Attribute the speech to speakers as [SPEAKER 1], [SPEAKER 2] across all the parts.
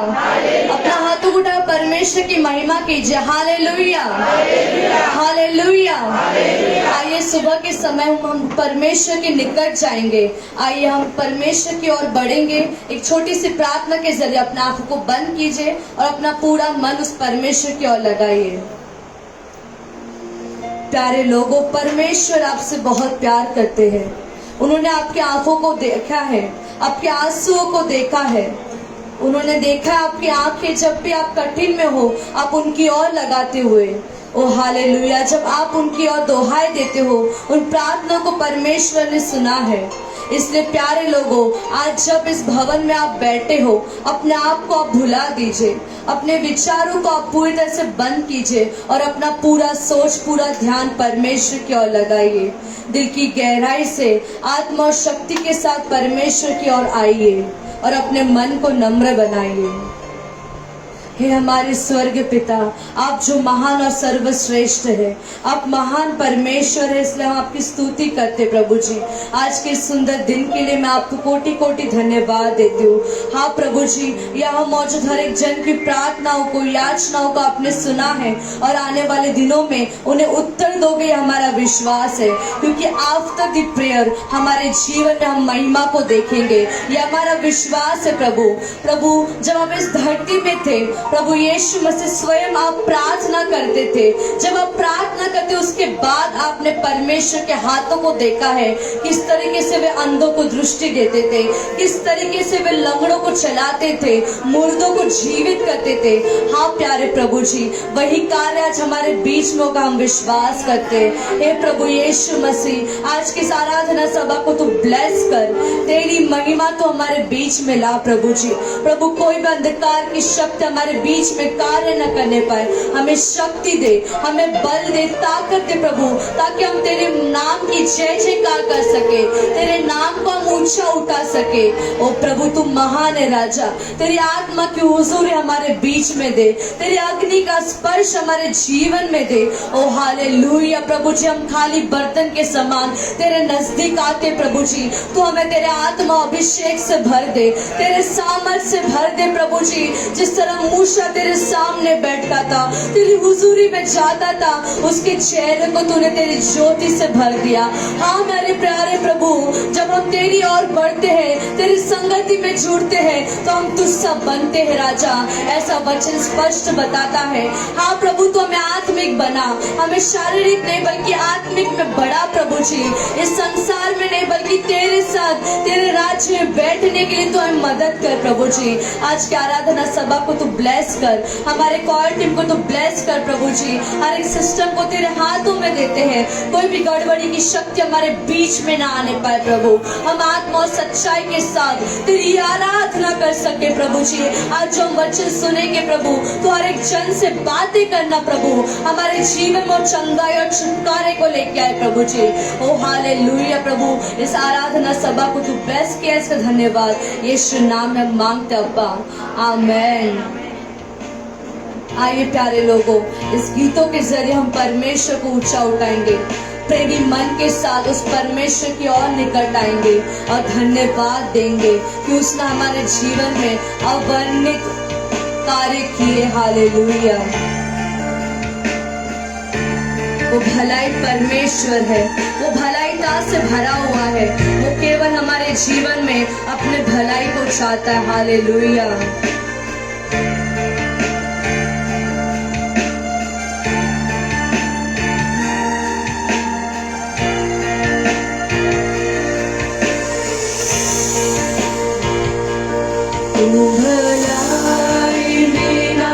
[SPEAKER 1] अपना हाथों को उठा परमेश्वर की महिमा कीजिए। Hallelujah, hallelujah. आइए सुबह के समय हम परमेश्वर के निकट जाएंगे। आइए हम परमेश्वर की ओर बढ़ेंगे। एक छोटी सी प्रार्थना के जरिए अपना आंखों को बंद कीजिए और अपना पूरा मन उस परमेश्वर की ओर लगाइए। प्यारे लोगों, परमेश्वर आपसे बहुत प्यार करते हैं। उन्होंने आपकी आंखों को देखा है, आपके आंसुओं को देखा है। उन्होंने देखा आपकी आंखें जब भी आप कठिन में हो, आप उनकी ओर लगाते हुए। ओ हालेलुया, जब आप उनकी ओर दोहाई देते हो, उन प्रार्थना को परमेश्वर ने सुना है। इसलिए प्यारे लोगों, आज जब इस भवन में आप बैठे हो, अपने आप को आप भुला दीजिए, अपने विचारों को आप पूरी तरह से बंद कीजिए और अपना पूरा सोच, पूरा ध्यान परमेश्वर की ओर लगाइए। दिल की गहराई से आत्मा और शक्ति के साथ परमेश्वर की ओर आइए और अपने मन को नम्र बनाइए। हे हमारे स्वर्ग पिता, आप जो महान और सर्वश्रेष्ठ है, आप महान परमेश्वर है, इसलिए हम आपकी स्तुति करते प्रभु जी। आज के सुंदर दिन के लिए मैं आपको कोटि कोटि धन्यवाद देती हूँ। हाँ प्रभु जी, यहाँ मौजूद हर एक जन की प्रार्थनाओं को, याचनाओं को आपने सुना है और आने वाले दिनों में उन्हें उत्तर दोगे, ये हमारा विश्वास है। क्योंकि आफ्टर द प्रेयर हमारे जीवन में हम महिमा को देखेंगे, ये हमारा विश्वास है प्रभु। प्रभु, जब हम इस धरती में थे, प्रभु यीशु मसीह स्वयं आप प्रार्थना करते थे। जब आप प्रार्थना करते, उसके बाद आपने परमेश्वर के हाथों को देखा है, किस तरीके से वे अंधों को दृष्टि देते थे, किस तरीके से वे लंगड़ों को चलाते थे, मुर्दों को जीवित करते थे। हाँ प्यारे प्रभु जी, वही कार्य आज हमारे बीच में होगा, हम विश्वास करते हैं। हे प्रभु यीशु मसीह, आज की आराधना सभा को तू ब्लेस कर, तेरी महिमा तो हमारे बीच में ला प्रभु जी। प्रभु, कोई भी अंधकार की शक्ति हमारे बीच में कार्य न करने पाए, हमें शक्ति दे, हमें बल दे, ताकत दे प्रभु, ताकि हम तेरे नाम की जय जयकार कर सके, तेरे नाम को हम ऊंचा उठा सके। ओ प्रभु, तू महान है राजा, तेरी आत्मा की हुजूरी हमारे बीच में दे, तेरी अग्नि का स्पर्श हमारे जीवन में दे। ओ हालेलुया प्रभु जी, हम खाली बर्तन के समान तेरे नजदीक आते प्रभु जी। तू हमें तेरे आत्मा अभिषेक से भर दे, तेरे सामर्थ से भर दे प्रभु जी। जिस तरह मूसा तेरे सामने बैठता था, तेरी हुजूरी में जाता था, उसके चेहरे को तूने तेरी ज्योति से भर दिया। हाँ मेरे प्यारे प्रभु, जब हम तेरी ओर बढ़ते हैं, तेरी संगति में जुड़ते हैं, तो हम तुझसा बनते हैं राजा, ऐसा वचन स्पष्ट बताता है। हाँ प्रभु, तो हमें आत्मिक बना, हमें शारीरिक नहीं बल्कि आत्मिक में बढ़ा प्रभु जी। इस संसार में नहीं बल्कि तेरे साथ, तेरे राज्य में बैठने के लिए तो हमें मदद कर प्रभु जी। आज की आराधना सभा को तू ब्लेस कर, हमारे कॉल टीम को तो ब्लेस कर प्रभु जी। हर एक सिस्टम को तेरे हाथों में देते हैं, कोई भी गड़बड़ी की शक्ति हमारे बीच में ना आने पाए प्रभु। हम आत्मा और सच्चाई के साथ तेरी आराधना कर सके प्रभु जी। आज जो हम वचन सुनेंगे प्रभु, तो हर एक जन से बातें करना प्रभु, हमारे जीवन में चंगाई और छुटकारे को लेके आए प्रभु जी। ओ हालेलुया प्रभु, इस आराधना सभा को तू ब्लेस किया, इसका धन्यवाद यीशु नाम में मांगते अब्बा, आमेन। आइए प्यारे लोगों, इस गीतों के जरिए हम परमेश्वर को ऊंचा उठाएंगे, प्रेमी मन के साथ उस परमेश्वर की ओर निकट आएंगे और धन्यवाद देंगे कि उसने हमारे जीवन में अवर्णित कार्य किए। हालेलुया। वो भलाई परमेश्वर है, वो भलाईता से भरा हुआ है, वो केवल हमारे जीवन में अपने भलाई को चाहता है। हालेलुया।
[SPEAKER 2] भलाई बिना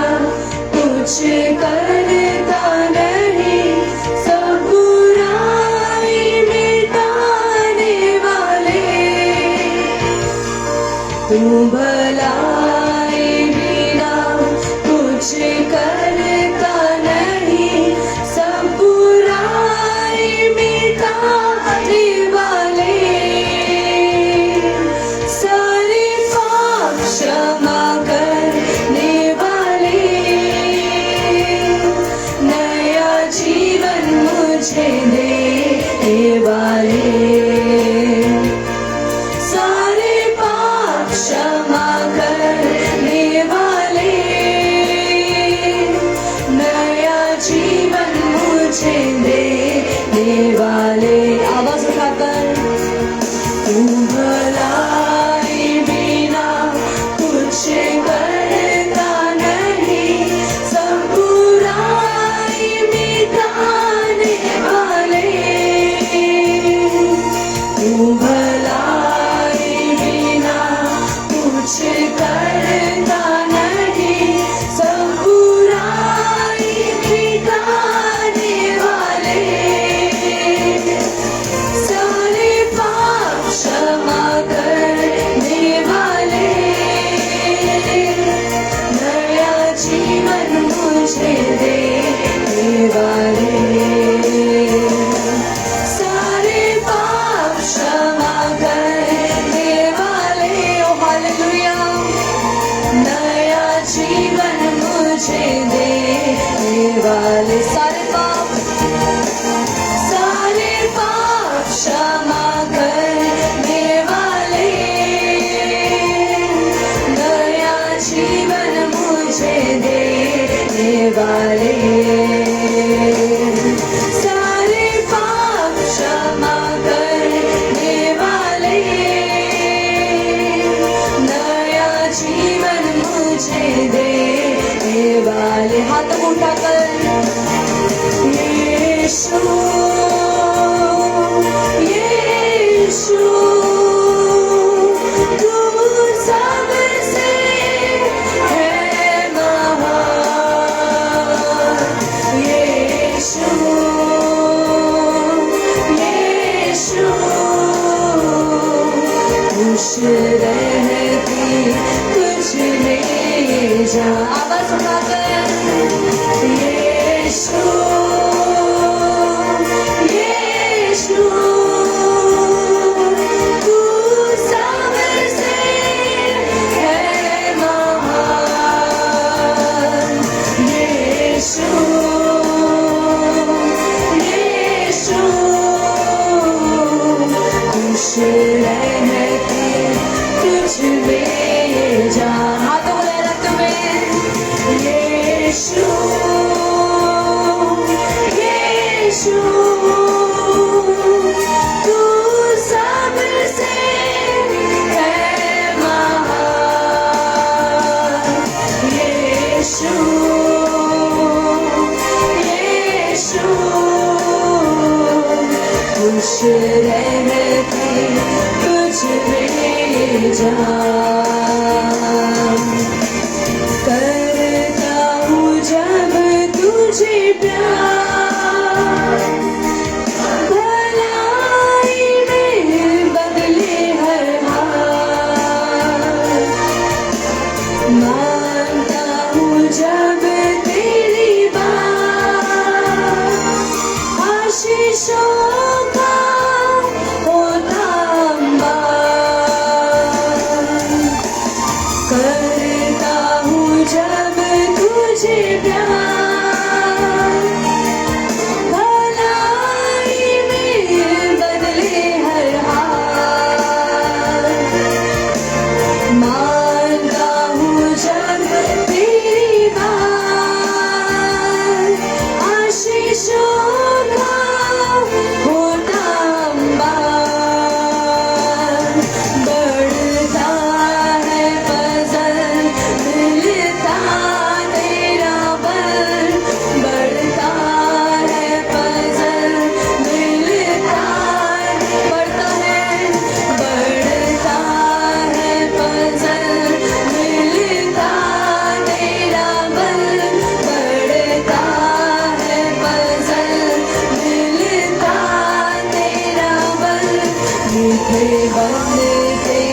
[SPEAKER 2] कुछ करता नहीं, सब बुराई मिटाने वाले। तू भलाई मुझे देने वाले, सारे पाप क्षमा करने वाले, नया जीवन मुझे देने वाले।
[SPEAKER 1] हाथ उठाकर
[SPEAKER 2] यीशु यीशु तू सबसे है महान, यीशु यीशु खुश रहती तुझ में जा।
[SPEAKER 1] आवाज उठाकर
[SPEAKER 2] यीशु यीशु तू सबसे है महान, यीशु यीशु खुश रहती तुझ में जा।
[SPEAKER 1] हाथों को लहराते हुए
[SPEAKER 2] यीशु यीशु तू सबसे है महान, यीशु यीशु खुश रहती तुझ में जा। करता हूँ जब तुझे प्यार, भलाई में बदले हर हाल, मानता हूँ जब तेरी बात, आशीषों का होता अंबार। करता हूँ जब तुझे प्यार, भलाई में बदले हर हाल, मानता हूँ जब तेरी बात, आशीषों का होता अंबार। बढ़ता है फजल मिलता तेरा बल, बढ़ता है फजल मिलता, बढ़ता है फजल मिलता तेरा बल, बढ़ता है फजल मिलता तेरा बल। मीठे बनते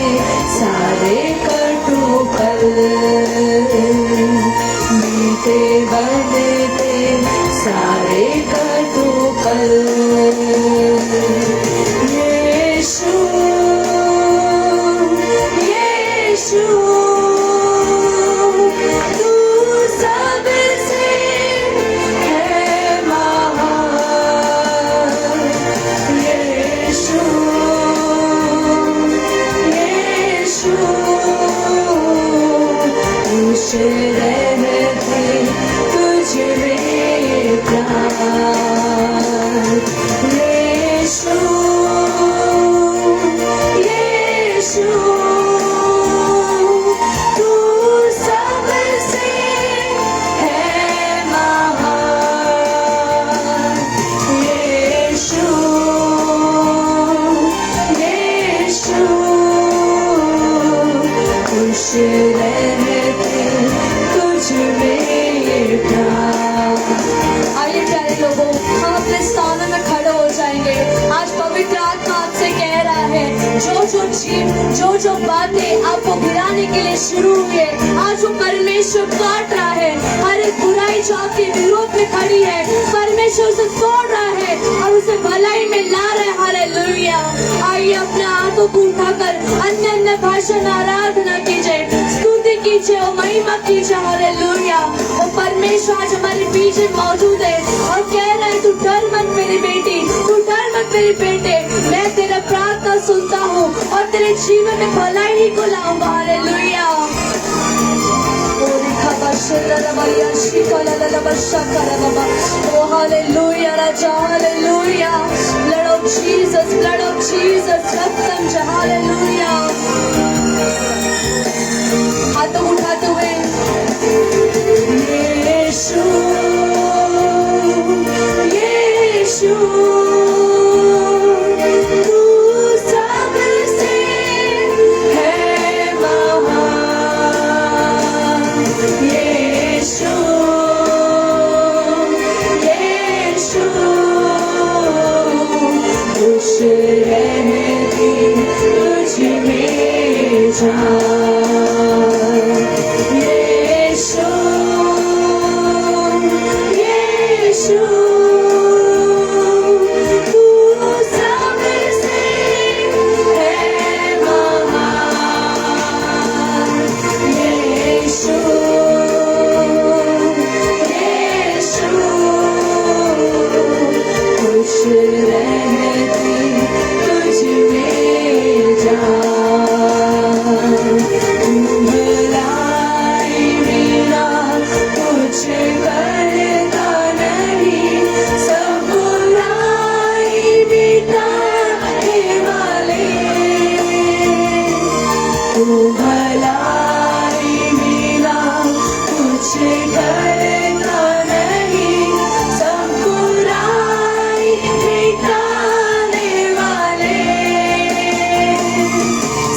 [SPEAKER 2] सारे कटु पल, मीठे बनते सारे कटु पल, यीशु यीशु तू सबसे है महान, यीशु यीशु खुश रहते तुझ में प्यार, यीशु यीशु तू सबसे है महान, यीशु यीशु खुश रहते तुझ में प्यार।
[SPEAKER 1] आइए प्यारे लोगों, हम अपने स्थानों में खड़े हो जाएंगे। आज पवित्र आत्मा आपसे कह रहा है, जो बातें आपको गिराने के लिए शुरू हुई है, आज वो परमेश्वर काट रहा है। हर एक बुराई जो आपके विरोध में खड़ी है, परमेश्वर उसे तोड़ रहा है और उसे भलाई में ला रहा है। हालेलुया। आइए अपने हाथों को उठाकर अन्य अन्य भाषा में आराधना कीजिए, स्तुति कीजिए और महिमा कीजिए। हालेलुया। वो परमेश्वर आज हमारे बीच में मौजूद है और कह रहा है, तू डर मत मेरी बेटी, तू डर मत मेरे बेटे, मैं तेरा प्रार्थना सुनता हूँ और तेरे जीवन में भलाई ही को लाऊंगा। Hallelujah. Oh, hallelujah, Raja, hallelujah. Blood of Jesus, रक्तम जा, hallelujah. हाथों उठाते हुए
[SPEAKER 2] यीशु यीशु तू सबसे है महान यीशु यीशु खुश रहती तुझ में जान यीशु यीशु तू सबसे है महान यीशु यीशु खुश रहती तुझ में जान तू भलाई मेरा कुछ करता नहीं सब बुराई मिटाने वाले तू भलाई मेरा कुछ करता नहीं सब बुराई मिटाने वाले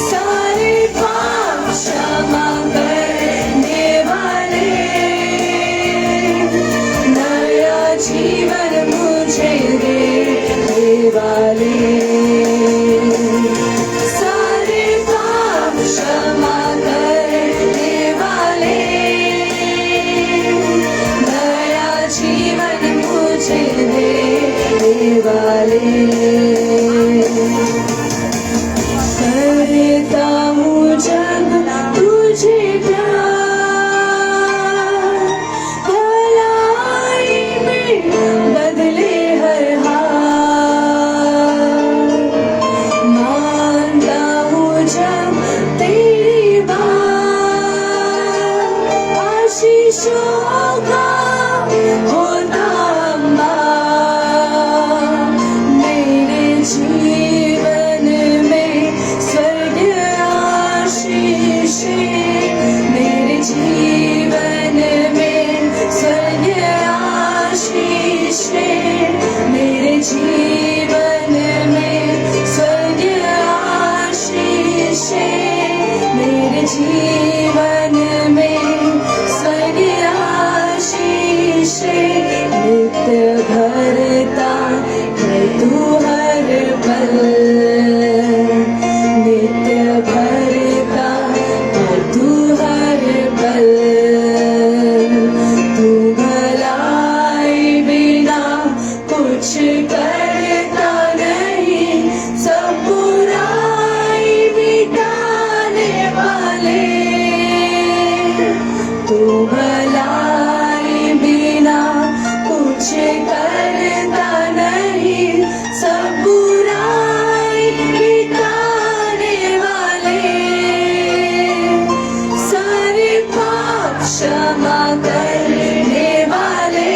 [SPEAKER 2] सारे पाप क्षमा करने वाले नया जीवन मुझे देने वाले सारे पाप क्षमा करने वाले नया जीवन मुझे देने वाले करता हूँ जब तुझे प्यार भलाई में बदले हर हाल मानता हूँ जब तेरी बात आशीषों का होता अंबार मेरे जीवन में स्वर्ग आशीष मेरे जीवन में स्वर्ग आशीष मेरे जीवन में स्वर्ग आशीष मेरे जीवन में स्वर्ग आशीष नित्य भरता है तू हर पल नित्य भरता है तू हर पल तू भलाई बिना कुछ करता नहीं सब बुराई मिटाने वाले तू भलाई बिना कुछ करता नहीं सब बुराई मिटाने वाले सारे पाप क्षमा करने वाले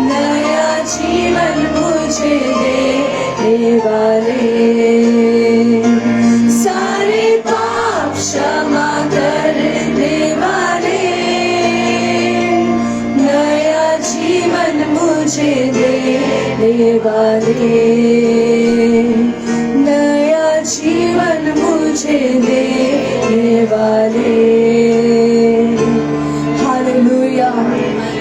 [SPEAKER 2] नया जीवन मुझे देने वाले सारे पाप क्षमा करने वाले नया जीवन मुझे देने वाले नया जीवन मुझे देने वाले हालेलुया।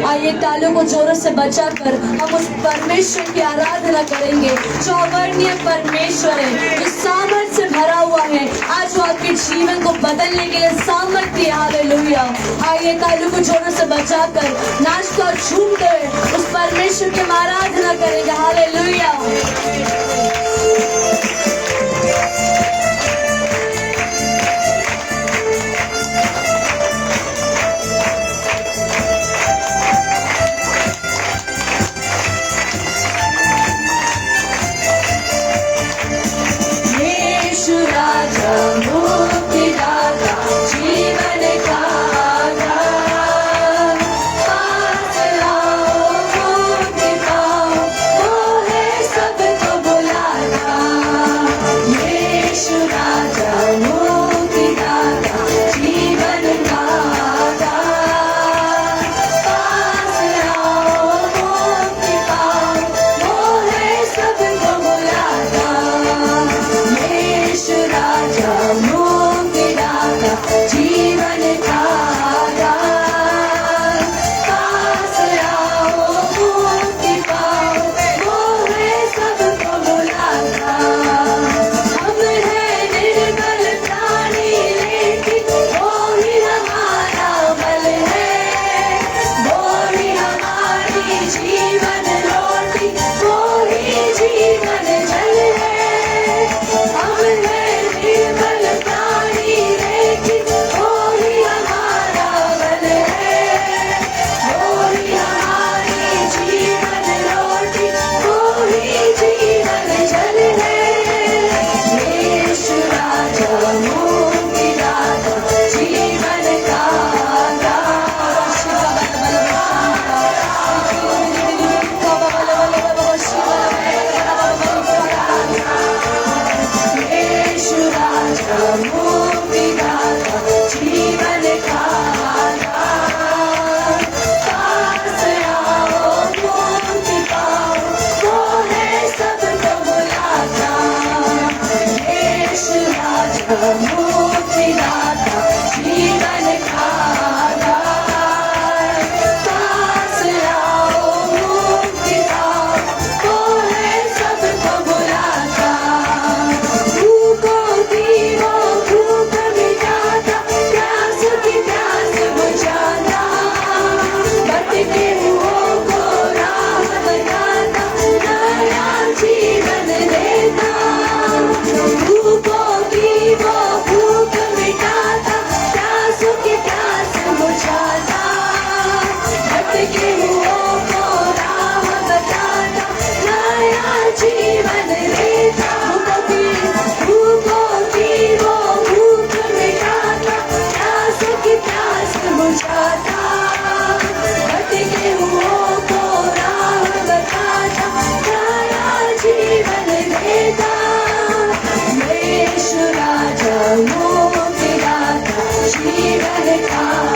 [SPEAKER 2] आइए तालियों को जोरों से बजाकर हम उस परमेश्वर की आराधना करेंगे जो अवर्णीय परमेश्वर है जो सामर्थ्य से भरा हुआ है आज वो आपके जीवन को बदलने के लिए सामर्थ्य है हालेलुया। आइए तालियों को जोरों से बजाकर नाचते और झूमते हुए उस परमेश्वर की हम आराधना करेंगे हालेलुया। यीशु राजा मुक्तिदाता जीवन का आधार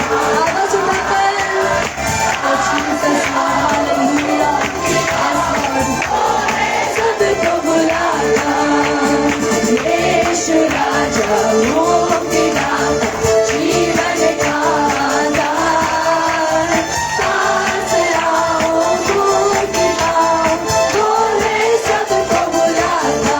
[SPEAKER 2] आवाज उठाकर Jesus, hallelujah. सबको बुलाता यीशु राजा मुक्तिदाता जीवन का आधार पास आओ मुक्ति पाओ बोले सबको बुलाता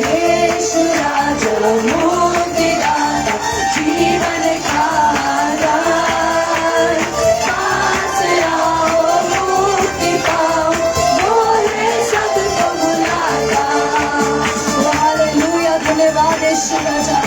[SPEAKER 2] यीशु राजा मुक्तिदाता जीवन का आधार पास आओ मुक्ति पाओ बोले सबको बुलाता हालेलुया धन्यवाद यीशु राजा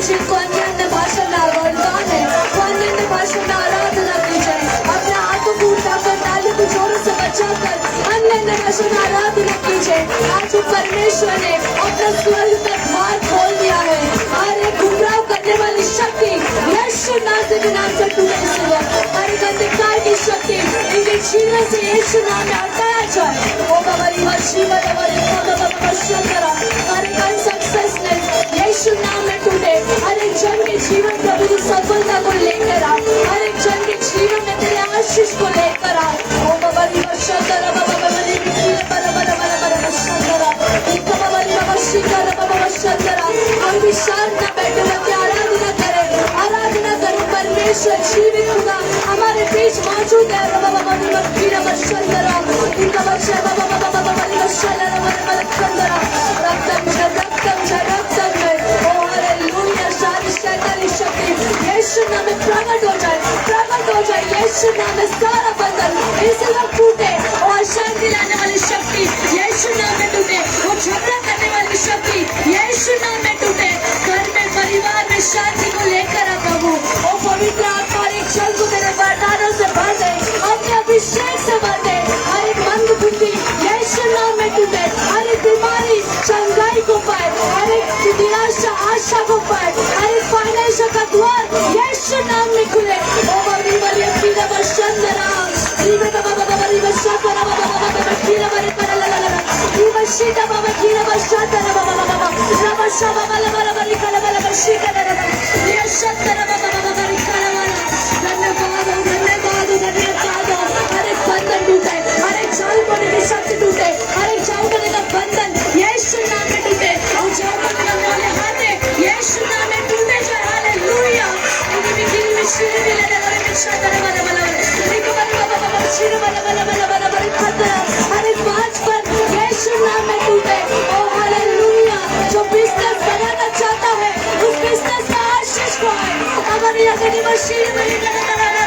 [SPEAKER 2] जिनको अन्य भाषा में वरदान है वो अन्य भाषा में आराधना की जाए अपने हाथों को उठाकर ताली को जोरों से बजाकर अन्य भाषा में आराधना की जाए आज परमेश्वर ने अपना स्वर्ग का द्वार खोल दिया है हर एक घुमराव करने वाली शक्ति यीशु नासरी के नाम से टूटे इस वक्त हर एक अंधकार की शक्ति इनके जीवन से यीशु नाम में हटाया जाए ओ बाबरी वशी बाबरी बाबा शंकरा हर एक अनसक्सेसनेस यीशु नाम में टूटे हर एक जन के जीवन प्रभु की सफलता को लेकर आ हर एक जन के जीवन में तेरे आशीष को लेकर आ ओ बाबरी शंकरा बाबा बाबरी बाबा बाबा बाबा शंकरा इनका बाबरी बाबा शिकरा बाबा शंकरा हम भी शांत न बैठे बल्कि आराधना करो परमेश्वर जीवित होगा हमारे बीच मौजूद है बाबा बाबा बाबा शंकरा इनका बच्चा बाबा बाबा बाबा बाबा शंकरा बाबा शंकरा रक्तम है ओ हालेलुया शादी शैतानी शक्ति यीशु नाम में प्रकट हो जाए यीशु नाम में सारा बंधन इस वक्त टूटे और शांति लाने वाली शक्ति यीशु नाम में टूटे वो झगड़ा करने वाली शक्ति यीशु नाम में टूटे घर में परिवार में शांति को लेकर आ प्रभु ओ पवित्र आत्मा एक जन को तेरे वरदानों से भर दे अपने अभिषेक से भर दे हर एक मंद बुद्धि यीशु नाम में टूटे हर एक बीमारी चंगाई को पाए हर एक निराशा आशा को पाए हर एक फाइनेंशियल का द्वार यीशु नाम में खुले ओ बड़ी बड़ी पीड़ा बशंदरा रीबा बाबा बाबा रीबा शंकरा बाबा बाबा कीरा बारे पर ला ला ला रीबा शीता बाबा कीरा बशंदरा बाबा बाबा रीबा शाबा बाला बाला बाली काला बाला बशीता ला ला ये शंकरा बाबा बाबा रीकाला वाला धन्यवाद हर एक बंधन टूटे हर एक जाल करने की शक्ति टूटे हर एक जाल करने का बंधन यीशु नाम में टूटे और जाल करने वाले हाथे यीशु नाम में टूटे जाए हालेलुया इनकी भी दिल में शीर भी ले ले में शंकरा बाला बाला रीका बाला बाबा शीर बाला बाला बाला बाला बाला खतरा हर एक बांझपन यीशु नाम में टूटे ओ हालेलुया जो बिजनेस बनाना चाहता है उस बिजनेस का आशीष को है हमारी अगली मशीन में रीका बाला बाला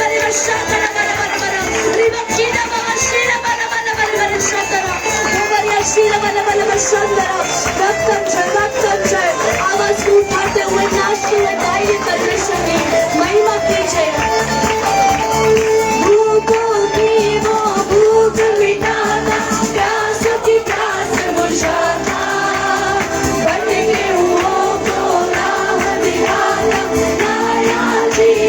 [SPEAKER 2] बाला शंकरा बाला बाला रीबा कीरा बाबा शीरा बाला बाला बाला शंकरा हमारी शीरा बाला बाला शंकरा रक्तम जय आवाज को उठाते हुए नाचते हुए गाइए परमेश्वर की महिमा कीजिए भूखों की वो भूख मिटाता प्यासों की प्यास बुझाता भटके हुओं को राह दिखाता नया जीवन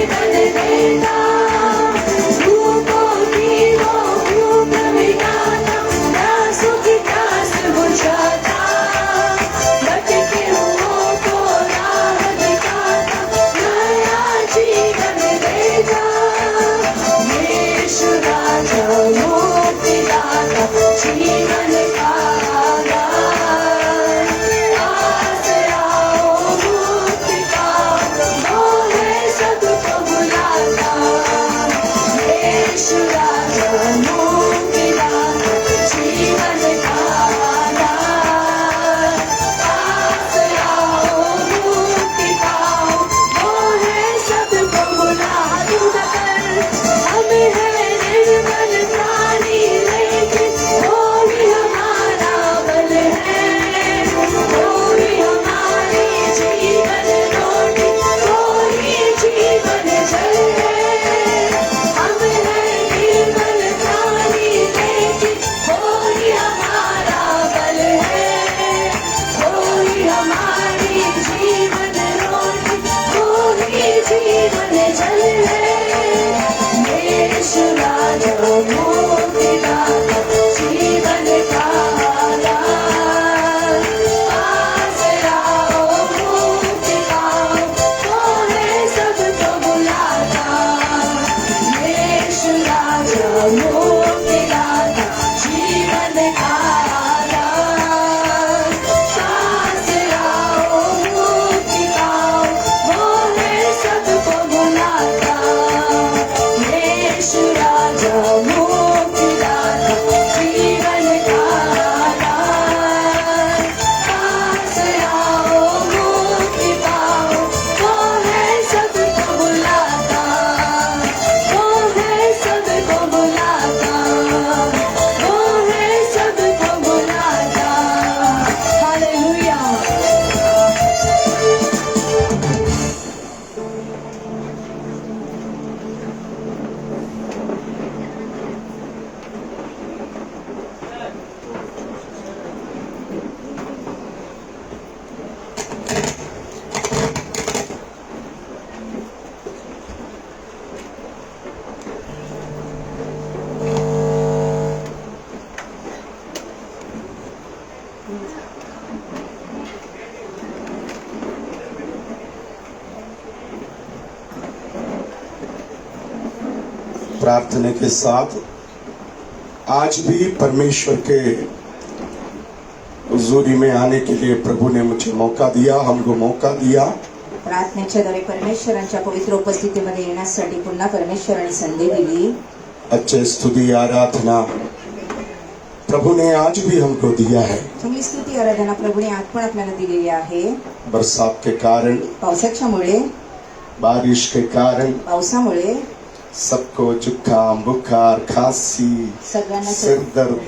[SPEAKER 3] प्रार्थना के साथ आज भी परमेश्वर के हुजूरी में आने के लिए प्रभु ने मुझे मौका दिया, हमको मौका दिया।
[SPEAKER 4] प्रार्थनेच्याद्वारे परमेश्वरांच्या पवित्र उपस्थितीमध्ये येण्यासाठी पुन्हा परमेश्वराने संधी दिली।
[SPEAKER 3] अच्छे स्तुति आराधना प्रभु ने आज भी हमको दिया है।
[SPEAKER 4] चांगली स्तुती आराधना प्रभूने आज पण आपल्याला दिलेली आहे।
[SPEAKER 3] बरसात के कारण,
[SPEAKER 4] पावसाच्यामुळे,
[SPEAKER 3] बारिश के कारण
[SPEAKER 4] पावसामुळे
[SPEAKER 3] सबको जुकाम, बुखार, खांसी,
[SPEAKER 4] सगळ्यांना
[SPEAKER 3] सिर दर्द,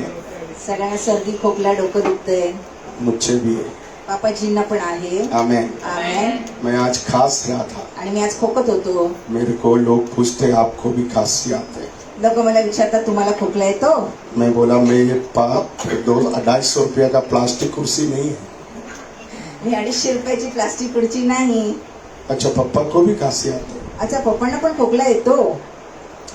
[SPEAKER 4] सगळ्यांना सर्दी, खोकला, डोकं दुखतंय।
[SPEAKER 3] मुझे भी है।
[SPEAKER 4] पापाजींना पण आहे।
[SPEAKER 3] आमेन।
[SPEAKER 4] आमेन।
[SPEAKER 3] मैं आज खांस रहा था,
[SPEAKER 4] आणि मी आज खोकत होतो।
[SPEAKER 3] मेरे को लोग पूछते आपको भी खांसी आते है?
[SPEAKER 4] लोक मला विचारतात तुम्हाला खोकला येतो?
[SPEAKER 3] मैं बोला मेरे पास 200-250 रुपया का प्लास्टिक कुर्सी नहीं है।
[SPEAKER 4] मी 250 रुपयाची प्लास्टिक खुर्ची नाही।
[SPEAKER 3] अच्छा, पप्पा को भी खांसी आते है?
[SPEAKER 4] अच्छा, पप्पांना पण खोकला येतो?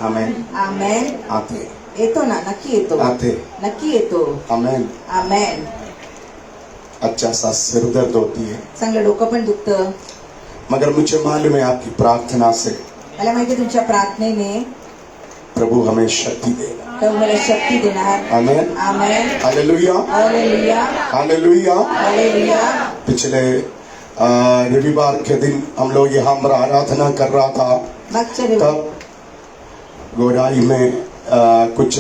[SPEAKER 3] आमेन।
[SPEAKER 4] आमेन।
[SPEAKER 3] आते
[SPEAKER 4] येतो ना, नक्की येतो।
[SPEAKER 3] आते
[SPEAKER 4] नक्की येतो।
[SPEAKER 3] आमेन।
[SPEAKER 4] आमेन।
[SPEAKER 3] अच्छा सा सिर दर्द होती है,
[SPEAKER 4] चांगलं डोकं पण दुखतं।
[SPEAKER 3] मगर मुझे मालूम है आपकी प्रार्थना से
[SPEAKER 4] मला माहिती आहे तुमच्या प्रार्थनेने
[SPEAKER 3] प्रभु हमें शक्ति देगा।
[SPEAKER 4] प्रभू मला शक्ती देणार।
[SPEAKER 3] Amen.
[SPEAKER 4] Amen.
[SPEAKER 3] Hallelujah,
[SPEAKER 4] hallelujah,
[SPEAKER 3] hallelujah.
[SPEAKER 4] Hallelujah.
[SPEAKER 3] पिछले रविवार के दिन हम लोग यहाँ पर आराधना कर रहा था,
[SPEAKER 4] मागच्या रविवारी
[SPEAKER 3] तब गोराई में कुछ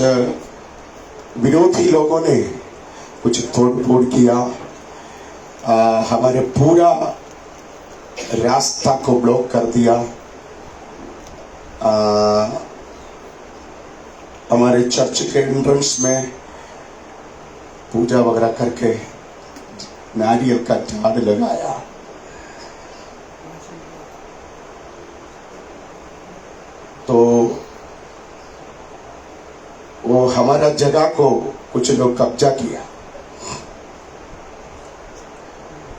[SPEAKER 3] विरोधी लोगों ने कुछ तोड़-फोड़ किया। हमारे पूरा रास्ता को ब्लॉक कर दिया। हमारे चर्च के एंट्रेंस में पूजा वगैरह करके नारियल का झाड़ लगाया। तो वो हमारा जगह को कुछ लोग कब्जा किया।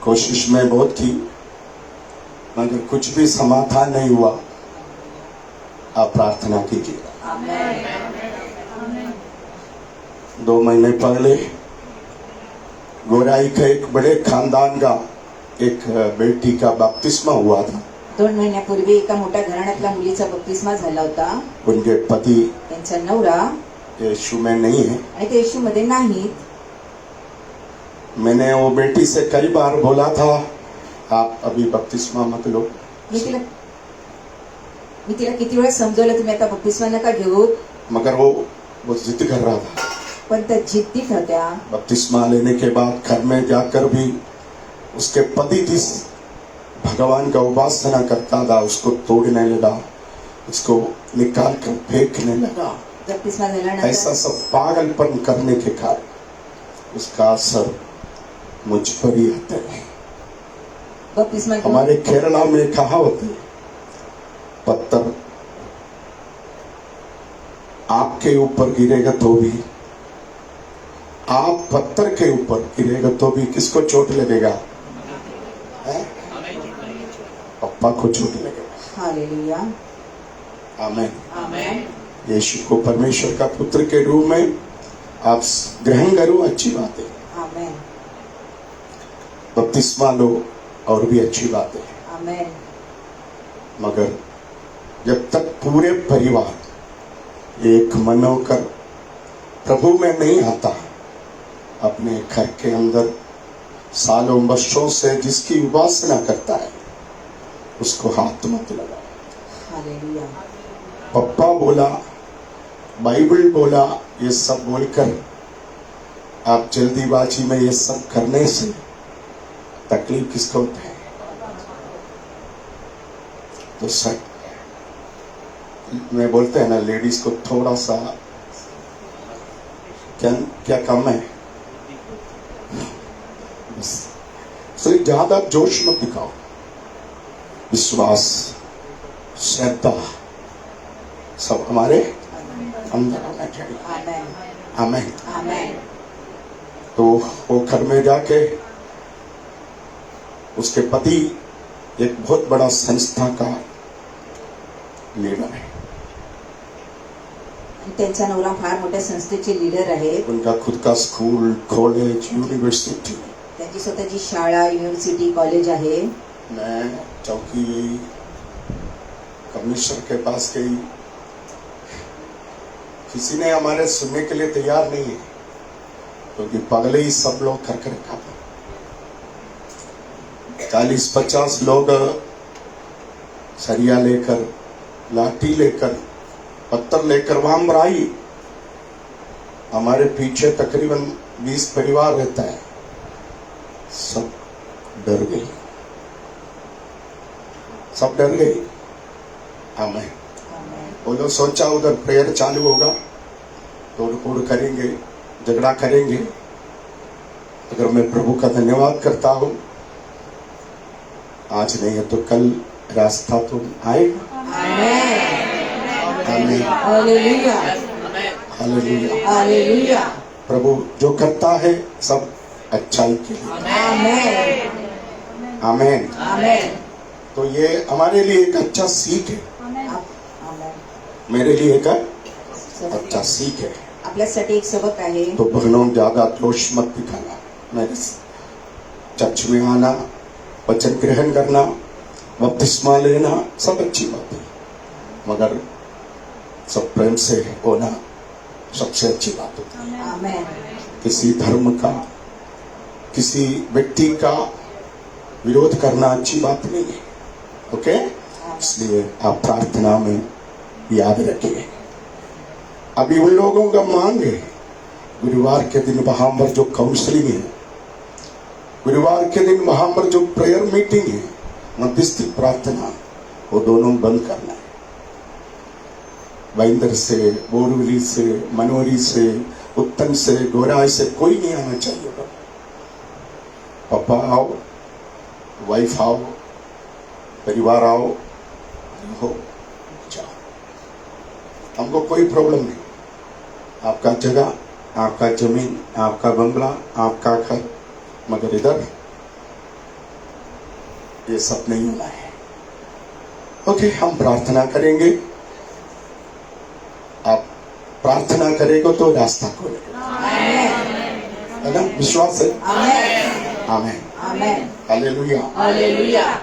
[SPEAKER 3] कोशिश में बहुत की, मगर कुछ भी समाधान नहीं हुआ। आप प्रार्थना कीजिए। 2 महीने पहले गोराई के एक बड़े खानदान का एक बेटी का बपतिस्मा हुआ था।
[SPEAKER 4] 2 महिन्यापूर्वी एका मोठ्या घराण्यातल्या मुलीचा बपतिस्मा झाला होता।
[SPEAKER 3] उनके पति
[SPEAKER 4] त्यांचा नवरा
[SPEAKER 3] यीशु में नहीं है।
[SPEAKER 4] आणि ते येशू मध्ये नाहीत।
[SPEAKER 3] मैंने वो बेटी से कई बार बोला था आप अभी बपतिस्मा मत लो।
[SPEAKER 4] मी तिला किती वेळा समजवलं तुम्ही आता बपतिस्मा नका घेऊ,
[SPEAKER 3] मगर वो जिद कर रहा था।
[SPEAKER 4] पण त्या जिद्दीत होत्या।
[SPEAKER 3] बपतिस्मा लेने के बाद घर में जाकर भी उसके पति जिस भगवान का उपासना करता था उसको तोड़ने लगा, उसको निकाल कर फेंकने लगा।
[SPEAKER 4] बपतिस्मा
[SPEAKER 3] ऐसा
[SPEAKER 4] झाल्यानंतर
[SPEAKER 3] सब पागलपन करने के कारण उसका असर मुझ पर ही आता है।
[SPEAKER 4] बपतिस्मा घेऊन
[SPEAKER 3] हमारे केरला में कहावत है, पत्थर आपके ऊपर गिरेगा तो भी, आप पत्थर के ऊपर गिरेगा तो भी किसको चोट लगेगा? हैं? पप्पा को चोट लगेगा।
[SPEAKER 4] हालेलुया।
[SPEAKER 3] आमेन।
[SPEAKER 4] आमेन।
[SPEAKER 3] यीशु को परमेश्वर का पुत्र के रूप में आप ग्रहण करो, अच्छी बात है।
[SPEAKER 4] आमेन।
[SPEAKER 3] बपतिस्मा लो और भी अच्छी बात है।
[SPEAKER 4] आमेन।
[SPEAKER 3] मगर जब तक पूरे परिवार एक मन होकर प्रभु में नहीं आता, अपने घर के अंदर सालों वर्षों से जिसकी उपासना करता है उसको हाथ मत लगा।
[SPEAKER 4] हालेलुया।
[SPEAKER 3] पप्पा बोला, बाइबल बोला, ये सब बोलकर आप जल्दीबाजी में ये सब करने से तकलीफ किसको होता है? तो सर मैं बोलते हैं ना, लेडीज को थोड़ा सा क्या कम है, बस ज्यादा जोश मत दिखाओ। विश्वास, श्रद्धा सब हमारे अंदर होना चाहिए।
[SPEAKER 4] आमेन।
[SPEAKER 3] आमेन।
[SPEAKER 4] आमेन।
[SPEAKER 3] तो वो घर में जाके उसके पति एक बहुत बड़ा संस्था का लीडर है।
[SPEAKER 4] त्यांचा नवरा फार मोठ्या संस्थेचे लीडर आहे।
[SPEAKER 3] उनका खुद का स्कूल, कॉलेज, यूनिवर्सिटी,
[SPEAKER 4] त्यांची स्वतःची शाळा, युनिव्हर्सिटी, कॉलेज आहे।
[SPEAKER 3] मैं चौकी कमिश्नर के पास गई, किसी ने हमारे सुनने के लिए तैयार नहीं है, क्योंकि पगले ही सब लोग करके रखा था। 40-50 लोग सरिया लेकर, लाठी लेकर, पत्थर लेकर वहां मराई। हमारे पीछे तकरीबन 20 परिवार रहता है, सब डर गए, सब डर गए। हमें वो लोग सोचा उधर प्रेयर चालू होगा, तोड़ फोड़ करेंगे, झगड़ा करेंगे। अगर मैं प्रभु का धन्यवाद करता हूं, आज नहीं है तो कल रास्ता तो आएगा। आमीन।
[SPEAKER 4] Hallelujah,
[SPEAKER 3] hallelujah.
[SPEAKER 4] हालेलुया,
[SPEAKER 3] प्रभु जो करता है सब अच्छाई के लिए।
[SPEAKER 4] आमेन,
[SPEAKER 3] आमीन।
[SPEAKER 4] आमेन,
[SPEAKER 3] तो ये हमारे लिए एक अच्छा सीख है,
[SPEAKER 4] आमेन।
[SPEAKER 3] मेरे लिए एक अच्छा सीख है।
[SPEAKER 4] आपल्यासाठी एक सबक आहे।
[SPEAKER 3] तो बहनों ज्यादा दोष मत दिखाना, मेरे चर्च में आना, वचन ग्रहण करना, बपतिस्मा लेना सब अच्छी बात है, मगर सब प्रेम से होना सबसे अच्छी बात होती है।
[SPEAKER 4] आमेन,
[SPEAKER 3] किसी धर्म का, किसी व्यक्ति का विरोध करना अच्छी बात नहीं है। ओके, इसलिए आप प्रार्थना में याद रखिए। अभी उन लोगों का मांग है, गुरुवार के दिन वहां पर जो काउंसलिंग है, गुरुवार के दिन वहां पर जो प्रेयर मीटिंग है, मध्यस्थी प्रार्थना, वो दोनों बंद करना है। बैंदर से, बोरवली से, मनोरी से, उत्तन से, गोराई से कोई नहीं आना चाहिए। पापा आओ, वाइफ आओ, परिवार आओ, हो जाओ, हमको कोई प्रॉब्लम नहीं। आपका जगह, आपका जमीन, आपका बंगला, आपका घर, मगर इधर ये सब नहीं होना है। ओके, हम प्रार्थना करेंगे। आप प्रार्थना करेंगे तो रास्ता खोलेगा, है ना? विश्वास है?
[SPEAKER 4] आमेन,
[SPEAKER 3] आमीन,
[SPEAKER 4] आमेन,
[SPEAKER 3] हालेलुया।
[SPEAKER 4] हालेलुया।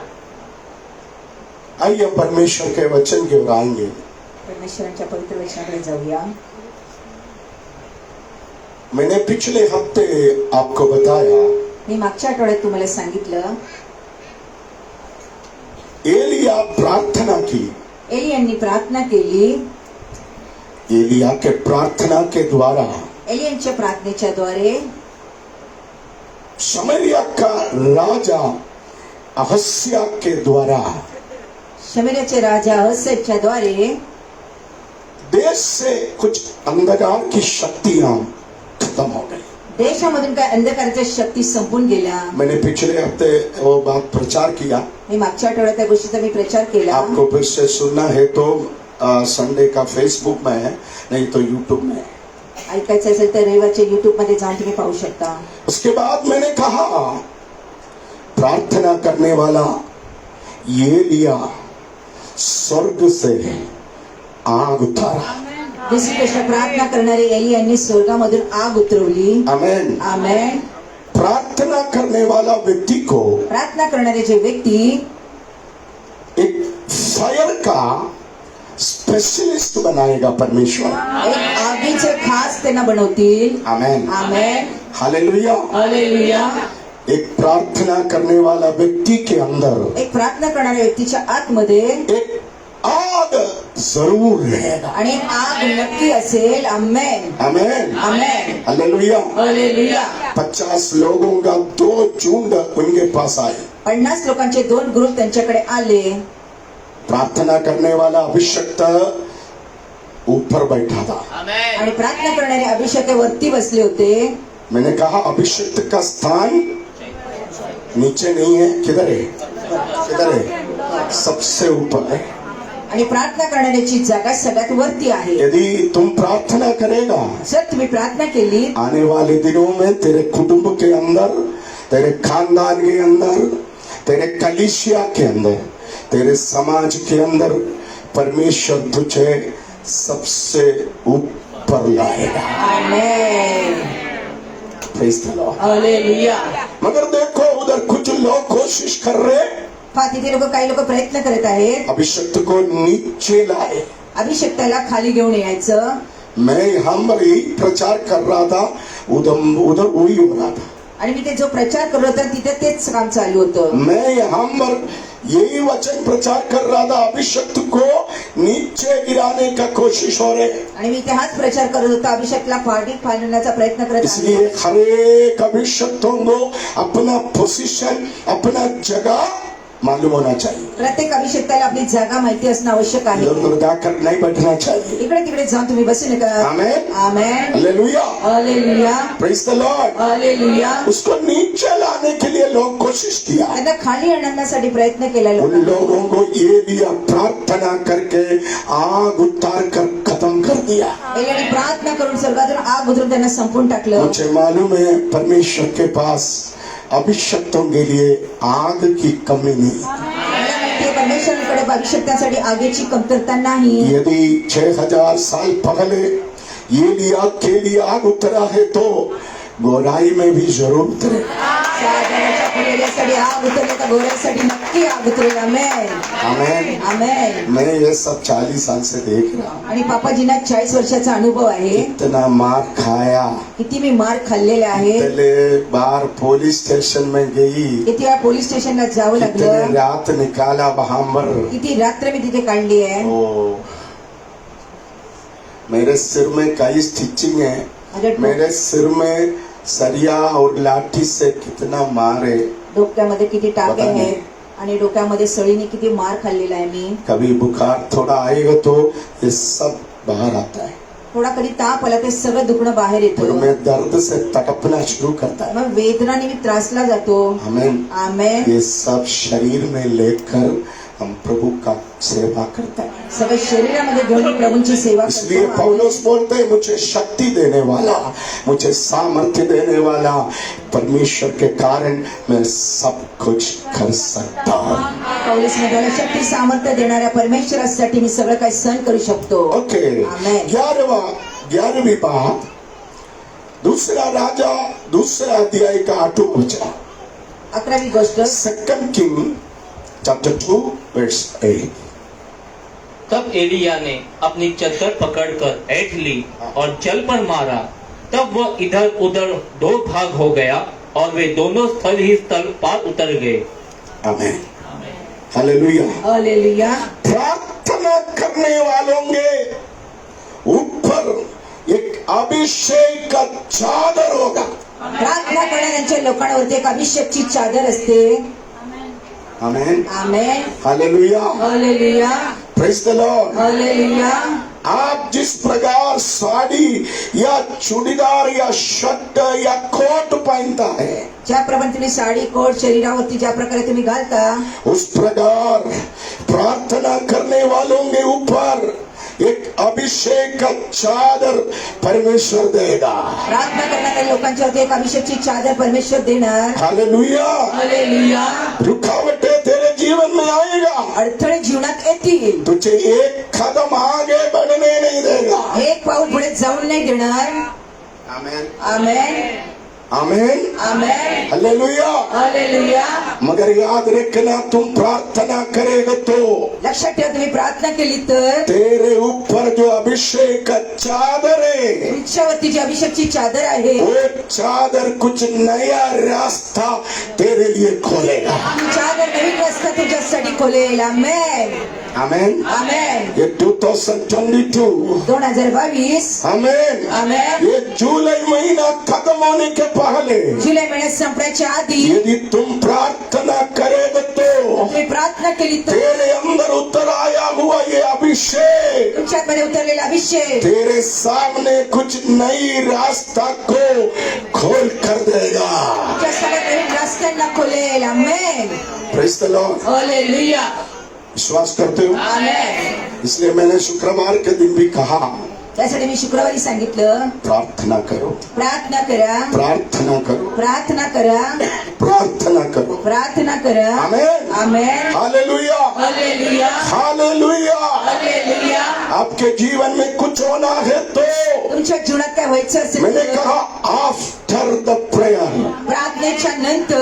[SPEAKER 3] आइए परमेश्वर के वचन की ओर आएंगे।
[SPEAKER 4] परमेश्वरांच्या पवित्र वचनाकडे जाऊया।
[SPEAKER 3] मैंने पिछले हफ्ते आपको बताया,
[SPEAKER 4] मी मागच्या आठवड्यात तुम्हाला सांगितलं,
[SPEAKER 3] एलिया प्रार्थना की।
[SPEAKER 4] एली यांनी प्रार्थना केली।
[SPEAKER 3] एलिया के प्रार्थना के द्वारा
[SPEAKER 4] एली यांच्या प्रार्थनेच्या द्वारे
[SPEAKER 3] समरिया का राजा अहस्या के द्वारा
[SPEAKER 4] शमरियाचे राजा अहस्याच्या द्वारे
[SPEAKER 3] देश से कुछ अंधकार की शक्तियां खत्म हो गई।
[SPEAKER 4] देशामधून काय अंधकाराच्या शक्ती संपून गेल्या।
[SPEAKER 3] मैंने पिछले हफ्ते वो बात प्रचार किया।
[SPEAKER 4] मी मागच्या आठवड्यात त्या गोष्टीचा मी प्रचार केला।
[SPEAKER 3] आपको फिर से सुनना है तो संडे का फेसबुक में है, नहीं तो यूट्यूब में है।
[SPEAKER 4] ऐकायचं असेल तर रविवारच्या युट्यूब मध्ये जाऊन तुम्ही पाहू शकता।
[SPEAKER 3] उसके बाद मैंने कहा, प्रार्थना करने वाला ये लिया स्वर्ग से आग उतारा।
[SPEAKER 4] दुसरी गोष्ट, प्रार्थना करणारे एली यांनी स्वर्गामधून आग उतरवली।
[SPEAKER 3] आमेन।
[SPEAKER 4] आमेन।
[SPEAKER 3] प्रार्थना करने वाला व्यक्ति को
[SPEAKER 4] प्रार्थना करणारे जे व्यक्ती
[SPEAKER 3] एक फायर का स्पेशलिस्ट बनाएगा परमेश्वर।
[SPEAKER 4] एक आगीचे खास त्यांना बनवतील।
[SPEAKER 3] आमेन,
[SPEAKER 4] आमेन,
[SPEAKER 3] हालेलुया।
[SPEAKER 4] हालेलुया।
[SPEAKER 3] एक प्रार्थना करने वाला व्यक्ति के अंदर
[SPEAKER 4] एक प्रार्थना करणाऱ्या व्यक्तीच्या आतमध्ये
[SPEAKER 3] एक आग जरूर रहेगा।
[SPEAKER 4] आणि आग नक्की असेल। आमेन,
[SPEAKER 3] आमेन,
[SPEAKER 4] आमेन,
[SPEAKER 3] हालेलुया।
[SPEAKER 4] हालेलुया।
[SPEAKER 3] 50 लोगों का 2 झुंड उनके पास आए।
[SPEAKER 4] 50 लोकांचे 2 ग्रुप त्यांच्याकडे आले।
[SPEAKER 3] प्रार्थना करने वाला अभिषक्त ऊपर बैठा था।
[SPEAKER 4] आणि प्रार्थना करणारे अभिषेक वरती बसले होते।
[SPEAKER 3] मैंने कहा अभिषक्त का स्थान नीचे नहीं है, किधर है? किधर है? सबसे ऊपर है।
[SPEAKER 4] आणि प्रार्थना करणाऱ्याची जागा सगळ्यात वरती आहे।
[SPEAKER 3] यदि तुम प्रार्थना करेगा,
[SPEAKER 4] जर तुम्ही प्रार्थना केली,
[SPEAKER 3] आने वाले दिनों में तेरे कुटुंब के अंदर, तेरे खानदान के अंदर, तेरे कलीसिया के अंदर, तेरे समाज के अंदर परमेश्वर तुझे सबसे ऊपर लाएगा।
[SPEAKER 4] आमेन,
[SPEAKER 3] प्रेज द लॉर्ड,
[SPEAKER 4] हालेलुया।
[SPEAKER 3] मगर देखो उधर कुछ लोग कोशिश कर रहे,
[SPEAKER 4] तिथे लोक, काही लोक प्रयत्न करत आहेत
[SPEAKER 3] अभिषक्त को नीचे लाए।
[SPEAKER 4] अभिषेक त्याला खाली घेऊन यायचं।
[SPEAKER 3] मैं यहाँ पर यही प्रचार कर रहा था, उधर वही हो रहा था।
[SPEAKER 4] आणि मी ते जो प्रचार करत होता तिथे तेच काम चालू होतं.
[SPEAKER 3] मैं यहाँ पर यही वचन प्रचार कर रहा था, अभिषक्त को नीचे गिराने का कोशिश हो रहे।
[SPEAKER 4] आणि मी ते हाच प्रचार करत होता, अभिषेकला फाडीत फाडण्याचा प्रयत्न करत आहे.
[SPEAKER 3] इसलिए हर एक अभिषक्तों को अपना पोजीशन, अपना जगह मालूम होना चाहिए।
[SPEAKER 4] प्रत्येक अभिषेकाला आपली जागा माहिती असणं आवश्यक आहे.
[SPEAKER 3] इधर उधर जाकर नहीं बैठना चाहिए।
[SPEAKER 4] इकडे तिकडे जाऊन तुम्ही बसू नका.
[SPEAKER 3] Amen,
[SPEAKER 4] amen,
[SPEAKER 3] hallelujah,
[SPEAKER 4] hallelujah,
[SPEAKER 3] praise the Lord.
[SPEAKER 4] Hallelujah.
[SPEAKER 3] उसको नीचे लाने के लिए लोग कोशिश किया।
[SPEAKER 4] त्यांना खाली आणण्यासाठी प्रयत्न केला
[SPEAKER 3] उन
[SPEAKER 4] लोकांनी.
[SPEAKER 3] लोगों को ये दिया, प्रार्थना करके आग उतार कर खत्म कर दिया।
[SPEAKER 4] एलियाने प्रार्थना करून स्वर्गातून आग उतरून त्यांना संपून टाकलं.
[SPEAKER 3] मुझे मालूम है परमेश्वर के पास अभिषक्तों के लिए आग की कमी नहीं।
[SPEAKER 4] मला माहिती आहे परमेश्वराकडे अभिषेकासाठी आगीची कमतरता नाही.
[SPEAKER 3] यदि 6000 साल पहले ये लिया के लिए आग उतरा है तो गोराई में भी जरूर उतरे।
[SPEAKER 4] 6000 पूर्वी एलियासाठी आग उतरली तर गोऱ्यासाठी नक्की आग उतरेल. आमेन,
[SPEAKER 3] आमेन।
[SPEAKER 4] आमेन.
[SPEAKER 3] मैं ये सब 40 साल से देख रहा हूँ।
[SPEAKER 4] आणि पापाजींना 40 वर्षाचा अनुभव आहे.
[SPEAKER 3] इतना मार खाया,
[SPEAKER 4] किती मी मार खाल्लेला आहे.
[SPEAKER 3] पहले बार पुलिस स्टेशन में गई,
[SPEAKER 4] किती वेळा पोलीस स्टेशनला जावं
[SPEAKER 3] कितने
[SPEAKER 4] लागलं.
[SPEAKER 3] रात निकाला वहां पर।
[SPEAKER 4] किती रात्र मी तिथे काढली आहे.
[SPEAKER 3] ओ, मेरे सिर में कई स्टिचिंग है, मेरे सिर में सरिया और लाठी से कितना मारे।
[SPEAKER 4] डोक्यामध्ये किती टाके
[SPEAKER 3] बघा नाही.
[SPEAKER 4] आहेत आणि डोक्यामध्ये सळीने किती मार खाल्लेला आहे मी.
[SPEAKER 3] कभी बुखार थोड़ा आएगा तो ये सब बाहर आता है,
[SPEAKER 4] थोडा कधी ताप आला ते सगळं दुखणं बाहेर
[SPEAKER 3] और
[SPEAKER 4] येतं.
[SPEAKER 3] मैं दर्द से तड़पना शुरू करता है।
[SPEAKER 4] मग वेदनाने मी त्रासला जातो.
[SPEAKER 3] हमें
[SPEAKER 4] आमेन.
[SPEAKER 3] ये सब शरीर में लेकर हम प्रभु का सेवा करते हैं।
[SPEAKER 4] सगळं शरीरामध्ये घेऊन प्रभूंची सेवा
[SPEAKER 3] इसलिए
[SPEAKER 4] करतो.
[SPEAKER 3] पौलुस बोलते हैं, मुझे शक्ति देने वाला, मुझे सामर्थ्य देने वाला परमेश्वर के कारण मैं सब कुछ कर सकता हूँ।
[SPEAKER 4] पौलुस म्हणाला शक्ती सामर्थ्य देणाऱ्या परमेश्वरासाठी मी सगळं काही सहन करू शकतो.
[SPEAKER 3] ओके,
[SPEAKER 4] आमेन.
[SPEAKER 3] 11वीं बात, दूसरा राजा, दूसरा अध्याय का 8वां वचन,
[SPEAKER 4] 11वी गोष्ट
[SPEAKER 3] 2 किंग चैप्टर 2 वर्स 8।
[SPEAKER 5] तब एलिया ने अपनी चद्दर पकड़कर ऐंठ ली और जल पर मारा। तब वह इधर उधर 2 भाग हो गया और वे दोनों स्थल ही स्थल पार उतर गए।
[SPEAKER 3] आमेन, हालेलुया।
[SPEAKER 4] हालेलुया.
[SPEAKER 3] प्रार्थना करने वालों के ऊपर एक अभिषेक का चादर होगा।
[SPEAKER 4] प्रार्थना करणाऱ्यांच्या लोकांवरती एक अभिषेकची चादर असते.
[SPEAKER 3] Amen,
[SPEAKER 4] amen,
[SPEAKER 3] hallelujah,
[SPEAKER 4] hallelujah,
[SPEAKER 3] praise the Lord.
[SPEAKER 4] Hallelujah.
[SPEAKER 3] आप जिस प्रकार साड़ी या चूड़ीदार या शर्ट या कोट पहनता है,
[SPEAKER 4] ज्या प्रमाणे तुम्ही साडी कोट शरीरावरती ज्या प्रकारे तुम्ही घालता,
[SPEAKER 3] उस प्रकार प्रार्थना करने वालों के ऊपर एक अभिषेक का चादर परमेश्वर देगा।
[SPEAKER 4] प्रार्थना करणाऱ्या लोकांच्यावरती एक अभिषेकची चादर परमेश्वर देणार.
[SPEAKER 3] हालेलुया।
[SPEAKER 4] हालेलुया.
[SPEAKER 3] रुकावटें तेरे जीवन में आएगा,
[SPEAKER 4] अडथळे जीवनात येतील.
[SPEAKER 3] तुझे एक कदम आगे बढ़ने नहीं देगा।
[SPEAKER 4] एक पाऊल पुढे जाऊन नाही देणार.
[SPEAKER 3] Amen,
[SPEAKER 4] amen,
[SPEAKER 3] amen,
[SPEAKER 4] amen,
[SPEAKER 3] hallelujah.
[SPEAKER 4] Hallelujah.
[SPEAKER 3] मगर याद रखना, तुम प्रार्थना करेगा तो
[SPEAKER 4] लक्षात ठेवा तुम्ही प्रार्थना केली तर
[SPEAKER 3] तेरे ऊपर जो अभिषेक का चादर है,
[SPEAKER 4] तुमच्यावरती जी अभिषेकची चादर आहे
[SPEAKER 3] वो चादर कुछ नया रास्ता तेरे लिए खोलेगा।
[SPEAKER 4] ती चादर नवीन रस्ता तुझ्यासाठी खोलेल. आमेन,
[SPEAKER 3] आमेन।
[SPEAKER 4] आमेन.
[SPEAKER 3] ये 2022,
[SPEAKER 4] 2022,
[SPEAKER 3] आमेन,
[SPEAKER 4] आमेन.
[SPEAKER 3] ये जुलाई महीना खत्म होने के पहले
[SPEAKER 4] जुलै महिन्यात संपण्याच्या आधी
[SPEAKER 3] यदि तुम प्रार्थना करेगा तो
[SPEAKER 4] तुम्ही प्रार्थना केली तर
[SPEAKER 3] तेरे अंदर उतर आया हुआ ये अभिषेक
[SPEAKER 4] तुमच्यामध्ये उतरलेला अभिषेक
[SPEAKER 3] तेरे सामने कुछ नई रास्ता को खोल कर देगा।
[SPEAKER 4] तुमच्या सगळ्या नवीन रस्त्यांना खोलेल. आमेन,
[SPEAKER 3] प्रेज द लॉर्ड।
[SPEAKER 4] हालेलुया.
[SPEAKER 3] विश्वास करते हो?
[SPEAKER 4] आमेन.
[SPEAKER 3] इसलिए मैंने शुक्रवार के दिन भी कहा,
[SPEAKER 4] त्यासाठी मी शुक्रवारी सांगितलं
[SPEAKER 3] प्रार्थना करो,
[SPEAKER 4] प्रार्थना करा,
[SPEAKER 3] प्रार्थना करो,
[SPEAKER 4] प्रार्थना करा,
[SPEAKER 3] प्रार्थना करो।
[SPEAKER 4] प्रार्थना करा.
[SPEAKER 3] आमेन,
[SPEAKER 4] amen,
[SPEAKER 3] hallelujah,
[SPEAKER 4] hallelujah,
[SPEAKER 3] hallelujah.
[SPEAKER 4] Hallelujah.
[SPEAKER 3] आपके जीवन में कुछ होना है तो
[SPEAKER 4] तुमच्या जीवनात काय व्हायचं असेल
[SPEAKER 3] मैंने
[SPEAKER 4] तर
[SPEAKER 3] कहा आफ्टर द प्रेयर,
[SPEAKER 4] प्रार्थने प्रार्थनेच्या नंतर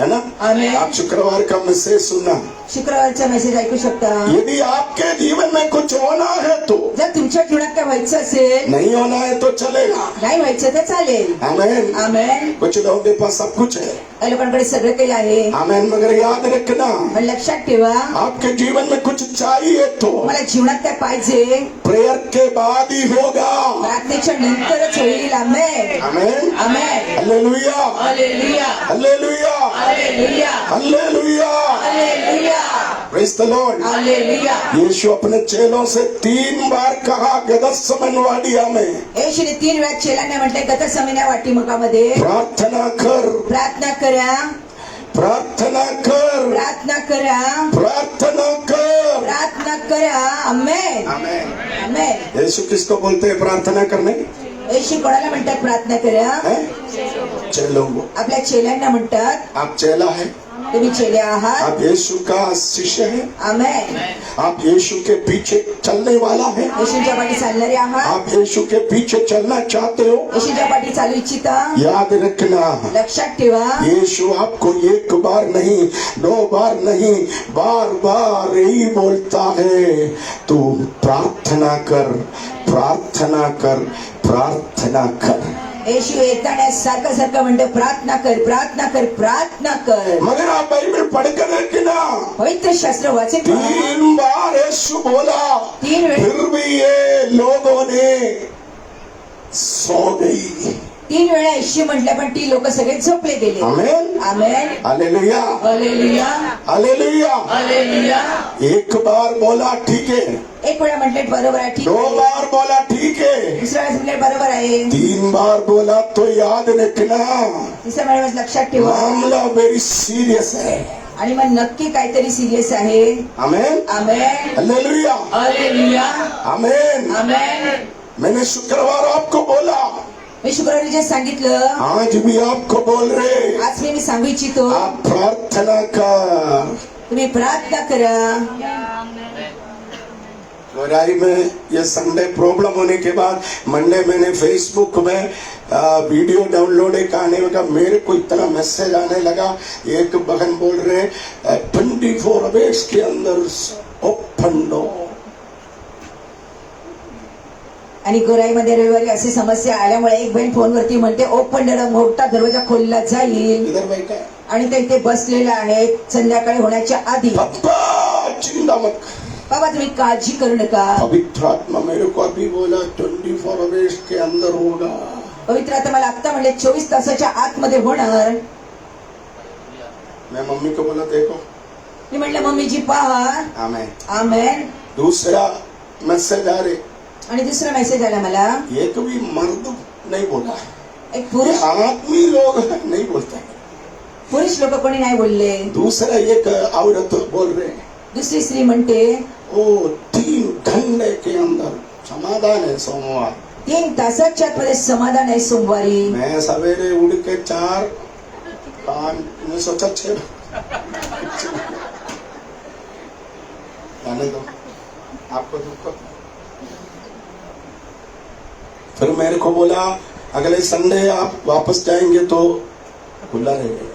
[SPEAKER 3] है ना?
[SPEAKER 4] आमेन.
[SPEAKER 3] आप शुक्रवार का मैसेज सुनना.
[SPEAKER 4] शुक्रवारचा मेसेज ऐकू शकता.
[SPEAKER 3] यदि आपके जीवन में कुछ होना है तो,
[SPEAKER 4] जर तुमच्या जीवनात काय व्हायचं असेल,
[SPEAKER 3] नहीं होना है तो चलेगा.
[SPEAKER 4] नाही व्हायचं तर चालेल.
[SPEAKER 3] आमेन.
[SPEAKER 4] आमेन.
[SPEAKER 3] कुछ लोगों के पास सब कुछ है.
[SPEAKER 4] या लोकांकडे सगळं काही आहे,
[SPEAKER 3] आमेन. मगर याद रखना,
[SPEAKER 4] पण लक्षात ठेवा,
[SPEAKER 3] आपके जीवन में कुछ चाहिए तो
[SPEAKER 4] मला जीवनात काय पाहिजे,
[SPEAKER 3] प्रेयर के बाद ही होगा.
[SPEAKER 4] प्रार्थनेच्या नंतरच होईल. Amen.
[SPEAKER 3] Amen.
[SPEAKER 4] Amen.
[SPEAKER 3] Hallelujah.
[SPEAKER 4] Hallelujah.
[SPEAKER 3] Hallelujah.
[SPEAKER 4] Hallelujah.
[SPEAKER 3] Hallelujah.
[SPEAKER 4] Hallelujah.
[SPEAKER 3] Praise the Lord.
[SPEAKER 4] Hallelujah.
[SPEAKER 3] यीशु अपने चेलों से 3 बार कहा गदसमनवाडिया में,
[SPEAKER 4] येशूने 3 वेळा चेलांना म्हटले गतसमन्या वाटिमुखामध्ये,
[SPEAKER 3] प्रार्थना कर,
[SPEAKER 4] प्रार्थना करा,
[SPEAKER 3] प्रार्थना कर,
[SPEAKER 4] प्रार्थना करा,
[SPEAKER 3] प्रार्थना कर.
[SPEAKER 4] प्रार्थना करा. आमेन.
[SPEAKER 3] आमेन.
[SPEAKER 4] आमेन.
[SPEAKER 3] यीशु किसको बोलते हैं प्रार्थना करने?
[SPEAKER 4] येशू कोणाला म्हणतात प्रार्थना करा?
[SPEAKER 3] हैं? चेलों को.
[SPEAKER 4] आपल्या चेलांना म्हणतात.
[SPEAKER 3] आप चेला है,
[SPEAKER 4] तुम्ही चेले आहात.
[SPEAKER 3] आप यीशु का शिष्य है,
[SPEAKER 4] आमेन.
[SPEAKER 3] आप यीशु के पीछे चलने वाला है,
[SPEAKER 4] येशूच्या पाठी चालणारे आहात.
[SPEAKER 3] आप यीशु के पीछे चलना चाहते हो.
[SPEAKER 4] येशूच्या पाठी चालू इच्छिता.
[SPEAKER 3] याद रखना,
[SPEAKER 4] लक्षात ठेवा,
[SPEAKER 3] यीशु आपको 1 बार नहीं, 2 बार नहीं, बार बार यही बोलता है, तू प्रार्थना कर, प्रार्थना कर, प्रार्थना कर.
[SPEAKER 4] येशू येताना सारखं सारखं म्हणतो प्रार्थना कर, प्रार्थना कर, प्रार्थना कर.
[SPEAKER 3] मगर आप बाइबल पढ़कर देखना,
[SPEAKER 4] पवित्र शास्त्र वाचन
[SPEAKER 3] 3 बार यीशु बोला,
[SPEAKER 4] 3 वेळा,
[SPEAKER 3] फिर भी ये लोगों ने सो गई.
[SPEAKER 4] 3 वेळा येशू म्हटलं, पण ती लोक सगळे झोपले गेले.
[SPEAKER 3] आमेन.
[SPEAKER 4] Amen.
[SPEAKER 3] Hallelujah.
[SPEAKER 4] Hallelujah.
[SPEAKER 3] Hallelujah.
[SPEAKER 4] Hallelujah.
[SPEAKER 3] 1 बार बोला ठीक है,
[SPEAKER 4] 1 वेळा म्हटले बरोबर आहे, ठीक
[SPEAKER 3] 2
[SPEAKER 4] आहे.
[SPEAKER 3] बार बोला ठीक है,
[SPEAKER 4] दुसऱ्या वेळेस म्हटले बरोबर आहे,
[SPEAKER 3] 3 बार बोला तो याद रखना,
[SPEAKER 4] तिसऱ्या वेळेस लक्षात ठेवा,
[SPEAKER 3] मामला वेरी सीरियस है.
[SPEAKER 4] आणि मग नक्की काहीतरी सिरियस आहे.
[SPEAKER 3] आमेन.
[SPEAKER 4] आमेन.
[SPEAKER 3] हालेलुया.
[SPEAKER 4] हालेलुया.
[SPEAKER 3] आमेन.
[SPEAKER 4] आमेन.
[SPEAKER 3] मैंने शुक्रवार आपको बोला,
[SPEAKER 4] मी शुक्रवारी जे सांगितलं,
[SPEAKER 3] आज भी आपको बोल रहे,
[SPEAKER 4] आज मी सांगू इच्छितो,
[SPEAKER 3] आप प्रार्थना कर.
[SPEAKER 4] तुम्ही प्रार्थना करा.
[SPEAKER 3] लोराई में ये संडे प्रॉब्लम होने के बाद मंडे मैंने फेसबुक में वीडियो डाउनलोड एक आने लगा, मेरे को इतना मैसेज आने लगा. एक बहन बोल रहे 24 आवर्स के अंदर ओपन डोर.
[SPEAKER 4] आणि गोराईमध्ये रविवारी अशी समस्या आल्यामुळे एक बहीण फोनवरती म्हणते ओपन डोर, मोठा दरवाजा खोलला जाईल.
[SPEAKER 3] इधर बैठा है
[SPEAKER 4] आणि ते इथे बसलेले आहेत संध्याकाळी होण्याच्या आधी.
[SPEAKER 3] पप्पा चिंता मत,
[SPEAKER 4] बाबा तुम्ही काळजी करू नका.
[SPEAKER 3] पवित्र आत्मा मेरे को अभी बोला 24 आवर्स के अंदर होगा.
[SPEAKER 4] पवित्र आता मला आत्ता म्हणले 24 तासाच्या आतमध्ये होणार.
[SPEAKER 3] मैं मम्मी को बोला देखो.
[SPEAKER 4] मी म्हणलं मम्मीजी पहा.
[SPEAKER 3] आमेन.
[SPEAKER 4] आमेन.
[SPEAKER 3] दूसरा मैसेज आ रहे,
[SPEAKER 4] आणि दुसरा मेसेज आला मला,
[SPEAKER 3] एक भी मर्द नहीं बोला,
[SPEAKER 4] एक पुरुष
[SPEAKER 3] आदमी लोग नहीं बोलते.
[SPEAKER 4] लोक कोणी नाही बोलले.
[SPEAKER 3] दूसरा एक औरत बोल रहे,
[SPEAKER 4] दुसरी स्त्री म्हणते
[SPEAKER 3] ओ 3 घंटे के अंदर समाधान है सोमवार.
[SPEAKER 4] 3 तासाच्या आतमध्ये समाधान आहे सोमवारी.
[SPEAKER 3] मैं सवेरे उड़ के 4 5 मैं सोचा 6 जाने दो, आपको दुख. फिर मेरे को बोला अगले संडे आप वापस जाएंगे तो खुला रहेगा.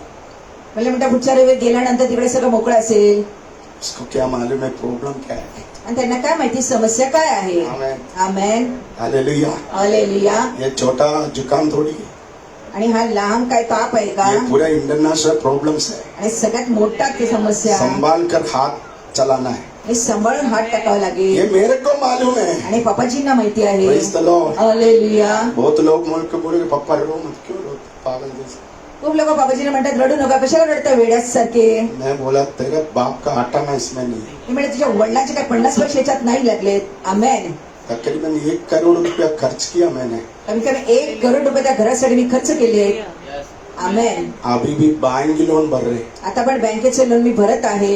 [SPEAKER 4] मला म्हणता पुढच्या रविवारी गेल्यानंतर तिकडे सगळं मोकळं असेल.
[SPEAKER 3] उसको क्या मालूम है प्रॉब्लम क्या है.
[SPEAKER 4] आणि त्यांना काय माहिती समस्या काय आहे.
[SPEAKER 3] आमेन.
[SPEAKER 4] आमेन.
[SPEAKER 3] हालेलुया.
[SPEAKER 4] हालेलुया.
[SPEAKER 3] ये छोटा जुकाम थोड़ी है,
[SPEAKER 4] आणि हा लहान काय ताप आहे का.
[SPEAKER 3] ये पूरा इंटरनेशनल प्रॉब्लम्स है.
[SPEAKER 4] आणि सगळ्यात मोठा ते समस्या
[SPEAKER 3] संभाल कर हाथ चलाना है.
[SPEAKER 4] हे सांभाळून हात टाकावा
[SPEAKER 3] ये
[SPEAKER 4] लागेल.
[SPEAKER 3] मेरे को मालूम है.
[SPEAKER 4] आणि पप्पाजींना माहिती आहे.
[SPEAKER 3] Praise the Lord.
[SPEAKER 4] हालेलुया.
[SPEAKER 3] बहुत लोग मुझे को बोले पप्पा रो मत, क्यों रो पागल जैसे.
[SPEAKER 4] खूप लोक बाबाजीने म्हणतात रडू नका, कशाला रडता वेड्यासारखे.
[SPEAKER 3] मैं बोला तेरे बाप का आटा ना इसमें नहीं है.
[SPEAKER 4] मी म्हणजे तुझ्या वडिलांचे काय 50 पैसे याच्यात नाही लागलेत. आमेन.
[SPEAKER 3] तकरीबन 1 करोड़ रुपया खर्च किया मैंने.
[SPEAKER 4] कमी कमी 1 करोड रुपये त्या घरासाठी मी खर्च केले. आमेन.
[SPEAKER 3] अभी भी बैंक लोन भर रहे
[SPEAKER 4] आता पण बँकेचे लोन मी भरत आहे.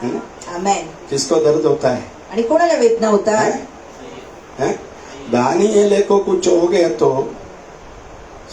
[SPEAKER 3] है ना.
[SPEAKER 4] आमेन.
[SPEAKER 3] किसको दर्द होता है,
[SPEAKER 4] आणि कोणाला वेदना होतात.
[SPEAKER 3] हैं? दानिएल को कुछ हो गया तो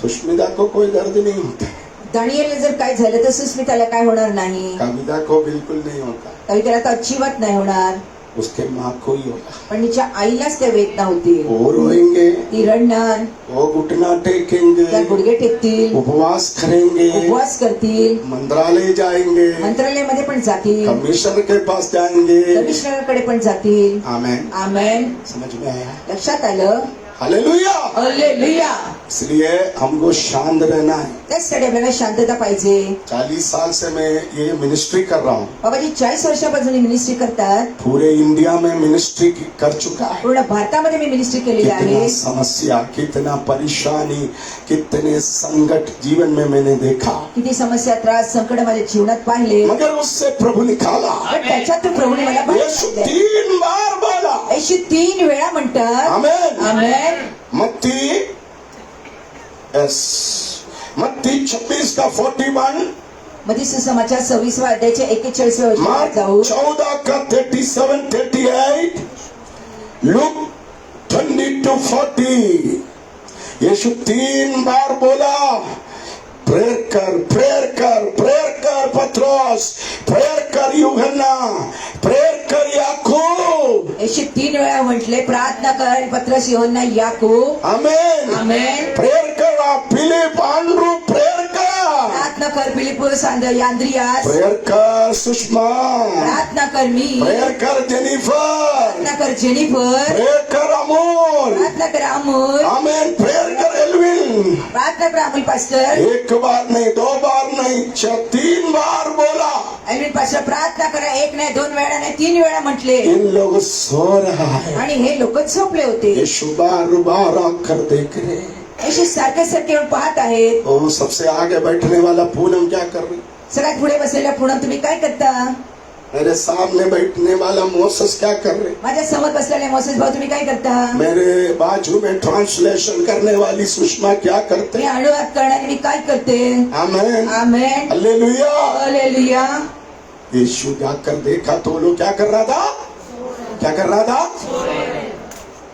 [SPEAKER 3] सुष्मिता को कोई दर्द नहीं होता,
[SPEAKER 4] दानिएलला जर काय झालं तर सुस्मिताला काय होणार नाही.
[SPEAKER 3] कविता को बिल्कुल नहीं होता.
[SPEAKER 4] कविताला तर अजिबात नाही होणार.
[SPEAKER 3] उसके माँ को ही होगा।
[SPEAKER 4] पण तिच्या आईलाच त्या वेदना होतील.
[SPEAKER 3] वो रोएंगे,
[SPEAKER 4] ती रडणार,
[SPEAKER 3] वो घुटना टेकेंगे,
[SPEAKER 4] त्या गुडघे टेकतील,
[SPEAKER 3] उपवास करेंगे,
[SPEAKER 4] उपवास करतील,
[SPEAKER 3] मंत्रालय जाएंगे,
[SPEAKER 4] मंत्रालयामध्ये पण जातील,
[SPEAKER 3] कमिश्नर के पास जाएंगे।
[SPEAKER 4] कमिशनरकडे पण जातील.
[SPEAKER 3] आमेन।
[SPEAKER 4] आमेन.
[SPEAKER 3] समझ में आया?
[SPEAKER 4] लक्षात आलं?
[SPEAKER 3] हालेलुया।
[SPEAKER 4] हालेलुया.
[SPEAKER 3] इसलिए हमको शांत रहना है।
[SPEAKER 4] त्याचसाठी आपल्याला शांतता पाहिजे.
[SPEAKER 3] 40 साल से मैं ये मिनिस्ट्री कर रहा हूँ।
[SPEAKER 4] बाबाजी 40 वर्षापासून मिनिस्ट्री करतात.
[SPEAKER 3] पूरे इंडिया में मिनिस्ट्री कर चुका है।
[SPEAKER 4] पूर्ण भारतामध्ये मी मिनिस्ट्री केलेली
[SPEAKER 3] कितना
[SPEAKER 4] आहे.
[SPEAKER 3] समस्या, कितना परेशानी, कितने संकट जीवन में मैंने देखा,
[SPEAKER 4] किती समस्या, त्रास, संकट माझ्या जीवनात पाहिले.
[SPEAKER 3] मगर उससे प्रभु निकाला।
[SPEAKER 4] पण त्याच्यातून प्रभूने मला बाहेर
[SPEAKER 3] यीशु
[SPEAKER 4] काढले.
[SPEAKER 3] 3 बार बोला।
[SPEAKER 4] अशी 3 वेळा म्हणतात.
[SPEAKER 3] आमेन।
[SPEAKER 4] आमेन.
[SPEAKER 3] मत्ती 26 का 41,
[SPEAKER 4] मधी सुसमाचार 26 अध्यायाच्या 41 वचनात
[SPEAKER 3] मार्क
[SPEAKER 4] जाऊ.
[SPEAKER 3] 14 का 37, 38, लूक 20 to 40। यीशु 3 बार बोला, प्रेयर कर, प्रेयर कर, प्रेयर कर पत्रोस, प्रेयर कर यूहन्ना, प्रेयर कर याकूब।
[SPEAKER 4] अशी 3 वेळा म्हटले, प्रार्थना कर पत्रस, योहन्ना, याकूब.
[SPEAKER 3] आमेन।
[SPEAKER 4] आमेन.
[SPEAKER 3] प्रेयर कर फिलिप, आंड्रू, प्रेयर कर।
[SPEAKER 4] प्रार्थना कर फिलिपुस, आंद्रियास.
[SPEAKER 3] प्रेयर कर सुषमा,
[SPEAKER 4] प्रार्थना कर मी.
[SPEAKER 3] प्रेयर कर जेनिफर,
[SPEAKER 4] प्रार्थना कर जेनिफर.
[SPEAKER 3] प्रेयर कर अमोल।
[SPEAKER 4] प्रार्थना कर अमोल.
[SPEAKER 3] आमेन। प्रेयर कर एल्विन।
[SPEAKER 4] प्रार्थना कर अमोल पास्टर.
[SPEAKER 3] एक बार नहीं, 2 बार नहीं, 3 बार बोला।
[SPEAKER 4] एल्विन पास्टर प्रार्थना करा. 1 नाही, 2 वेळा नाही, 3 वेळा म्हटले.
[SPEAKER 3] इन लोग सो रहा है।
[SPEAKER 4] आणि हे लोक झोपले होते.
[SPEAKER 3] यीशु बार बार आकर देख रहे।
[SPEAKER 4] अशी सारखे सारखे येऊन पाहत आहेत.
[SPEAKER 3] ओ सबसे आगे बैठने वाला पूनम क्या कर रही?
[SPEAKER 4] सगळ्यात पुढे बसलेल्या पुन्हा तुम्ही काय करता?
[SPEAKER 3] मेरे सामने बैठने वाला मोसेस क्या कर रहे?
[SPEAKER 4] माझ्या समोर बसलेले मोसेस भाऊ तुम्ही काय करता?
[SPEAKER 3] मेरे बाजू में ट्रांसलेशन करने वाली सुषमा क्या करते?
[SPEAKER 4] मी अनुवाद करणारी मी काय करते?
[SPEAKER 3] आमेन।
[SPEAKER 4] आमेन.
[SPEAKER 3] हालेलुया।
[SPEAKER 4] हालेलुया.
[SPEAKER 3] यीशु जाकर देखा तो वो लोग क्या कर रहा था? क्या कर रहा था?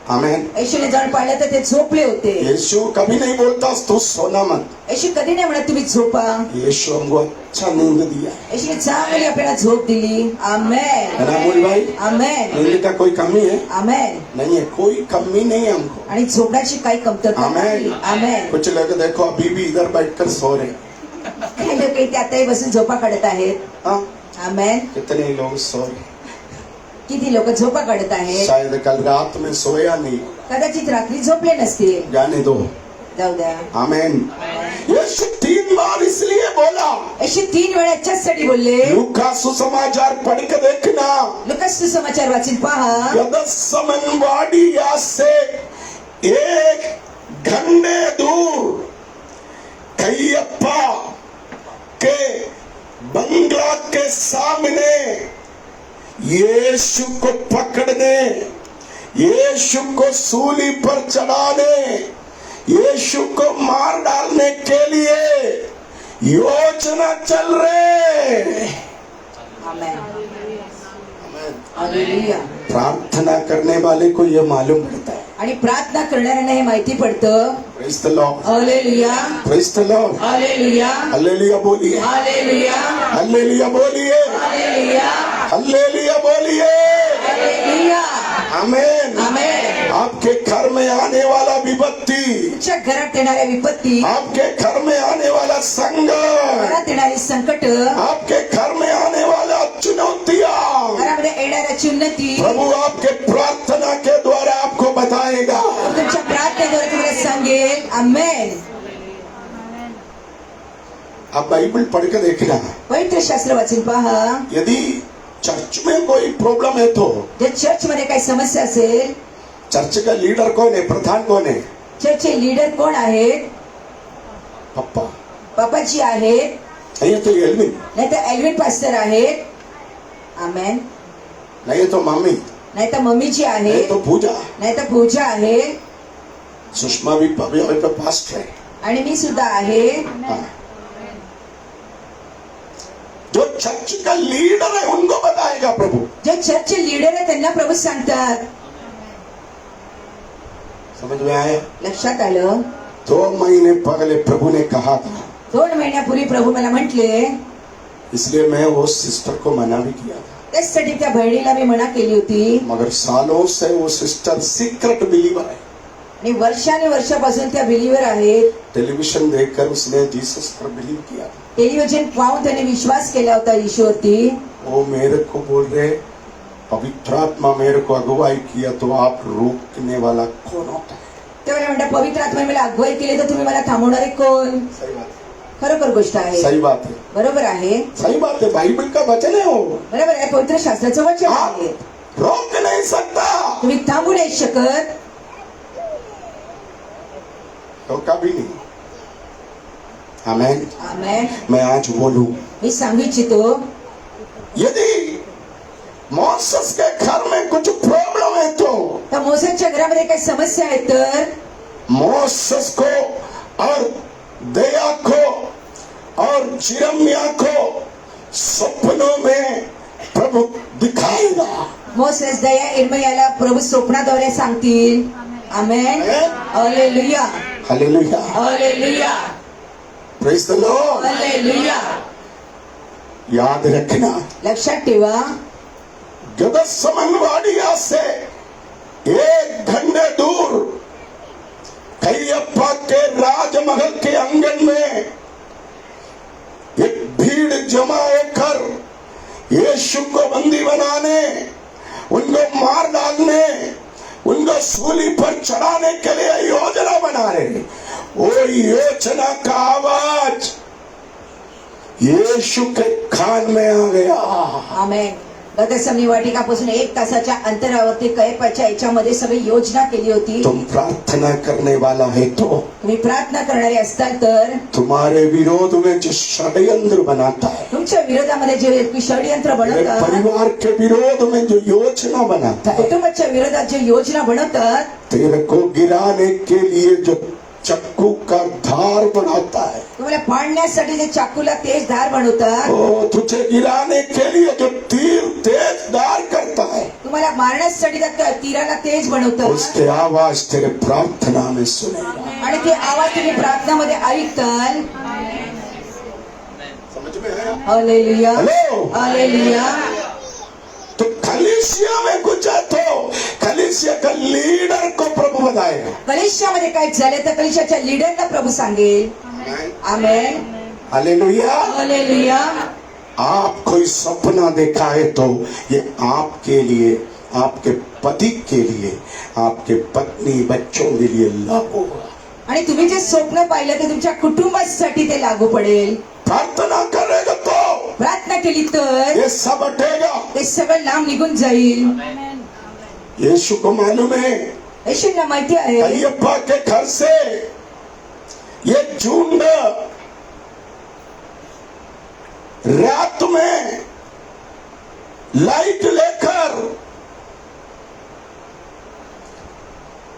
[SPEAKER 3] आमेन।
[SPEAKER 4] येशूने जाऊन पाहिलं तर ते झोपले होते.
[SPEAKER 3] यीशु कभी नहीं बोलता तू सोना मत।
[SPEAKER 4] येशू कधी नाही म्हणत तुम्ही झोपा.
[SPEAKER 3] यीशु हमको अच्छा नींद दिया।
[SPEAKER 4] येशूने चांगली आपल्याला झोप दिली. आमेन.
[SPEAKER 3] है ना अमोल भाई?
[SPEAKER 4] आमेन.
[SPEAKER 3] नींद का कोई कमी है?
[SPEAKER 4] आमेन.
[SPEAKER 3] नहीं है, कोई कमी नहीं है हमको।
[SPEAKER 4] आणि झोपण्याची काही कमतरता नाही.
[SPEAKER 3] आमेन।
[SPEAKER 4] आमेन.
[SPEAKER 3] कुछ लोग देखो अभी भी इधर बैठकर सो रहे।
[SPEAKER 4] काही लोक इथे आताही बसून झोपा काढत आहेत.
[SPEAKER 3] हाँ,
[SPEAKER 4] आमेन.
[SPEAKER 3] कितने लोग सो रहे?
[SPEAKER 4] किती लोक झोपा काढत आहेत.
[SPEAKER 3] शायद कल रात में सोया नहीं।
[SPEAKER 4] कदाचित रात्री झोपले नसतील.
[SPEAKER 3] जाने दो।
[SPEAKER 4] जाऊ द्या.
[SPEAKER 3] आमेन। यीशु 3 बार इसलिए बोला।
[SPEAKER 4] अशी 3 वेळा याच्यासाठी बोलले.
[SPEAKER 3] लूका सुसमाचार पढ़ के देखना।
[SPEAKER 4] लुकास सुसमाचार वाचून पहा.
[SPEAKER 3] गदसमनवाड़ी से 1 घंटे दूर कैयप्पा के बंगला के सामने यीशु को पकड़ने, यीशु को सूली पर चढ़ाने, यीशु को मार डालने के लिए योजना चल रहे।
[SPEAKER 4] आमेन. हालेलुया.
[SPEAKER 3] प्रार्थना करने वाले को यह मालूम पड़ता है।
[SPEAKER 4] आणि प्रार्थना करणाऱ्यांना हे माहिती पडतं.
[SPEAKER 3] Praise the Lord,
[SPEAKER 4] hallelujah.
[SPEAKER 3] Praise the Lord.
[SPEAKER 4] Hallelujah.
[SPEAKER 3] Hallelujah बोलिए,
[SPEAKER 4] हालेलुया.
[SPEAKER 3] हालेलुया बोलिए,
[SPEAKER 4] हालेलुया.
[SPEAKER 3] हालेलुया बोलिए।
[SPEAKER 4] हालेलुया.
[SPEAKER 3] आमेन।
[SPEAKER 4] आमेन.
[SPEAKER 3] आपके घर में आने वाला विपत्ति,
[SPEAKER 4] तुमच्या घरात येणाऱ्या विपत्ती,
[SPEAKER 3] आपके घर में आने वाला संकट,
[SPEAKER 4] घरात येणारी संकट,
[SPEAKER 3] आपके घर में आने वाला चुनौतियां,
[SPEAKER 4] घरामध्ये येणाऱ्या चुन्नती
[SPEAKER 3] प्रभु आपके प्रार्थना के द्वारा आपको बताएगा।
[SPEAKER 4] तुमच्या प्रार्थनेद्वारे तुम्हाला सांगेल. आमेन.
[SPEAKER 3] आप बाइबल पढ़ के देखना।
[SPEAKER 4] पवित्र शास्त्र वाचून पहा.
[SPEAKER 3] यदि चर्च में कोई प्रॉब्लम है तो
[SPEAKER 4] जर चर्च मध्ये काही समस्या असेल,
[SPEAKER 3] चर्च का लीडर कौन है? प्रधान कौन है?
[SPEAKER 4] चर्चचे लीडर कोण आहेत?
[SPEAKER 3] पप्पा
[SPEAKER 4] पापाजी आहेत,
[SPEAKER 3] नहीं तो एल्विन,
[SPEAKER 4] नाही तर एल्विन पास्टर आहेत. आमेन.
[SPEAKER 3] नहीं तो मम्मी,
[SPEAKER 4] नाही तर मम्मीजी आहे,
[SPEAKER 3] नहीं तो पूजा,
[SPEAKER 4] नाही तर पूजा आहे,
[SPEAKER 3] सुषमा भी पे पास्टर है।
[SPEAKER 4] आणि मी सुद्धा आहे.
[SPEAKER 3] हाँ। जो चर्च का लीडर है उनको बताएगा प्रभु।
[SPEAKER 4] जे चर्चचे लीडर आहे त्यांना प्रभू सांगतात.
[SPEAKER 3] समझ में आया?
[SPEAKER 4] लक्षात आलं.
[SPEAKER 3] 2 महीने पहले प्रभु ने कहा था,
[SPEAKER 4] 2 महिन्यापूर्वी प्रभू मला म्हटले,
[SPEAKER 3] इसलिए मैं वो सिस्टर को मना भी किया था।
[SPEAKER 4] त्यासाठी त्या बहिणीला मी मना केली होती
[SPEAKER 3] मगर सालों से वो सिस्टर सीक्रेट बिलीवर है।
[SPEAKER 4] आणि वर्षापासून त्या बिलीवर आहेत.
[SPEAKER 3] टेलीविजन देखकर उसने जीसस पर बिलीव किया।
[SPEAKER 4] टेलिव्हिजन पाहून त्याने विश्वास केला होता यीशुवरती.
[SPEAKER 3] वो मेरे को बोल रहे, पवित्र आत्मा मेरे को अगुवाई किया तो आप रोकने वाला कौन होता है?
[SPEAKER 4] तेव्हा म्हणतात पवित्र आत्म्याने मला अगुवाई केली तर तुम्ही मला थांबवणारे कोण?
[SPEAKER 3] सही बात
[SPEAKER 4] खरोखर गोष्ट आहे.
[SPEAKER 3] सही बात है,
[SPEAKER 4] बरोबर आहे.
[SPEAKER 3] सही बात है। बाइबल का वचन है वो,
[SPEAKER 4] बरोबर आहे. पवित्र शास्त्राचं वचन
[SPEAKER 3] आप
[SPEAKER 4] आहे.
[SPEAKER 3] रोक नहीं सकता,
[SPEAKER 4] तुम्ही थांबू नाही शकत.
[SPEAKER 3] तो कभी नहीं। आमेन।
[SPEAKER 4] आमेन.
[SPEAKER 3] मैं आज बोलूं,
[SPEAKER 4] मी सांगू इच्छितो
[SPEAKER 3] यदि मौसस के घर में कुछ प्रॉब्लम है तो
[SPEAKER 4] तर मोसेसच्या घरामध्ये काही समस्या आहेत तर
[SPEAKER 3] मोसेस को और दया को और जिरमिया को सपनों में प्रभु दिखाएगा।
[SPEAKER 4] मोसेस दया इर्मयाला प्रभू स्वप्नाद्वारे सांगतील. Amen. Hallelujah.
[SPEAKER 3] Hallelujah,
[SPEAKER 4] hallelujah.
[SPEAKER 3] Praise the Lord.
[SPEAKER 4] Hallelujah.
[SPEAKER 3] याद रखना,
[SPEAKER 4] लक्षात ठेवा
[SPEAKER 3] गदसमनवाड़िया से 1 घंटे दूर कैयप्पा के राजमहल के आंगन में एक भीड़ जमा होकर यीशु को बंदी बनाने, उनको मार डालने, उनको सूली पर चढ़ाने के लिए योजना बना रहे। वो योजना का आवाज यीशु के कान में आ गया।
[SPEAKER 4] आमेन. गतसमनी वाटिकापासून 1 तासाच्या अंतरावरती कैयप्पाच्या याच्यामध्ये सगळी योजना केली होती.
[SPEAKER 3] तुम प्रार्थना करने वाला है तो
[SPEAKER 4] तुम्ही प्रार्थना करणारे असताल तर
[SPEAKER 3] तुम्हारे विरोध में जो षड्यंत्र बनाता है,
[SPEAKER 4] तुमच्या विरोधामध्ये जे षडयंत्र
[SPEAKER 3] मेरे
[SPEAKER 4] बनवतात,
[SPEAKER 3] परिवार के विरोध में जो योजना बनाता है,
[SPEAKER 4] कुटुंबाच्या विरोधात जे योजना बनवतात,
[SPEAKER 3] तेरे को गिराने के लिए जो चक्कू का धार बनाता है,
[SPEAKER 4] तुम्हाला पाडण्यासाठी जे चाकूला तेज धार बनवतात,
[SPEAKER 3] वो तुझे गिराने के लिए जो तीर तेज धार करता है,
[SPEAKER 4] तुम्हाला मारण्यासाठी त्या तीराला तेज बनवतात
[SPEAKER 3] उसके आवाज तेरे प्रार्थना में सुनेगा।
[SPEAKER 4] आणि ते आवाज तुम्ही प्रार्थनामध्ये ऐकताल.
[SPEAKER 3] समझ में आया?
[SPEAKER 4] हालेलुया.
[SPEAKER 3] Hello,
[SPEAKER 4] hallelujah.
[SPEAKER 3] तो कलीसिया में कुछ है तो कलीसिया का लीडर को प्रभु बताएगा।
[SPEAKER 4] कलिसियामध्ये काय झाले तर कलिसियाच्या लीडरला प्रभू सांगेल. आमेन.
[SPEAKER 3] हालेलुया।
[SPEAKER 4] हालेलुया.
[SPEAKER 3] आप कोई सपना देखा है तो ये आपके लिए, आपके पति के लिए, आपके पत्नी बच्चों के लिए लागू होगा।
[SPEAKER 4] आणि तुम्ही जे स्वप्न पाहिलं ते तुमच्या कुटुंबासाठी ते लागू पडेल.
[SPEAKER 3] प्रार्थना करेगा तो
[SPEAKER 4] प्रार्थना केली तर
[SPEAKER 3] ये सब हटेगा।
[SPEAKER 4] ते सगळं लांब निघून जाईल.
[SPEAKER 3] यीशु को मालूम है,
[SPEAKER 4] येशूंना माहिती आहे
[SPEAKER 3] कैयप्पा के घर से ये झुंड रात में लाइट लेकर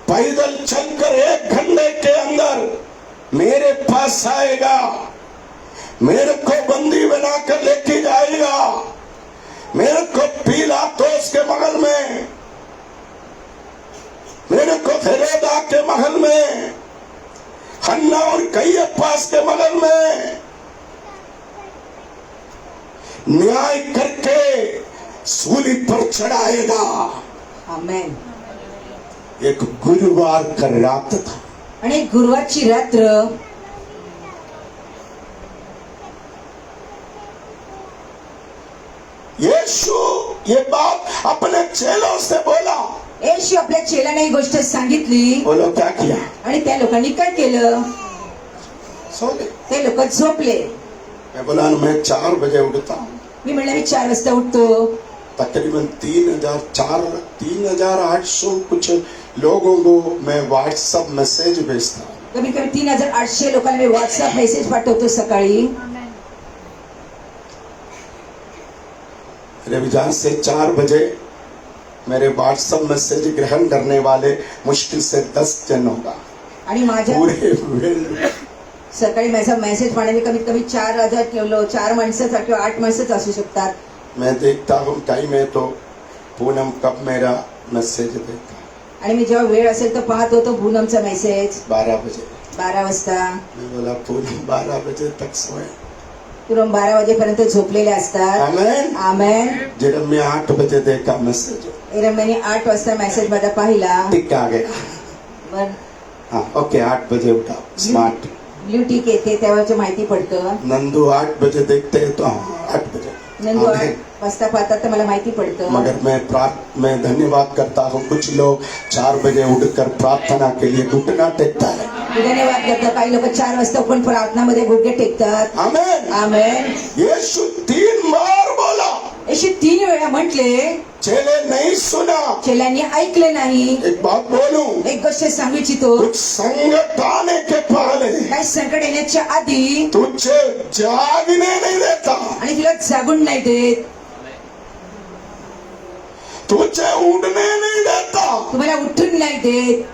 [SPEAKER 3] पैदल चलकर 1 घंटे के अंदर मेरे पास आएगा, मेरे को बंदी बनाकर लेके जाएगा, मेरे को पिलातोस के महल में, मेरे को हेरोदा के महल में, हन्ना और कैयप्पास के महल में न्याय करके सूली पर चढ़ाएगा।
[SPEAKER 4] आमेन.
[SPEAKER 3] एक गुरुवार का रात था,
[SPEAKER 4] आणि गुरुवारची रात्र
[SPEAKER 3] यीशु ये बात अपने चेलों से बोला।
[SPEAKER 4] येशू आपल्या चेलाने ही गोष्ट सांगितली
[SPEAKER 3] बोलो क्या किया?
[SPEAKER 4] आणि त्या लोकांनी काय केलं?
[SPEAKER 3] सो गए।
[SPEAKER 4] ते लोक झोपले.
[SPEAKER 3] मैं बोला मैं 4 बजे उठता हूँ,
[SPEAKER 4] मी म्हणलं मी 4 वाजता उठतो.
[SPEAKER 3] तकरीबन 3,800 कुछ लोगों को मैं व्हाट्सएप मैसेज भेजता हूँ।
[SPEAKER 4] कमी कमी 3,800 लोकांना मी व्हॉट्सअप मेसेज पाठवतो सकाळी.
[SPEAKER 3] रविवार से 4 बजे मेरे व्हाट्सएप मैसेज ग्रहण करने वाले मुश्किल से 10 जन होगा
[SPEAKER 4] आणि माझ्या
[SPEAKER 3] पूरे वर्ल्ड।
[SPEAKER 4] सकाळी माझा मेसेज पाण्याने कमीत कमी 4 माणसं किंवा 8 माणसंच असू शकतात.
[SPEAKER 3] मैं देखता हूँ टाइम है तो पूनम कब मेरा मैसेज देखा,
[SPEAKER 4] आणि मी जेव्हा वेळ असेल तर पाहत होतो पूनमचा मेसेज
[SPEAKER 3] 12 बजे।
[SPEAKER 4] 12 वाजता.
[SPEAKER 3] मैं बोला पूनम 12 बजे तक सोए।
[SPEAKER 4] तुरंत 12 वाजेपर्यंत झोपलेले असतात.
[SPEAKER 3] आमेन.
[SPEAKER 4] आमेन.
[SPEAKER 3] जेरमिया 8 बजे देखा मैसेज,
[SPEAKER 4] एरम्याने 8 वाजता मेसेज माझा पाहिला.
[SPEAKER 3] टिक आ गया.
[SPEAKER 4] मग
[SPEAKER 3] हाँ ओके 8 बजे उठा स्मार्ट.
[SPEAKER 4] ब्ल्यू टिक येते त्यावरची माहिती पडतं.
[SPEAKER 3] नंदू 8 बजे देखते हैं तो हाँ 8 बजे.
[SPEAKER 4] नंदू
[SPEAKER 3] आमेन.
[SPEAKER 4] 8 वाजता पाहतात तर मला माहिती पडतं.
[SPEAKER 3] मगर मैं धन्यवाद करता हूँ, कुछ लोग 4 बजे उठकर प्रार्थना के लिए घुटना टेकता है.
[SPEAKER 4] मी धन्यवाद करतो. काही लोक 4 वाजता पण प्रार्थनामध्ये गुडघे टेकतात.
[SPEAKER 3] आमेन.
[SPEAKER 4] आमेन.
[SPEAKER 3] यीशु 3 बार बोला,
[SPEAKER 4] अशी 3 वेळा म्हटले,
[SPEAKER 3] चेले नहीं सुना.
[SPEAKER 4] चेल्यांनी ऐकले नाही.
[SPEAKER 3] एक बात बोलूं,
[SPEAKER 4] एक गोष्ट सांगू इच्छितो.
[SPEAKER 3] कुछ संकट आने के पहले
[SPEAKER 4] काही संकट येण्याच्या आधी
[SPEAKER 3] तुझे जागने नहीं देता,
[SPEAKER 4] आणि तुला जागून नाही देत,
[SPEAKER 3] तुझे उड़ने नहीं देता,
[SPEAKER 4] तुम्हाला उठून नाही देत,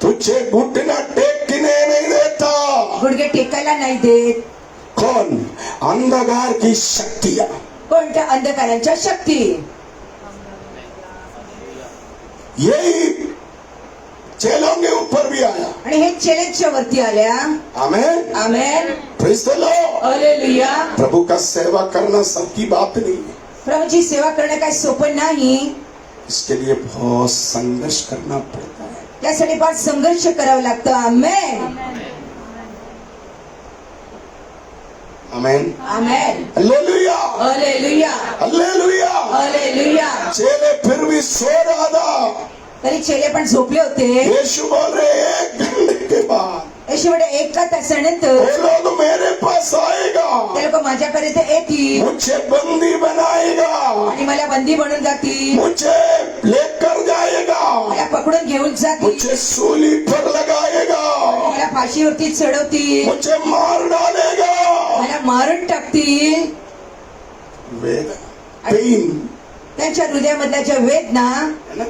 [SPEAKER 3] तुझे घुटना टेकने नहीं देता.
[SPEAKER 4] गुडघे टेकायला नाही देत.
[SPEAKER 3] कौन? अंधकार की शक्तियां.
[SPEAKER 4] कोणत्या? अंधकारांच्या शक्ती.
[SPEAKER 3] यही चेलों के ऊपर भी आया.
[SPEAKER 4] आणि हे चेलेच्या वरती आल्या.
[SPEAKER 3] Amen.
[SPEAKER 4] Amen.
[SPEAKER 3] Praise the Lord.
[SPEAKER 4] Hallelujah.
[SPEAKER 3] प्रभु का सेवा करना सबकी बात नहीं है.
[SPEAKER 4] प्रभूची सेवा करणं काही सोपं नाही.
[SPEAKER 3] इसके लिए बहुत संघर्ष करना पड़ता है.
[SPEAKER 4] त्यासाठी फार संघर्ष करावा लागतो. आमेन.
[SPEAKER 3] Amen.
[SPEAKER 4] Amen.
[SPEAKER 3] Hallelujah.
[SPEAKER 4] Hallelujah.
[SPEAKER 3] Hallelujah.
[SPEAKER 4] Hallelujah.
[SPEAKER 3] चेले फिर भी सो रहा था.
[SPEAKER 4] तरी चेले पण झोपले होते.
[SPEAKER 3] यीशु बोल रहे 1 घंटे के बाद
[SPEAKER 4] अशी म्हणजे 1 तासानंतर
[SPEAKER 3] वो लोग मेरे पास आएगा,
[SPEAKER 4] ते लोक माझ्याकडे ते येतील
[SPEAKER 3] मुझे बंदी बनाएगा,
[SPEAKER 4] आणि मला बंदी बनून जातील,
[SPEAKER 3] मुझे लेकर जाएगा,
[SPEAKER 4] मला पकडून घेऊन जातील,
[SPEAKER 3] मुझे सूली पर लगाएगा,
[SPEAKER 4] मला फाशीवरती चढवतील,
[SPEAKER 3] मुझे मार डालेगा.
[SPEAKER 4] मला मारून टाकतील.
[SPEAKER 3] वेदना, पेन,
[SPEAKER 4] त्यांच्या हृदयामधल्या ज्या वेदना.
[SPEAKER 3] है ना.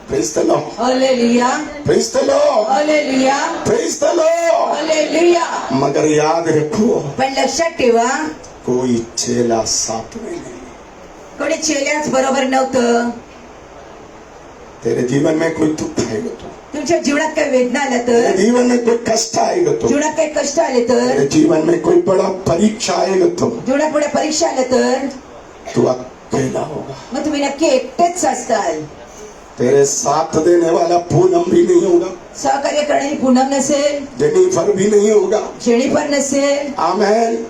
[SPEAKER 3] Praise the Lord.
[SPEAKER 4] Hallelujah.
[SPEAKER 3] Praise the Lord.
[SPEAKER 4] Hallelujah.
[SPEAKER 3] Praise the Lord.
[SPEAKER 4] Hallelujah.
[SPEAKER 3] मगर याद रखो,
[SPEAKER 4] पण लक्षात ठेवा,
[SPEAKER 3] कोई चेला साथ में नहीं.
[SPEAKER 4] कोणी चेल्याच बरोबर नव्हतं.
[SPEAKER 3] तेरे जीवन में कोई दुख आएगा तो,
[SPEAKER 4] तुमच्या जीवनात काही वेदना आल्या
[SPEAKER 3] तेरे
[SPEAKER 4] तर,
[SPEAKER 3] जीवन में कोई कष्ट आएगा तो,
[SPEAKER 4] जीवनात काही कष्ट आले तर,
[SPEAKER 3] तेरे जीवन में कोई बड़ा परीक्षा आएगा तो
[SPEAKER 4] जीवनात पुढे परीक्षा आल्या तर
[SPEAKER 3] तू अकेला होगा.
[SPEAKER 4] मग तुम्ही नक्की एकटेच असताल.
[SPEAKER 3] तेरे साथ देने वाला पूनम भी नहीं होगा,
[SPEAKER 4] सहकार्य करणारी पूनम नसेल,
[SPEAKER 3] जेनिफर भी नहीं होगा.
[SPEAKER 4] जेनिफर नसेल,
[SPEAKER 3] आमेन.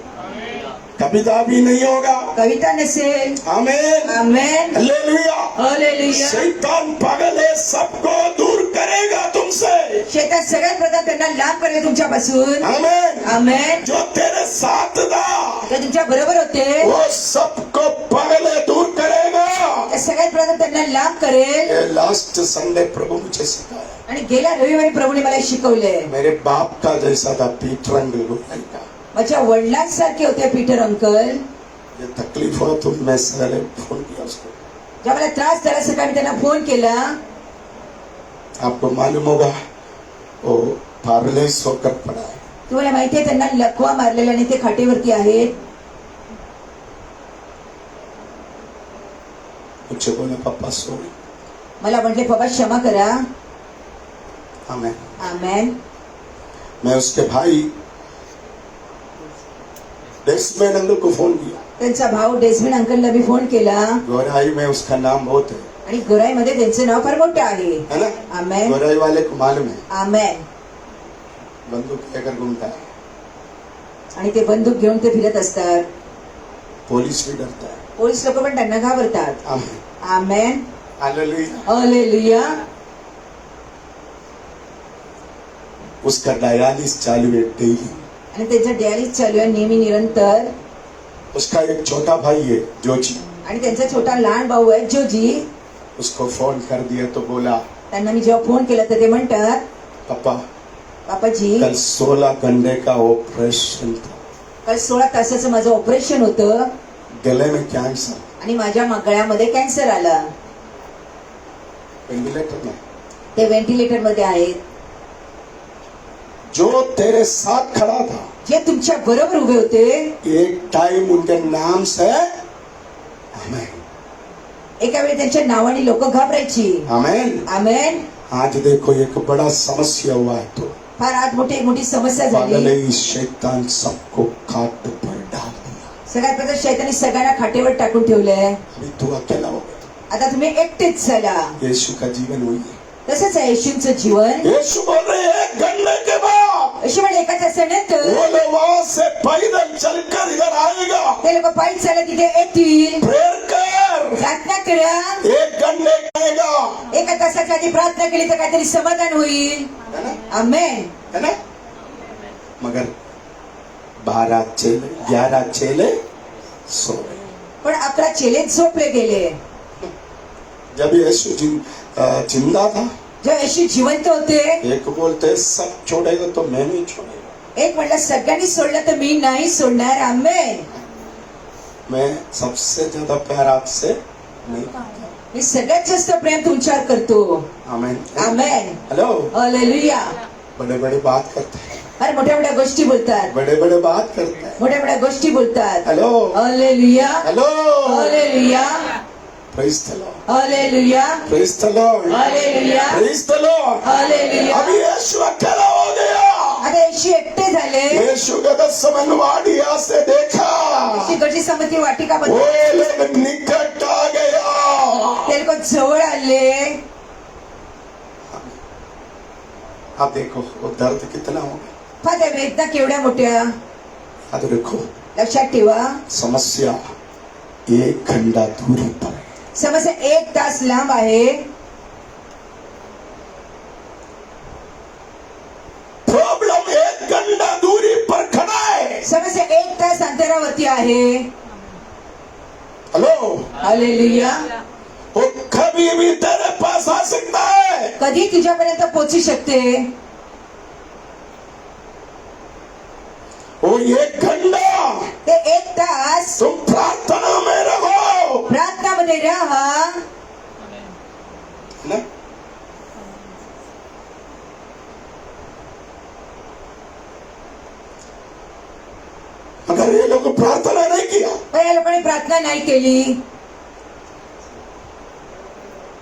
[SPEAKER 3] कविता भी नहीं होगा.
[SPEAKER 4] कविता नसेल.
[SPEAKER 3] आमेन.
[SPEAKER 4] आमेन.
[SPEAKER 3] हालेलुया.
[SPEAKER 4] हालेलुया.
[SPEAKER 3] शैतान पागल है, सबको दूर करेगा तुमसे.
[SPEAKER 4] शेतात सगळ्यात प्रथम त्यांना लांब करेल तुमच्यापासून.
[SPEAKER 3] आमेन.
[SPEAKER 4] आमेन.
[SPEAKER 3] जो तेरे साथ था
[SPEAKER 4] ते तुमच्या बरोबर होते,
[SPEAKER 3] वो सबको पागल है, दूर करेगा.
[SPEAKER 4] ते सगळ्यात प्रथम त्यांना लांब करेल.
[SPEAKER 3] ये लास्ट संडे प्रभु मुझे सिखाया.
[SPEAKER 4] आणि गेल्या रविवारी प्रभूने मला शिकवले.
[SPEAKER 3] मेरे बाप का जैसा था पीटर अंकल गोपाल का.
[SPEAKER 4] माझ्या वडिलांसारखे होते पीटर अंकल.
[SPEAKER 3] ये तकलीफ हो तो मैं सवेरे फोन किया उसको.
[SPEAKER 4] जेव्हा मला त्रास झाला सकाळी त्यांना फोन केला.
[SPEAKER 3] आपको मालूम होगा वो पार्लेस होकर पड़ा है.
[SPEAKER 4] तुम्हाला माहिती आहे त्यांना लकवा मारलेला आणि ते खाटेवरती आहेत.
[SPEAKER 3] मुझे बोला पापा सॉरी.
[SPEAKER 4] मला म्हटले बाबा क्षमा करा.
[SPEAKER 3] आमेन.
[SPEAKER 4] आमेन.
[SPEAKER 3] मैं उसके भाई डेस्मैन अंकल को फोन किया.
[SPEAKER 4] त्यांचा भाऊ डेस्मिन अंकलला मी फोन केला.
[SPEAKER 3] गोराई में उसका नाम बहुत है
[SPEAKER 4] आणि गोराईमध्ये त्यांचं नाव फार मोठं आहे.
[SPEAKER 3] है ना.
[SPEAKER 4] आमेन.
[SPEAKER 3] गोराई वाले को मालूम है,
[SPEAKER 4] आमेन.
[SPEAKER 3] बंदूक लेकर घूमता है,
[SPEAKER 4] आणि ते बंदूक घेऊन ते फिरत असतात.
[SPEAKER 3] पुलिस भी डरता है.
[SPEAKER 4] पोलीस लोक पण त्यांना घाबरतात.
[SPEAKER 3] आमेन.
[SPEAKER 4] आमेन.
[SPEAKER 3] हालेलुया.
[SPEAKER 4] हालेलुया.
[SPEAKER 3] उसका डायलिसिस चालू है डेली.
[SPEAKER 4] आणि त्यांचं डायलिसिस चालू आहे नेहमी निरंतर.
[SPEAKER 3] उसका एक छोटा भाई है जोजी,
[SPEAKER 4] आणि त्यांचा छोटा लहान भाऊ आहे जोजी.
[SPEAKER 3] उसको फोन कर दिया तो बोला
[SPEAKER 4] त्यांना मी जेव्हा फोन केला तर ते म्हणतात,
[SPEAKER 3] पापा
[SPEAKER 4] पापाजी
[SPEAKER 3] कल 16 घंटे का ऑपरेशन था,
[SPEAKER 4] काल 16 तासाचं माझं ऑपरेशन होतं
[SPEAKER 3] गले में कैंसर,
[SPEAKER 4] आणि माझ्या गळ्यामध्ये कॅन्सर आला.
[SPEAKER 3] वेंटिलेटर में.
[SPEAKER 4] ते व्हेंटिलेटर मध्ये आहेत.
[SPEAKER 3] जो तेरे साथ खड़ा था
[SPEAKER 4] जे तुमच्या बरोबर उभे होते,
[SPEAKER 3] एक टाइम उनके नाम से आमेन.
[SPEAKER 4] एका वेळी त्यांच्या नावाने लोक घाबरायची.
[SPEAKER 3] आमेन.
[SPEAKER 4] आमेन.
[SPEAKER 3] आज देखो एक बड़ा समस्या हुआ है तो
[SPEAKER 4] फार आठ मोठी समस्या
[SPEAKER 3] पागल
[SPEAKER 4] झाली.
[SPEAKER 3] है, इस शैतान सबको खाट पर डाल दिया.
[SPEAKER 4] सगळ्यात पहिले शैतानी सगळ्यांना खाटेवर टाकून ठेवलंय.
[SPEAKER 3] अभी तू अकेला हो गया.
[SPEAKER 4] आता तुम्ही एकटेच झाला.
[SPEAKER 3] यीशु का जीवन वही है.
[SPEAKER 4] तसंच आहे येशूंचं जीवन.
[SPEAKER 3] यीशु बोल रहे एक घंटे के बाद
[SPEAKER 4] येशू म्हणजे एका तासानंतर
[SPEAKER 3] वो लोग वहां से पैदल चलकर इधर आएगा.
[SPEAKER 4] ते लोक पायी चालत तिथे येतील.
[SPEAKER 3] प्रेयर कर.
[SPEAKER 4] प्रार्थना करा.
[SPEAKER 3] एक घंटे आएगा.
[SPEAKER 4] एका तासाच्या आधी प्रार्थना केली तर काहीतरी समाधान होईल.
[SPEAKER 3] है ना,
[SPEAKER 4] आमेन.
[SPEAKER 3] है ना. मगर 12 चेले 11 चेले सो गए.
[SPEAKER 4] पण 11 चेले झोपले गेले.
[SPEAKER 3] जब यीशु जिंदा था,
[SPEAKER 4] जेव्हा येशू जिवंत होते,
[SPEAKER 3] एक बोलते सब छोड़ेगा तो मैं नहीं छोड़ेगा.
[SPEAKER 4] एक म्हटलं सगळ्यांनी सोडलं तर मी नाही सोडणार. आमेन.
[SPEAKER 3] मैं सबसे ज्यादा प्यार आपसे नहीं करता.
[SPEAKER 4] मी सगळ्यात जास्त प्रेम तुमच्यावर करतो.
[SPEAKER 3] आमेन.
[SPEAKER 4] आमेन.
[SPEAKER 3] हेलो.
[SPEAKER 4] हालेलुया.
[SPEAKER 3] बड़े बड़े बात करते हैं.
[SPEAKER 4] अरे मोठ्या मोठ्या गोष्टी बोलतात.
[SPEAKER 3] बड़े बड़े बात करते हैं.
[SPEAKER 4] मोठ्या मोठ्या गोष्टी बोलतात.
[SPEAKER 3] Hello.
[SPEAKER 4] Hallelujah.
[SPEAKER 3] Hello.
[SPEAKER 4] Hallelujah.
[SPEAKER 3] Praise the Lord.
[SPEAKER 4] Hallelujah.
[SPEAKER 3] Praise the Lord.
[SPEAKER 4] Hallelujah.
[SPEAKER 3] Praise the Lord.
[SPEAKER 4] Hallelujah.
[SPEAKER 3] अभी यीशु अकेला हो गया.
[SPEAKER 4] आता येशू एकटे झाले.
[SPEAKER 3] यीशु गदसमन वाडिया से देखा,
[SPEAKER 4] शिकवची समती वाटिका
[SPEAKER 3] वो
[SPEAKER 4] बंद.
[SPEAKER 3] लोग निकट आ गया.
[SPEAKER 4] ते लोक जवळ आले.
[SPEAKER 3] अब देखो वो दर्द कितना होगा.
[SPEAKER 4] फार वेदना केवढ्या मोठ्या.
[SPEAKER 3] अब देखो
[SPEAKER 4] लक्षात ठेवा.
[SPEAKER 3] समस्या एक घंटा दूरी पर है.
[SPEAKER 4] समस्या 1 तास लांब आहे.
[SPEAKER 3] प्रॉब्लम एक घंटा दूरी पर खड़ा है.
[SPEAKER 4] समस्या 1 तास अंतरावरती आहे.
[SPEAKER 3] हेलो.
[SPEAKER 4] हालेलुया.
[SPEAKER 3] वो कभी भी तेरे पास आ सकता है.
[SPEAKER 4] कधी तुझ्यापर्यंत पोहोचू शकते.
[SPEAKER 3] वो एक घंटा
[SPEAKER 4] ते 1 तास
[SPEAKER 3] तुम प्रार्थना में रहो.
[SPEAKER 4] प्रार्थनामध्ये राहा.
[SPEAKER 3] ना? मगर ये लोग प्रार्थना नहीं किया.
[SPEAKER 4] पण या लोकांनी प्रार्थना नाही केली.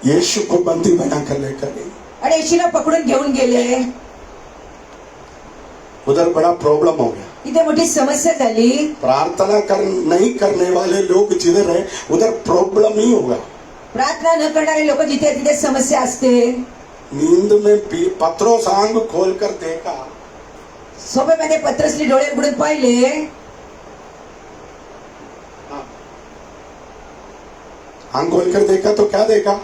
[SPEAKER 3] यीशु को बंदी बनाकर लेकर गई.
[SPEAKER 4] आणि येशूला पकडून घेऊन गेले.
[SPEAKER 3] उधर बड़ा प्रॉब्लम हो गया.
[SPEAKER 4] इथे मोठी समस्या झाली.
[SPEAKER 3] प्रार्थना नहीं करने वाले लोग जिधर है उधर प्रॉब्लम ही होगा.
[SPEAKER 4] प्रार्थना न करणारे लोक जिथे तिथे समस्या असते.
[SPEAKER 3] नींद में पत्रोस आंख खोल कर देखा,
[SPEAKER 4] झोपेमध्ये पत्रसली डोळे उघडून पाहिले.
[SPEAKER 3] आंख खोल कर देखा तो क्या देखा.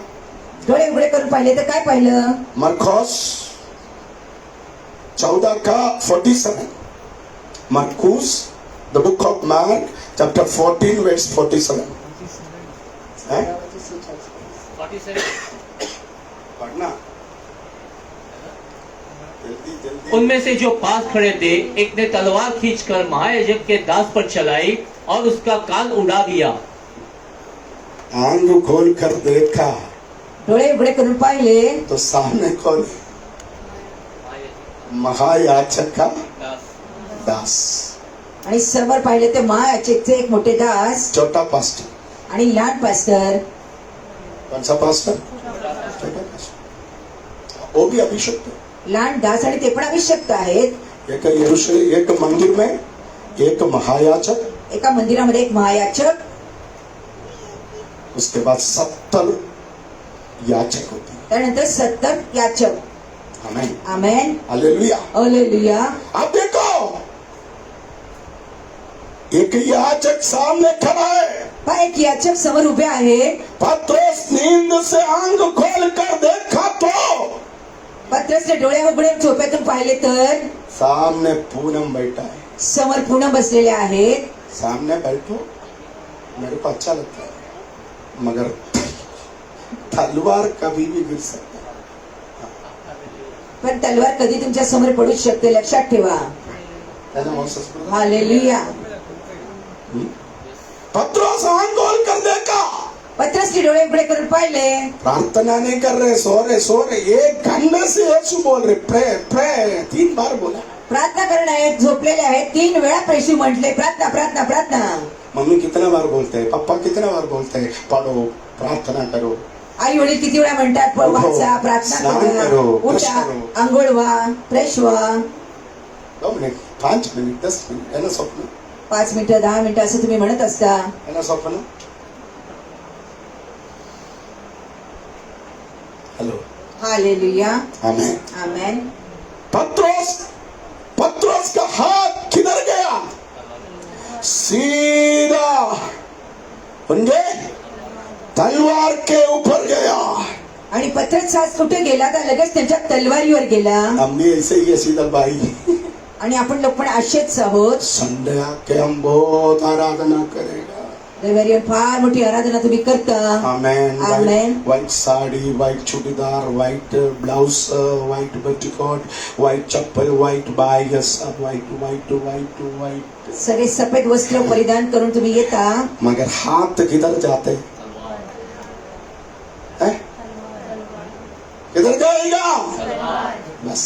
[SPEAKER 4] डोळे उघडे करून पाहिले तर काय पाहिलं.
[SPEAKER 3] मरकोस 14:47. मरकुस the book of mark chapter 14 वर्स 47. है
[SPEAKER 5] 47.
[SPEAKER 3] पढ़ना जल्दी जल्दी.
[SPEAKER 5] उनमें से जो पास खड़े थे एक ने तलवार खींचकर महायाजक के दास पर चलाई और उसका कान उड़ा दिया.
[SPEAKER 3] आंख खोल कर देखा
[SPEAKER 4] डोळे उघडे करून पाहिले
[SPEAKER 3] तो सामने कौन है? महायाजक का दास.
[SPEAKER 4] आणि समोर पाहिले ते महायाजकचे एक मोठे दास
[SPEAKER 3] छोटा पास्टर.
[SPEAKER 4] आणि लहान पास्टर.
[SPEAKER 3] कौन सा पास्टर? छोटा पास्टर. वो भी अभिषिक्त है.
[SPEAKER 4] लहान दास आणि ते पण अभिषिक्त आहेत.
[SPEAKER 3] एक यरूशलेम एक मंदिर में एक महायाजक,
[SPEAKER 4] एका मंदिरामध्ये एक महायाजक.
[SPEAKER 3] उसके बाद 70 याचक होते हैं.
[SPEAKER 4] त्यानंतर 70 याचक.
[SPEAKER 3] आमेन.
[SPEAKER 4] आमेन.
[SPEAKER 3] हालेलुया.
[SPEAKER 4] हालेलुया.
[SPEAKER 3] अब देखो एक याचक सामने खड़ा है.
[SPEAKER 4] पहा एक याचक समोर उभे आहे.
[SPEAKER 3] पत्रोस नींद से आंख खोल कर देखा तो
[SPEAKER 4] पत्रसले डोळे उघडे झोपेतून पाहिले तर
[SPEAKER 3] सामने पूनम बैठा है.
[SPEAKER 4] समोर पूर्ण बसलेले आहेत.
[SPEAKER 3] सामने बैठो मेरे को अच्छा लगता है, मगर तलवार कभी भी गिर सकता है.
[SPEAKER 4] पण तलवार कधी तुमच्या समोर पडू शकते. लक्षात ठेवा.
[SPEAKER 3] है ना मोसेस ब्रदर?
[SPEAKER 4] हालेलुया.
[SPEAKER 3] पत्रोस आंख खोल कर देखा.
[SPEAKER 4] पत्रसले डोळे उघडे करून पाहिले.
[SPEAKER 3] प्रार्थना नहीं कर रहे, सो रहे. एक घंटे से यीशु बोल रहे प्रे प्रे 3 बार बोला.
[SPEAKER 4] प्रार्थना करत आहेत. झोपलेले आहेत. 3 वेळा येशू म्हटले प्रार्थना प्रार्थना प्रार्थना.
[SPEAKER 3] मम्मी कितना बार बोलते हैं, पापा कितना बार बोलते हैं पढ़ो प्रार्थना करो.
[SPEAKER 4] आई वडील किती वेळा म्हणतात
[SPEAKER 3] उठो,
[SPEAKER 4] वाचा, प्रार्थना
[SPEAKER 3] स्नान
[SPEAKER 4] करा,
[SPEAKER 3] करो,
[SPEAKER 4] उठा,
[SPEAKER 3] ब्रश करो.
[SPEAKER 4] आंघोळ व्हा, फ्रेश व्हा.
[SPEAKER 3] 2 मिनिट 5 मिनिट 10 मिनिट याला स्वप्न
[SPEAKER 4] 5 मिनिटं 10 मिनिटं असं तुम्ही म्हणत असता.
[SPEAKER 3] याला स्वप्न. Hello
[SPEAKER 4] hallelujah,
[SPEAKER 3] amen.
[SPEAKER 4] आमेन.
[SPEAKER 3] पत्रोस का हाथ किधर गया? सीधा म्हणजे तलवार के ऊपर गया.
[SPEAKER 4] आणि पत्रच हात कुठे गेला तर लगेच त्यांच्या तलवारीवर गेला.
[SPEAKER 3] हमने ऐसे ही ऐसी दलवाई.
[SPEAKER 4] आणि आपण लोक पण असेच आहोत.
[SPEAKER 3] संडे आके हम बहुत आराधना करेगा.
[SPEAKER 4] रविवारी फार मोठी आराधना तुम्ही करता.
[SPEAKER 3] Amen.
[SPEAKER 4] Amen.
[SPEAKER 3] White sari, white churidar, white blouse, white petticoat, white chappal, white बाय, सब व्हाइट व्हाइट व्हाइट व्हाइट.
[SPEAKER 4] सगळे सफेद वस्त्र परिधान करून तुम्ही येता.
[SPEAKER 3] मगर हाथ किधर जाते हैं? किधर जाएगा? बस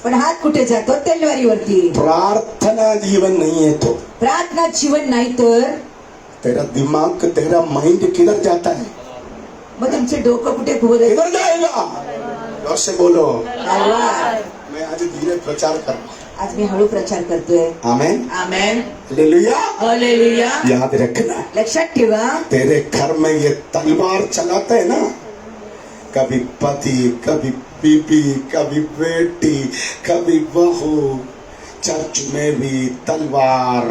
[SPEAKER 4] पण हात कुठे जातो? तलवारीवरती.
[SPEAKER 3] प्रार्थना जीवन नहीं है तो
[SPEAKER 4] प्रार्थना जीवन नाही तर
[SPEAKER 3] तेरा दिमाग, तेरा माइंड किधर जाता है?
[SPEAKER 4] मग तुमचे डोकं कुठे बोलत?
[SPEAKER 3] किधर जाएगा? जोर से बोलो.
[SPEAKER 4] तलवार.
[SPEAKER 3] मैं आज धीरे प्रचार कर रहा हूं.
[SPEAKER 4] आज मी हळू प्रचार करतोय.
[SPEAKER 3] आमेन.
[SPEAKER 4] आमेन.
[SPEAKER 3] हालेलुया.
[SPEAKER 4] हालेलुया.
[SPEAKER 3] याद रखना,
[SPEAKER 4] लक्षात ठेवा,
[SPEAKER 3] तेरे घर में ये तलवार चलाते हैं ना, कभी पति, कभी बीबी, कभी बेटी, कभी बहू. चर्च में भी तलवार.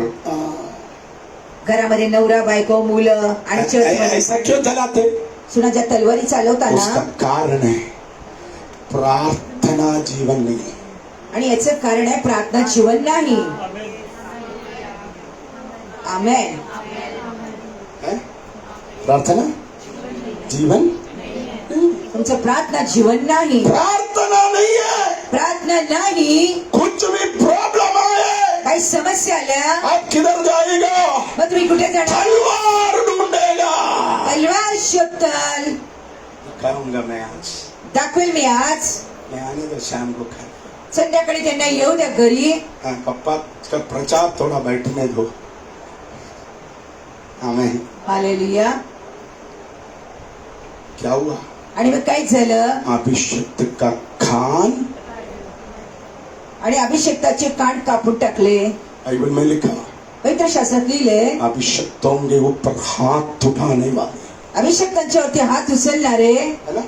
[SPEAKER 4] घरामध्ये नवरा बायको मुलं आणि चर्चमध्ये
[SPEAKER 3] ऐसा क्यों चलाते?
[SPEAKER 4] सुनाच्या तलवारी
[SPEAKER 3] उसका
[SPEAKER 4] चालवताना.
[SPEAKER 3] कारण है प्रार्थना जीवन नहीं.
[SPEAKER 4] आणि याचं कारण आहे प्रार्थना जीवन नाही. आमेन.
[SPEAKER 3] है? प्रार्थना जीवन
[SPEAKER 4] तुमचं प्रार्थना जीवन नाही.
[SPEAKER 3] प्रार्थना नहीं है.
[SPEAKER 4] प्रार्थना नाही.
[SPEAKER 3] कुछ भी प्रॉब्लम आए
[SPEAKER 4] काही समस्या आल्या
[SPEAKER 3] आप किधर जाएगा?
[SPEAKER 4] मग तुम्ही कुठे जाणार?
[SPEAKER 3] तलवार ढूंढेगा.
[SPEAKER 4] तलवार शोधताल.
[SPEAKER 3] कहूंगा मैं आज,
[SPEAKER 4] दाखवेल मी आज.
[SPEAKER 3] मैं आने दो शाम को घर.
[SPEAKER 4] संध्याकाळी त्यांना येऊ द्या घरी.
[SPEAKER 3] हाँ, पप्पा का प्रचार थोड़ा बैठने दो. आमेन.
[SPEAKER 4] हालेलुया.
[SPEAKER 3] क्या हुआ?
[SPEAKER 4] आणि मग काय झालं?
[SPEAKER 3] अभिषेक का खान.
[SPEAKER 4] आणि अभिषेकाचे कान कापून टाकले.
[SPEAKER 3] बाइबल में लिखा,
[SPEAKER 4] पवित्र शास्त्रात लिहिले,
[SPEAKER 3] अभिषेक्तों के ऊपर हाथ उठाने वाले.
[SPEAKER 4] अभिषेकांच्यावरती हात उचलणारे.
[SPEAKER 3] है ना?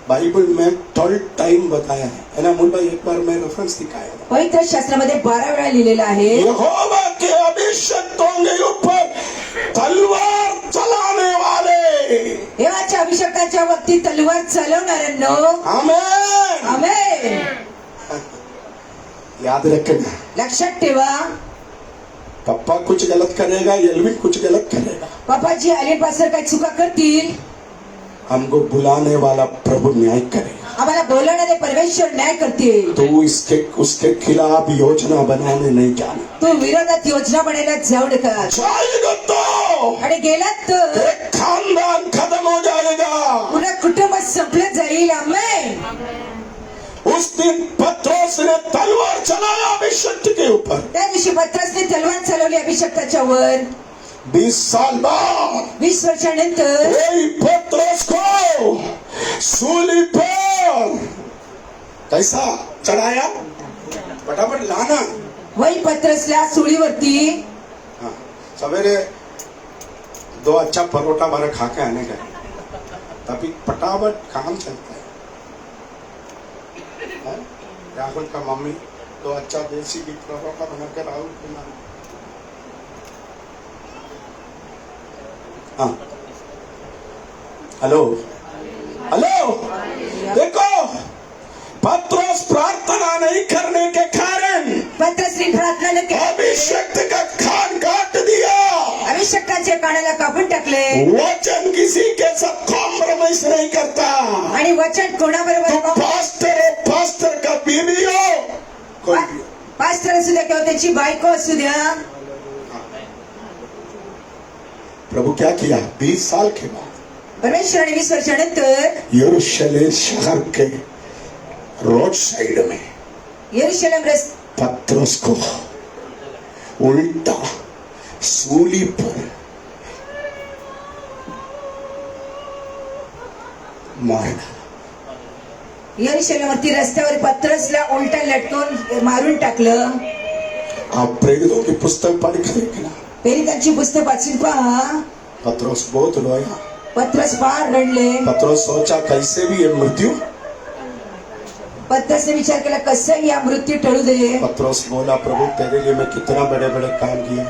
[SPEAKER 3] बाइबल में 12 टाइम बताया है ना. मुल्ला एक बार मैं रेफरेंस दिखाया था.
[SPEAKER 4] पवित्र शास्त्रामध्ये 12 वेळा लिहिलेलं आहे.
[SPEAKER 3] यहोवा के अभिषेक्तों के ऊपर तलवार चलाने वाले.
[SPEAKER 4] देवाच्या अभिषेकाच्या वक्ती तलवार चालवणाऱ्यांनो.
[SPEAKER 3] आमेन.
[SPEAKER 4] आमेन.
[SPEAKER 3] याद रखना,
[SPEAKER 4] लक्षात ठेवा,
[SPEAKER 3] पप्पा कुछ गलत करेगा, एल्विन कुछ गलत करेगा,
[SPEAKER 4] पप्पाजी आले पासर काही चुका करतील,
[SPEAKER 3] हमको बुलाने वाला प्रभु न्याय करेगा.
[SPEAKER 4] आम्हाला बोलवणारे परमेश्वर न्याय करतील.
[SPEAKER 3] तो इसके उसके खिलाफ योजना बनाने नहीं जाना.
[SPEAKER 4] तू विरोधात योजना बनायला जाऊ नका.
[SPEAKER 3] जाएगा तो
[SPEAKER 4] आणि गेलात तर
[SPEAKER 3] तेरे खानदान खत्म हो जाएगा.
[SPEAKER 4] पुन्हा कुटुंब संपलं जाईल. आमेन.
[SPEAKER 3] उस दिन पत्रोस ने तलवार चलाया अभिषेक के ऊपर.
[SPEAKER 4] त्या दिवशी पत्रासने तलवार चालवली अभिषेकाच्या वर.
[SPEAKER 3] 20 साल बाद
[SPEAKER 4] 20 वर्षानंतर
[SPEAKER 3] वही पत्रोस को सूली पर कैसा चढ़ाया? फटाफट लाना.
[SPEAKER 4] वही पत्रसला सुळीवरती.
[SPEAKER 3] हाँ, सवेरे 2 अच्छा परोठा बारा खा के आने का, तभी फटाफट काम चलता है. हाँ? राहुल का मम्मी 2 अच्छा देसी घी परोठा बना के राहुल को ला. हाँ, हेलो हेलो. देखो, पत्रोस प्रार्थना नहीं करने के कारण
[SPEAKER 4] पत्रसने प्रार्थना न केली.
[SPEAKER 3] अभिषेक का खान काट दिया.
[SPEAKER 4] अभिषेकाच्या कानाला कापून टाकले.
[SPEAKER 3] वचन किसी के साथ कॉम्प्रोमाइज नहीं करता.
[SPEAKER 4] आणि वचन
[SPEAKER 3] तो
[SPEAKER 4] कोणाबरोबर?
[SPEAKER 3] पास्टर हो, पास्टर का बीवी हो, कोई भी हो.
[SPEAKER 4] पास्टर असू द्या किंवा त्याची बायको असू द्या.
[SPEAKER 3] प्रभु क्या किया? 20 साल के बाद
[SPEAKER 4] परमेश्वराने 20 वर्षानंतर
[SPEAKER 3] यरूशलेम शहर के रोड साइड में
[SPEAKER 4] यरूशलेम
[SPEAKER 3] पत्रोस को उल्टा सूली पर मार डाला।
[SPEAKER 4] यरूशलेमवरती रस्त्यावर पत्रसला उलटा लटकवून मारून टाकलं.
[SPEAKER 3] आप प्रेरितों की पुस्तक पढ़ के देखना,
[SPEAKER 4] प्रेरितांची पुस्तक वाचून पहा.
[SPEAKER 3] पत्रोस बहुत रोया।
[SPEAKER 4] पत्रस फार रडले.
[SPEAKER 3] पत्रोस सोचा कैसे भी ये मृत्यु।
[SPEAKER 4] पत्रसने विचार केला कसं या मृत्यू टळू दे.
[SPEAKER 3] पत्रोस बोला, प्रभु तेरे लिए मैं कितना बड़े बड़े काम किया,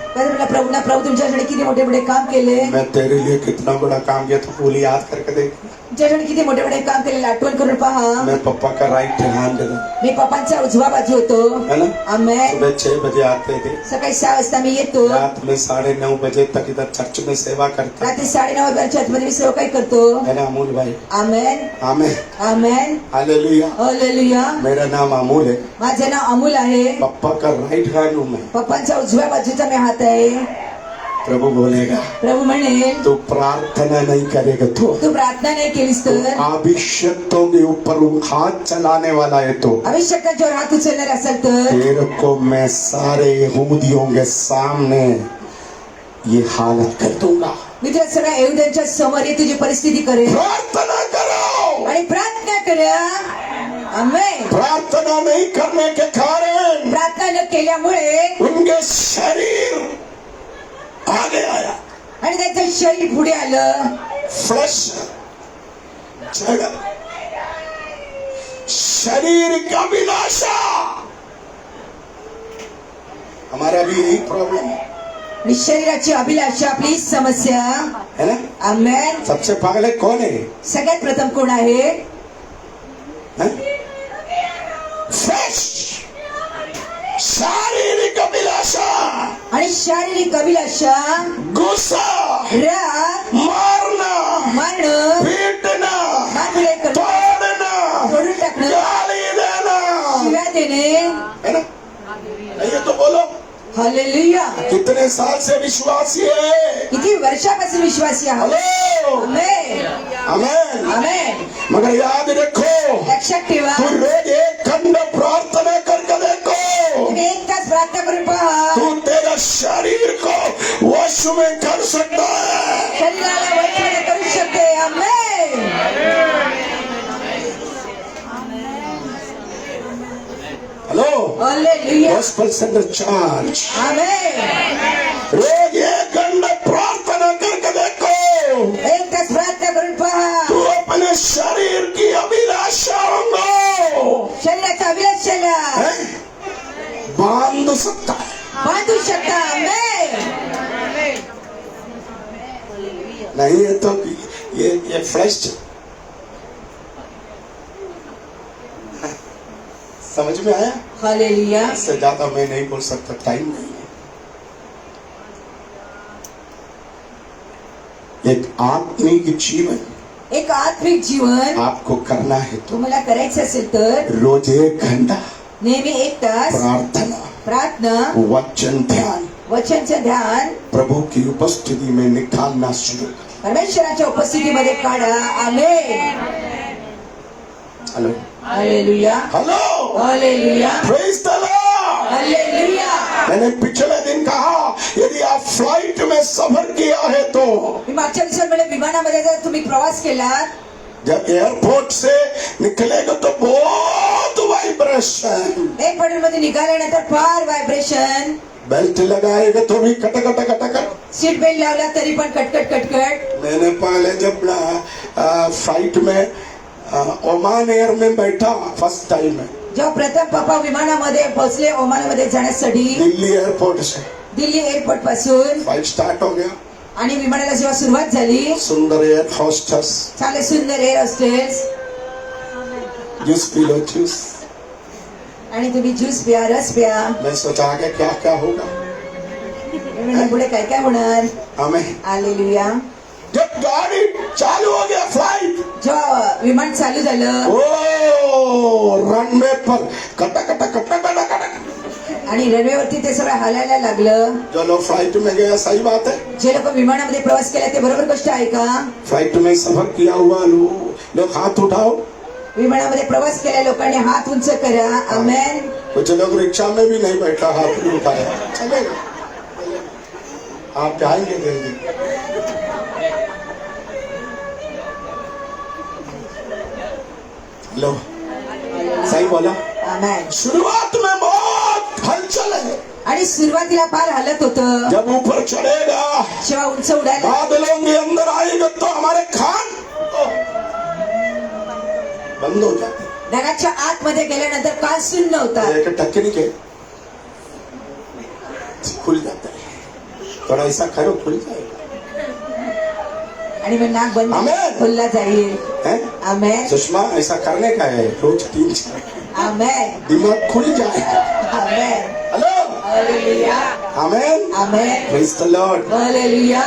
[SPEAKER 4] प्रभू तुमच्याकडे किती मोठे मोठे काम केले.
[SPEAKER 3] मैं तेरे लिए कितना बड़ा काम किया, तो बोली याद करके देख।
[SPEAKER 4] तुमच्याकडे किती मोठे मोठे काम केलेले आठवण करून पहा.
[SPEAKER 3] मैं पप्पा का राइट हैंड था,
[SPEAKER 4] मी पप्पांचा उजवा बाजू होतो.
[SPEAKER 3] है ना।
[SPEAKER 4] आमेन.
[SPEAKER 3] सुबह 6 बजे आते थे,
[SPEAKER 4] सकाळी 6 वाजता मी येतो.
[SPEAKER 3] रात में 9:30 बजे तक इधर चर्च में सेवा करते,
[SPEAKER 4] रात्री 9:30 वाजता चर्चमध्ये मी सेवकाई करतो.
[SPEAKER 3] है ना अमूल भाई।
[SPEAKER 4] आमेन.
[SPEAKER 3] Amen,
[SPEAKER 4] amen.
[SPEAKER 3] हालेलुया।
[SPEAKER 4] हालेलुया.
[SPEAKER 3] मेरा नाम अमूल है,
[SPEAKER 4] माझं नाव अमूल आहे.
[SPEAKER 3] पप्पा का राइट हैंड हूँ मैं।
[SPEAKER 4] पप्पांचा उजव्या बाजूचा मी हात आहे.
[SPEAKER 3] प्रभु बोलेगा,
[SPEAKER 4] प्रभू म्हणेल
[SPEAKER 3] तू प्रार्थना नहीं करेगा तो
[SPEAKER 4] तू प्रार्थना नाही केलीस तर
[SPEAKER 3] अभिषक्तों के ऊपर हाथ चलाने वाला है, तो
[SPEAKER 4] अभिषेकांच्यावर हात उचलणार असेल तर
[SPEAKER 3] तेरे को मैं सारे यहूदियों के सामने ये हालत कर दूंगा।
[SPEAKER 4] मी तुला सगळ्या यहूद्यांच्या समोर ही तुझी परिस्थिती करेन.
[SPEAKER 3] प्रार्थना करो,
[SPEAKER 4] आणि प्रार्थना करा. आमेन.
[SPEAKER 3] प्रार्थना नहीं करने के कारण
[SPEAKER 4] प्रार्थना न केल्यामुळे
[SPEAKER 3] उनके शरीर आगे आया,
[SPEAKER 4] आणि त्यांचं शरीर पुढे आलं.
[SPEAKER 3] फ्लश जड़, शरीर का विनाशा। हमारा भी यही प्रॉब्लम है,
[SPEAKER 4] आणि शरीराची अभिलाषा आपली हीच समस्या.
[SPEAKER 3] है ना।
[SPEAKER 4] आमेन.
[SPEAKER 3] सबसे पहले कौन है?
[SPEAKER 4] सगळ्यात प्रथम कोण आहे?
[SPEAKER 3] फ्लश, शारीरिक अभिलाषा,
[SPEAKER 4] आणि शारीरिक अभिलाषा,
[SPEAKER 3] गुस्सा,
[SPEAKER 4] राग,
[SPEAKER 3] मारना,
[SPEAKER 4] मारणं,
[SPEAKER 3] पीटना,
[SPEAKER 4] मारले करणं,
[SPEAKER 3] तोड़ना,
[SPEAKER 4] तोडून टाकणं,
[SPEAKER 3] गाली देना,
[SPEAKER 4] शिव्या देणे.
[SPEAKER 3] है ना। नहीं है तो बोलो,
[SPEAKER 4] हालेलुया.
[SPEAKER 3] कितने साल से विश्वासी है?
[SPEAKER 4] किती वर्षापासून विश्वासी आहात.
[SPEAKER 3] हेलो,
[SPEAKER 4] आमेन.
[SPEAKER 3] आमेन।
[SPEAKER 4] आमेन.
[SPEAKER 3] मगर याद रखो,
[SPEAKER 4] लक्षात ठेवा.
[SPEAKER 3] तू रोज 1 खंड प्रार्थना करके देखो,
[SPEAKER 4] तुम्ही 1 तास प्रार्थना करून पहा.
[SPEAKER 3] तू तेरा शरीर को वश में कर सकता है।
[SPEAKER 4] शरीराला वचन करू शकते. Amen.
[SPEAKER 3] Hello,
[SPEAKER 4] hallelujah.
[SPEAKER 3] Gospel centre charge,
[SPEAKER 4] amen.
[SPEAKER 3] रोज 1 खंड प्रार्थना करके देखो,
[SPEAKER 4] 1 तास प्रार्थना करून पहा.
[SPEAKER 3] तू अपने शरीर की अभिलाषाओं
[SPEAKER 4] शरीराच्या अभिलाषेला
[SPEAKER 3] बांध सकता है।
[SPEAKER 4] बांधू शकता. आमेन.
[SPEAKER 3] नहीं है तो ये फ्लैश समझ में आया?
[SPEAKER 4] हालेलुया.
[SPEAKER 3] इससे ज्यादा मैं नहीं बोल सकता, टाइम नहीं है। एक आत्मिक जीवन
[SPEAKER 4] एक आत्मिक जीवन
[SPEAKER 3] आपको करना है तो
[SPEAKER 4] तुम्हाला करायचं असेल तर
[SPEAKER 3] रोज 1 घंटा
[SPEAKER 4] नेहमी 1 तास
[SPEAKER 3] प्रार्थना,
[SPEAKER 4] प्रार्थना,
[SPEAKER 3] वचन ध्यान,
[SPEAKER 4] वचनचं ध्यान
[SPEAKER 3] प्रभु की उपस्थिति में निकालना शुरू करें।
[SPEAKER 4] परमेश्वराच्या उपस्थितीमध्ये काढा. Amen.
[SPEAKER 3] Hello,
[SPEAKER 4] hallelujah.
[SPEAKER 3] Hello,
[SPEAKER 4] hallelujah.
[SPEAKER 3] Praise the Lord.
[SPEAKER 4] Hallelujah.
[SPEAKER 3] मैंने पिछले दिन कहा, यदि आप फ्लाइट में सफर किया है तो
[SPEAKER 4] मी मागच्या दिवसांमध्ये विमानामध्ये जर तुम्ही प्रवास केलात,
[SPEAKER 3] जब एयरपोर्ट से निकलेगा तो बहुत वाइब्रेशन,
[SPEAKER 4] एअरपोर्ट मध्ये निघाल्यानंतर फार व्हायब्रेशन,
[SPEAKER 3] बेल्ट लगाएगा तो भी कटकट कटकट।
[SPEAKER 4] सीट बेल्ट लावला तरी पण कटकट कटकट.
[SPEAKER 3] मैंने पहले जब फ्लाइट में ओमान एयर में बैठा फर्स्ट टाइम में,
[SPEAKER 4] जेव्हा प्रथम पप्पा विमानामध्ये पोहोचले ओमानमध्ये जाण्यासाठी
[SPEAKER 3] दिल्ली एयरपोर्ट से
[SPEAKER 4] दिल्ली एअरपोर्ट पासून,
[SPEAKER 3] फ्लाइट स्टार्ट हो गया।
[SPEAKER 4] आणि विमानाला जेव्हा सुरुवात झाली,
[SPEAKER 3] सुंदर एयर होस्टेस,
[SPEAKER 4] चांगले सुंदर air hostess,
[SPEAKER 3] juice P low juice.
[SPEAKER 4] आणि तुम्ही ज्यूस प्या, रस प्या.
[SPEAKER 3] मैं सोचा आगे क्या क्या होगा,
[SPEAKER 4] म्हणजे पुढे काय काय होणार.
[SPEAKER 3] हमें
[SPEAKER 4] हालेलुया.
[SPEAKER 3] जब गाड़ी चालू हो गया फ्लाइट,
[SPEAKER 4] जेव्हा विमान चालू झालं
[SPEAKER 3] ओ रनवे पर कटकट कटकट कटकट,
[SPEAKER 4] आणि रनवेवरती ते सगळं हालायला लागलं.
[SPEAKER 3] जो लोग फ्लाइट में गया सही बात है,
[SPEAKER 4] जे लोक विमानामध्ये प्रवास केला ते बरोबर गोष्ट आहे का?
[SPEAKER 3] फ्लाइट में सफर किया हुआ लोग हाथ उठाओ।
[SPEAKER 4] विमानामध्ये प्रवास केलेल्या लोकांनी हात उंच करा. आमेन.
[SPEAKER 3] कुछ लोग रिक्शा में भी नहीं बैठा, हाथ भी उठाया, चलेगा, आप जाएंगे दिल्ली। लो सही बोला।
[SPEAKER 4] आमेन.
[SPEAKER 3] शुरुआत में बहुत हलचल है,
[SPEAKER 4] आणि सुरुवातीला फार हालत होतं.
[SPEAKER 3] जब ऊपर चढ़ेगा
[SPEAKER 4] जेव्हा उंच उडायला
[SPEAKER 3] बादलों के अंदर आएगा तो हमारे कान बंद हो जाते,
[SPEAKER 4] ढगाच्या आतमध्ये गेल्यानंतर कान शून्य होता.
[SPEAKER 3] एक टक्के नहीं के खुल जाता है, थोड़ा ऐसा करो खुल जाएगा।
[SPEAKER 4] आणि मग नाक बंद
[SPEAKER 3] आमेन.
[SPEAKER 4] खुलला जाईल.
[SPEAKER 3] हैं?
[SPEAKER 4] आमेन.
[SPEAKER 3] सुषमा ऐसा करने का है, रोज 3-4
[SPEAKER 4] आमेन.
[SPEAKER 3] दिमाग खुल जाएगा।
[SPEAKER 4] Amen.
[SPEAKER 3] Hello
[SPEAKER 4] hallelujah.
[SPEAKER 3] Amen,
[SPEAKER 4] amen.
[SPEAKER 3] Praise the Lord.
[SPEAKER 4] Hallelujah.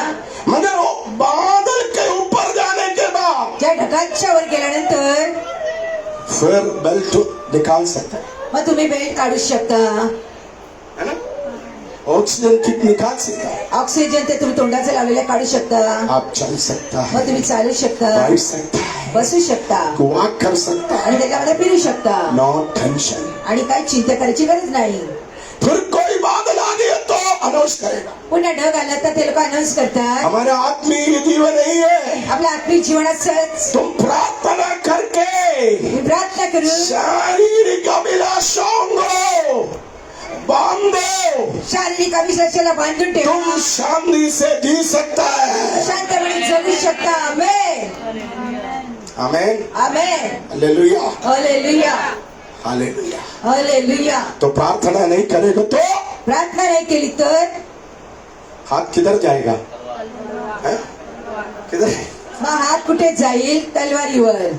[SPEAKER 3] मगर वो बादल के ऊपर जाने के बाद
[SPEAKER 4] ज्या ढगाच्या वर गेल्यानंतर
[SPEAKER 3] फिर बेल्ट निकाल सकता है
[SPEAKER 4] मग तुम्ही बेल्ट काढू शकता.
[SPEAKER 3] ना, ऑक्सीजन किट निकाल सकता है,
[SPEAKER 4] ऑक्सिजन ते तुम्ही तोंडाचं लावलेलं काढू शकता.
[SPEAKER 3] आप चल सकता
[SPEAKER 4] मग
[SPEAKER 3] है,
[SPEAKER 4] तुम्ही चालू शकता,
[SPEAKER 3] बैठ सकता है,
[SPEAKER 4] बसू शकता
[SPEAKER 3] वॉक कर सकता है,
[SPEAKER 4] आणि त्याच्यामध्ये फिरू शकता.
[SPEAKER 3] No tension.
[SPEAKER 4] आणि काही चिंता करायची गरज नाही.
[SPEAKER 3] फिर कोई बादल आ गया तो अनाउंस करेगा।
[SPEAKER 4] पुन्हा ढग आला तर ते लोक अनाऊन्स करतात.
[SPEAKER 3] हमारा आत्मीय जीवन नहीं है,
[SPEAKER 4] आपल्या आत्मिक जीवनात
[SPEAKER 3] तुम प्रार्थना करके
[SPEAKER 4] तुम्ही प्रार्थना करून
[SPEAKER 3] शारीरिक अभिलाषाओं को बांधो,
[SPEAKER 4] शारीरिक अभिलाषेला बांधून ठेवा.
[SPEAKER 3] तुम शांति से जी सकता है।
[SPEAKER 4] शांतपणे जगू शकता. Amen.
[SPEAKER 3] Amen,
[SPEAKER 4] amen.
[SPEAKER 3] Hallelujah,
[SPEAKER 4] hallelujah.
[SPEAKER 3] Hallelujah.
[SPEAKER 4] Hallelujah.
[SPEAKER 3] तो प्रार्थना नहीं करेगा तो
[SPEAKER 4] प्रार्थना नाही केली तर
[SPEAKER 3] हाथ किधर जाएगा? हैं? किधर?
[SPEAKER 4] मग हात कुठे जाईल? तलवारीवर.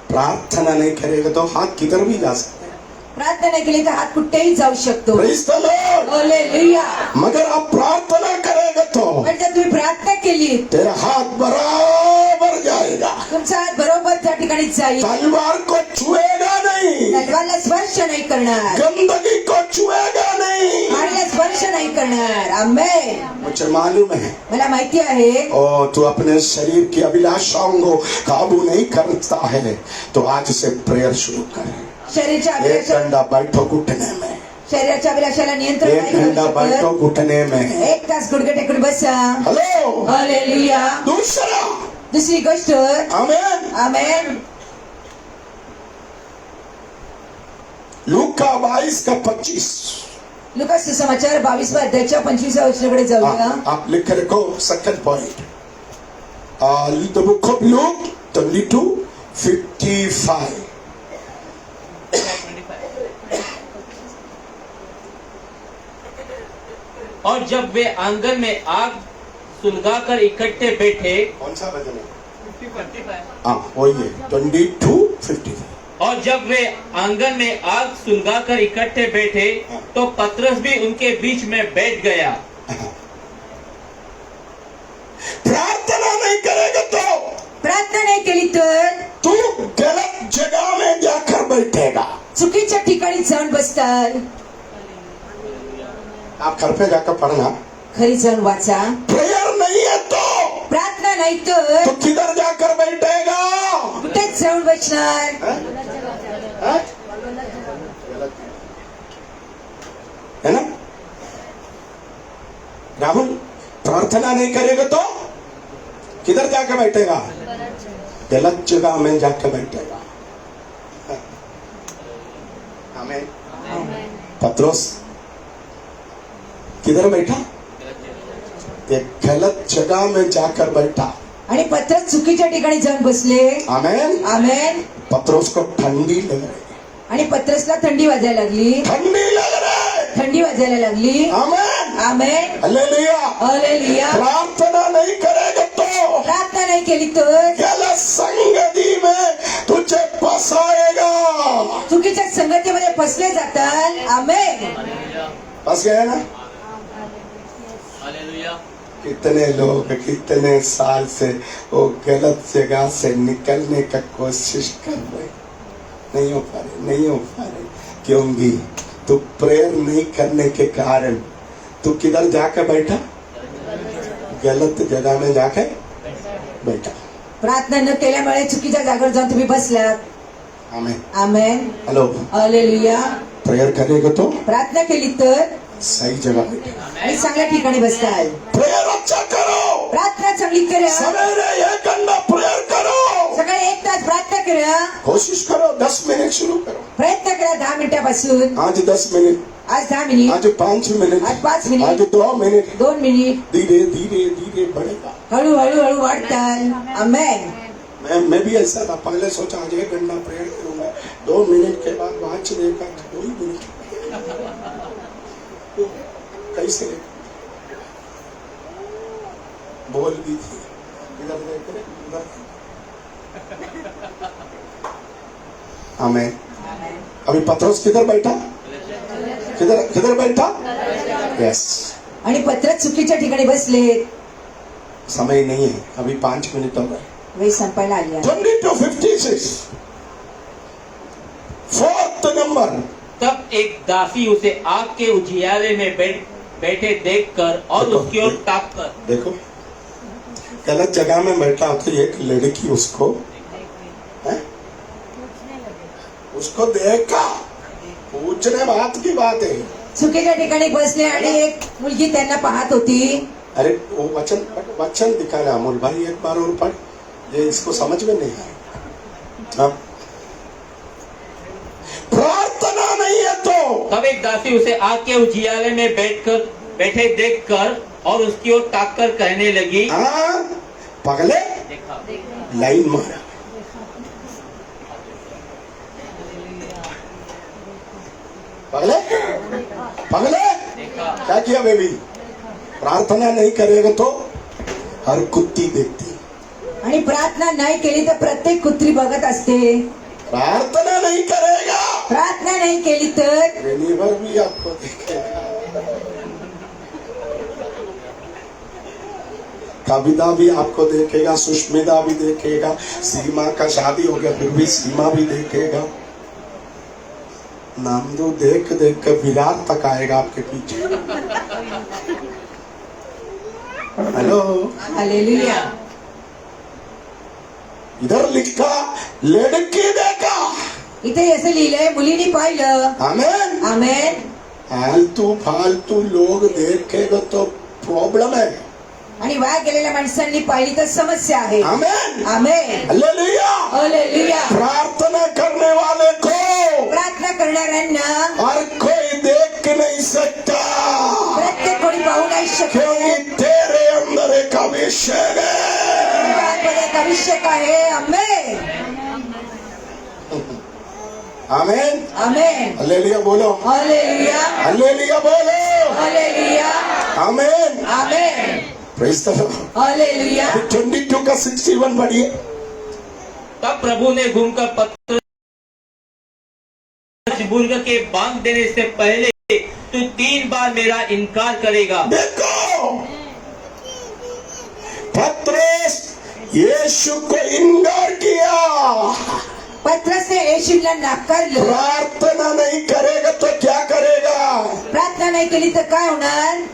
[SPEAKER 3] प्रार्थना नहीं करेगा तो हाथ किधर भी जा सकता है।
[SPEAKER 4] प्रार्थना नाही केली तर हात कुठेही जाऊ शकतो.
[SPEAKER 3] Praise the Lord।
[SPEAKER 4] हालेलुया.
[SPEAKER 3] मगर आप प्रार्थना करेगा तो
[SPEAKER 4] पण जर तुम्ही प्रार्थना केली
[SPEAKER 3] तेरा हात बराबर जाएगा,
[SPEAKER 4] तुमचा हात बरोबर त्या ठिकाणी जाईल.
[SPEAKER 3] तलवार को छुएगा नहीं,
[SPEAKER 4] तलवारला स्पर्श नाही करणार,
[SPEAKER 3] गंदगी को छुएगा नहीं।
[SPEAKER 4] पाणीला स्पर्श नाही करणार. आमेन.
[SPEAKER 3] मुझे मालूम है
[SPEAKER 4] मला माहिती आहे
[SPEAKER 3] ओ तू अपने शरीर की अभिलाषाओं को काबू नहीं करता है, तो आज से प्रेयर शुरू कर।
[SPEAKER 4] शरीराच्या
[SPEAKER 3] एक
[SPEAKER 4] अभिलाषा
[SPEAKER 3] घंटा बैठो घुटने में,
[SPEAKER 4] शरीराच्या अभिलाषाला नियंत्रण
[SPEAKER 3] एक
[SPEAKER 4] नाही
[SPEAKER 3] घंटा
[SPEAKER 4] करू
[SPEAKER 3] बैठो
[SPEAKER 4] शकत.
[SPEAKER 3] घुटने में।
[SPEAKER 4] 1 तास गुडघे टेकून बसा.
[SPEAKER 3] Hello,
[SPEAKER 4] hallelujah.
[SPEAKER 3] दूसरा
[SPEAKER 4] दुसरी गोष्ट.
[SPEAKER 3] आमेन।
[SPEAKER 4] आमेन.
[SPEAKER 3] लूका 22:25।
[SPEAKER 4] लुका सुसमाचार 22 अध्यायाच्या 25व्या वचनाकडे जाऊया.
[SPEAKER 3] आप लिख के रखो second point, the book of look 22:55।
[SPEAKER 5] और जब वे आंगन में आग सुलगाकर इकट्ठे बैठे,
[SPEAKER 3] कौन सा वचन है? हाँ वही है 22:55।
[SPEAKER 5] और जब वे आंगन में आग सुलगाकर इकट्ठे बैठे तो पतरस भी उनके बीच में बैठ गया।
[SPEAKER 3] प्रार्थना नहीं करेगा तो
[SPEAKER 4] प्रार्थना नाही केली तर
[SPEAKER 3] तू गलत जगह में जाकर बैठेगा।
[SPEAKER 4] चुकीच्या ठिकाणी जाऊन बसतात.
[SPEAKER 3] आप घर पे जाकर पढ़ना।
[SPEAKER 4] घरी जाऊन वाचा.
[SPEAKER 3] प्रेयर नहीं है तो
[SPEAKER 4] प्रार्थना नाही तर
[SPEAKER 3] तो किधर जाकर बैठेगा?
[SPEAKER 4] कुठेच जाऊन बसणार.
[SPEAKER 3] हैं? है ना राहुल? प्रार्थना नहीं करेगा तो किधर जाकर बैठेगा? गलत जगह में जाकर बैठेगा। आमीन। पत्रोस किधर बैठा? एक गलत जगह में जाकर बैठा।
[SPEAKER 4] आणि पत्रस चुकीच्या ठिकाणी जाऊन बसले.
[SPEAKER 3] आमेन।
[SPEAKER 4] आमेन.
[SPEAKER 3] पत्रोस को ठंडी लग रही,
[SPEAKER 4] आणि पत्रसला थंडी वाजायला लागली.
[SPEAKER 3] ठंडी लग रही।
[SPEAKER 4] थंडी वाजायला लागली.
[SPEAKER 3] आमेन।
[SPEAKER 4] आमेन.
[SPEAKER 3] हालेलुया।
[SPEAKER 4] हालेलुया.
[SPEAKER 3] प्रार्थना नहीं करेगा तो
[SPEAKER 4] प्रार्थना नाही केली तर
[SPEAKER 3] गलत संगति में तुझे फंसाएगा।
[SPEAKER 4] चुकीच्या संगतीमध्ये फसले जातात. आमेन.
[SPEAKER 3] फंस गए ना? कितने लोग कितने साल से वो गलत जगह से निकलने का कोशिश कर रहे, नहीं हो पा रहे, नहीं हो पा रहे। क्योंकि तू प्रेयर नहीं करने के कारण तू किधर जाकर बैठा? गलत जगह में जाके बैठा।
[SPEAKER 4] प्रार्थना न केल्यामुळे चुकीच्या जागेवर जाऊन तुम्ही बसलात.
[SPEAKER 3] Amen.
[SPEAKER 4] Amen.
[SPEAKER 3] Hello,
[SPEAKER 4] hallelujah.
[SPEAKER 3] Prayer करेगा तो
[SPEAKER 4] प्रार्थना केली तर
[SPEAKER 3] सही जगह बैठेगा।
[SPEAKER 4] आणि चांगल्या ठिकाणी बसताल.
[SPEAKER 3] प्रेयर अच्छा करो,
[SPEAKER 4] प्रार्थना चांगली करा.
[SPEAKER 3] सवेरे 1 घंटा प्रेयर करो,
[SPEAKER 4] सकाळी 1 तास प्रार्थना करा.
[SPEAKER 3] कोशिश करो 10 मिनट शुरू करो,
[SPEAKER 4] प्रयत्न करा 10 मिनिटापासून.
[SPEAKER 3] आज 10 मिनट,
[SPEAKER 4] आज 10 मिनिट,
[SPEAKER 3] आज 5 मिनट,
[SPEAKER 4] आज 5 मिनिट,
[SPEAKER 3] आज 2 मिनट,
[SPEAKER 4] 2 मिनिट,
[SPEAKER 3] धीरे धीरे धीरे बढ़ेगा।
[SPEAKER 4] हळूहळू हळू वाढताल. आमेन.
[SPEAKER 3] मैं भी ऐसा था, पहले सोचा आज 1 घंटा प्रेयर करूंगा, 2 मिनट के बाद वाच देखा 2 ही मिनट कैसे बोल भी थी, इधर देख रहे उधर। आमेन। अभी पत्रोस किधर बैठा, किधर किधर बैठा, यस।
[SPEAKER 4] आणि पत्र चुकीच्या ठिकाणी बसले.
[SPEAKER 3] समय नहीं है, अभी 5 मिनट हो गए।
[SPEAKER 4] वेळ संपायला आली आहे.
[SPEAKER 3] 22:56 4th नंबर।
[SPEAKER 5] तब एक दासी उसे आग के उजियाले में बैठे देखकर और
[SPEAKER 3] देखो,
[SPEAKER 5] उसकी ओर ताककर,
[SPEAKER 3] देखो गलत जगह में बैठा तो एक लड़की उसको है? उसको देखा, पूछने बात की बात है।
[SPEAKER 4] चुकीच्या ठिकाणी बसले आणि एक मुलगी त्यांना पाहत होती.
[SPEAKER 3] अरे वो वचन दिखा रहा अमोल भाई, एक बार और पढ़, ये इसको समझ में नहीं आया। हाँ? प्रार्थना नहीं है तो
[SPEAKER 5] तब एक दासी उसे आग के उजियाले में बैठे देखकर और उसकी ओर ताककर कहने लगी,
[SPEAKER 3] हाँ पगले
[SPEAKER 5] देखा
[SPEAKER 3] लाइन मारा। पगले पगले
[SPEAKER 5] देखा
[SPEAKER 3] क्या किया बेबी? प्रार्थना नहीं करेगा तो हर कुत्ती देखती,
[SPEAKER 4] आणि प्रार्थना नाही केली तर प्रत्येक कुत्री बघत असते.
[SPEAKER 3] प्रार्थना नहीं करेगा
[SPEAKER 4] प्रार्थना नाही केली तर
[SPEAKER 3] रेनिवर भी आपको देखेगा, कविता भी आपको देखेगा, सुष्मिता भी देखेगा, सीमा का शादी हो गया फिर भी सीमा भी देखेगा। नामदो देख देख कर विराट तक आएगा आपके पीछे। Hello,
[SPEAKER 4] hallelujah.
[SPEAKER 3] इधर लिखा लड़की देखा,
[SPEAKER 4] इथे असं लिहिलंय मुलीने पाहिलं.
[SPEAKER 3] आमेन।
[SPEAKER 4] आमेन.
[SPEAKER 3] फालतू फालतू लोग देखेगा तो प्रॉब्लम है।
[SPEAKER 4] आणि वाया गेलेल्या माणसांनी पाहिली तर समस्या आहे.
[SPEAKER 3] आमेन।
[SPEAKER 4] आमेन.
[SPEAKER 3] हालेलुया।
[SPEAKER 4] हालेलुया.
[SPEAKER 3] प्रार्थना करने वाले को
[SPEAKER 4] प्रार्थना करणाऱ्यांना
[SPEAKER 3] हर कोई देख नहीं सकता,
[SPEAKER 4] प्रत्येक कोणी पाहू नाही शकत.
[SPEAKER 3] क्योंकि तेरे अंदर एक अभिषेक है।
[SPEAKER 4] तुझ्यामध्ये एक अभिषेक आहे. आमेन.
[SPEAKER 3] आमेन।
[SPEAKER 4] आमेन.
[SPEAKER 3] हालेलुया बोलो,
[SPEAKER 4] हालेलुया.
[SPEAKER 3] हालेलुया बोलो,
[SPEAKER 4] hallelujah.
[SPEAKER 3] Amen.
[SPEAKER 4] Amen.
[SPEAKER 3] Praise the Lord.
[SPEAKER 4] Hallelujah.
[SPEAKER 3] 22 का 61 पढ़िए।
[SPEAKER 5] तब प्रभु ने घूमकर पत्र बुर्ग के बांध देने से पहले तू 3 बार मेरा इनकार करेगा।
[SPEAKER 3] देखो पत्रोस यीशु को इनकार किया,
[SPEAKER 4] पत्रसने येशूला नाकारलं.
[SPEAKER 3] प्रार्थना नहीं करेगा तो क्या करेगा?
[SPEAKER 4] प्रार्थना नाही केली तर काय होणार?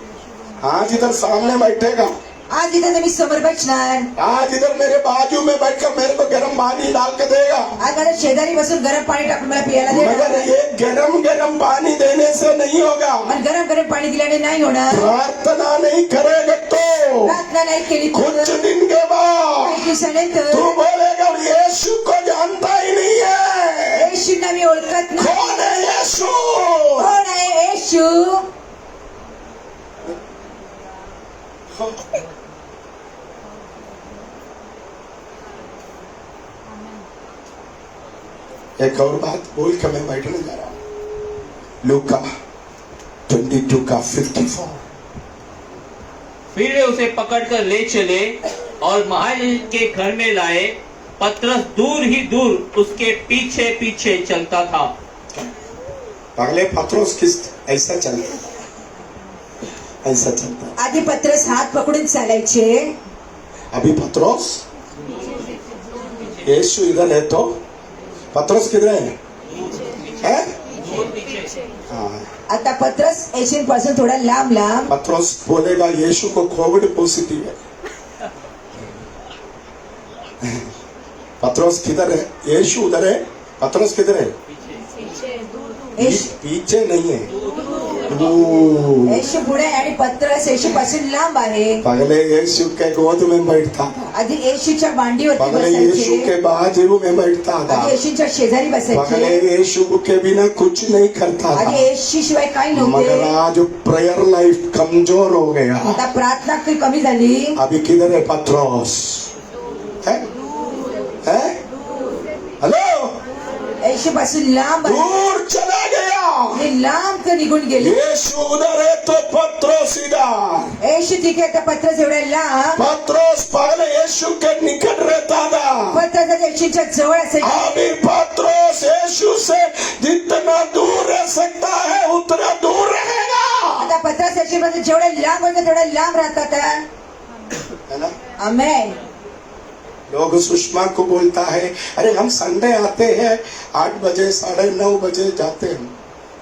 [SPEAKER 3] आज इधर सामने बैठेगा,
[SPEAKER 4] आज इथं तुम्ही समोर बसणार.
[SPEAKER 3] आज इधर मेरे बाजू में बैठकर मेरे को गर्म पानी डाल के देगा,
[SPEAKER 4] आज माझ्या शेजारी बसून गरम पाणी टाकून मला पियाला
[SPEAKER 3] मगर
[SPEAKER 4] देणार.
[SPEAKER 3] ये गरम गरम पानी देने से नहीं होगा।
[SPEAKER 4] पण गरम गरम पाणी दिल्याने नाही होणार.
[SPEAKER 3] प्रार्थना नहीं करेगा तो
[SPEAKER 4] प्रार्थना नाही केली
[SPEAKER 3] कुछ
[SPEAKER 4] तर
[SPEAKER 3] दिन के बाद
[SPEAKER 4] काही दिवसाने तर
[SPEAKER 3] तू बोलेगा यीशु को जानता ही नहीं है।
[SPEAKER 4] येशूंना मी ओळखत नाही.
[SPEAKER 3] कौन है यीशु?
[SPEAKER 4] कोण आहे येशू?
[SPEAKER 3] एक और बात बोल के मैं बैठने जा रहा हूं। लूका 22 का 54।
[SPEAKER 5] फिर वे उसे पकड़कर ले चले और महाराज के घर में लाए। पतरस दूर ही दूर उसके पीछे पीछे चलता था।
[SPEAKER 3] अगले पत्रोस किस ऐसा चलता, ऐसा चलता।
[SPEAKER 4] आधी पत्रस हात पकडून चालायचे.
[SPEAKER 3] अभी पत्रोस यीशु इधर है तो पत्रोस किधर है? हाँ,
[SPEAKER 4] आता पत्रस येशूंपासून थोडा लांब लांब.
[SPEAKER 3] पत्रोस बोलेगा यीशु को कोविड पॉजिटिव है। पत्रोस किधर है? यीशु उधर है, पत्रोस किधर है? पीछे नहीं है, दूर।
[SPEAKER 4] येशू पुढे आणि पत्रस येशू पासून लांब आहे.
[SPEAKER 3] पगले यीशु के गोद में बैठता था,
[SPEAKER 4] आधी येशूच्या मांडीवरती
[SPEAKER 3] पगले यीशु
[SPEAKER 4] बसायचे.
[SPEAKER 3] के बाजू में बैठता
[SPEAKER 4] आधी
[SPEAKER 3] था,
[SPEAKER 4] येशूच्या शेजारी
[SPEAKER 3] पगले
[SPEAKER 4] बसायचे.
[SPEAKER 3] यीशु के बिना कुछ नहीं करता
[SPEAKER 4] आधी
[SPEAKER 3] था।
[SPEAKER 4] येशू शिवाय काही
[SPEAKER 3] मगर
[SPEAKER 4] नव्हते.
[SPEAKER 3] आज प्रेयर लाइफ कमजोर हो गया।
[SPEAKER 4] आता प्रार्थना काही कमी झाली.
[SPEAKER 3] अभी किधर है पत्रोस? है? हेलो,
[SPEAKER 4] येशू पासून लांब आहे.
[SPEAKER 3] दूर चला गया।
[SPEAKER 4] आणि लांब निघून गेले.
[SPEAKER 3] यीशु उधर है तो पत्रोस इधर।
[SPEAKER 4] येशू तिथे तर पत्रस एवढ्या लांब.
[SPEAKER 3] पत्रोस पहले यीशु के निकट रहता था,
[SPEAKER 4] पत्रस येशूच्या जवळ असायचे.
[SPEAKER 3] अभी पत्रोस यीशु से जितना दूर रह सकता है उतना दूर रहेगा।
[SPEAKER 4] आता पत्रस येशूपासून जेवढे लांब होते तेवढे लांब राहतात.
[SPEAKER 3] है ना?
[SPEAKER 4] आमेन.
[SPEAKER 3] लोग सुषमा को बोलता है, अरे हम संडे आते हैं 8 बजे 9:30 बजे जाते हैं।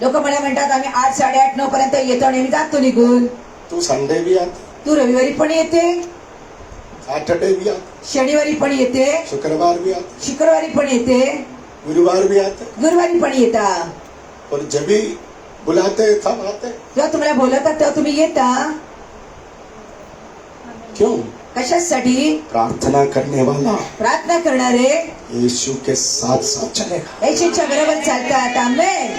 [SPEAKER 4] लोक मला म्हणतात आम्ही 8, 8:30, 9 पर्यंत येतो आणि आम्ही जातो निघून.
[SPEAKER 3] तू संडे भी आता,
[SPEAKER 4] तू रविवारी पण येते,
[SPEAKER 3] सैटरडे भी आता,
[SPEAKER 4] शनिवारी पण येते,
[SPEAKER 3] शुक्रवार भी आता,
[SPEAKER 4] शुक्रवारी पण येते,
[SPEAKER 3] गुरुवार भी आते,
[SPEAKER 4] गुरुवारी पण येता.
[SPEAKER 3] और जब भी बुलाते तब आते।
[SPEAKER 4] जेव्हा तुम्हाला बोलवतात तेव्हा तुम्ही येता.
[SPEAKER 3] क्यों?
[SPEAKER 4] कशासाठी?
[SPEAKER 3] प्रार्थना करने वाला
[SPEAKER 4] प्रार्थना करणारे
[SPEAKER 3] यीशु के साथ साथ चलेगा।
[SPEAKER 4] येशूच्या बरोबर चालतात. आमेन.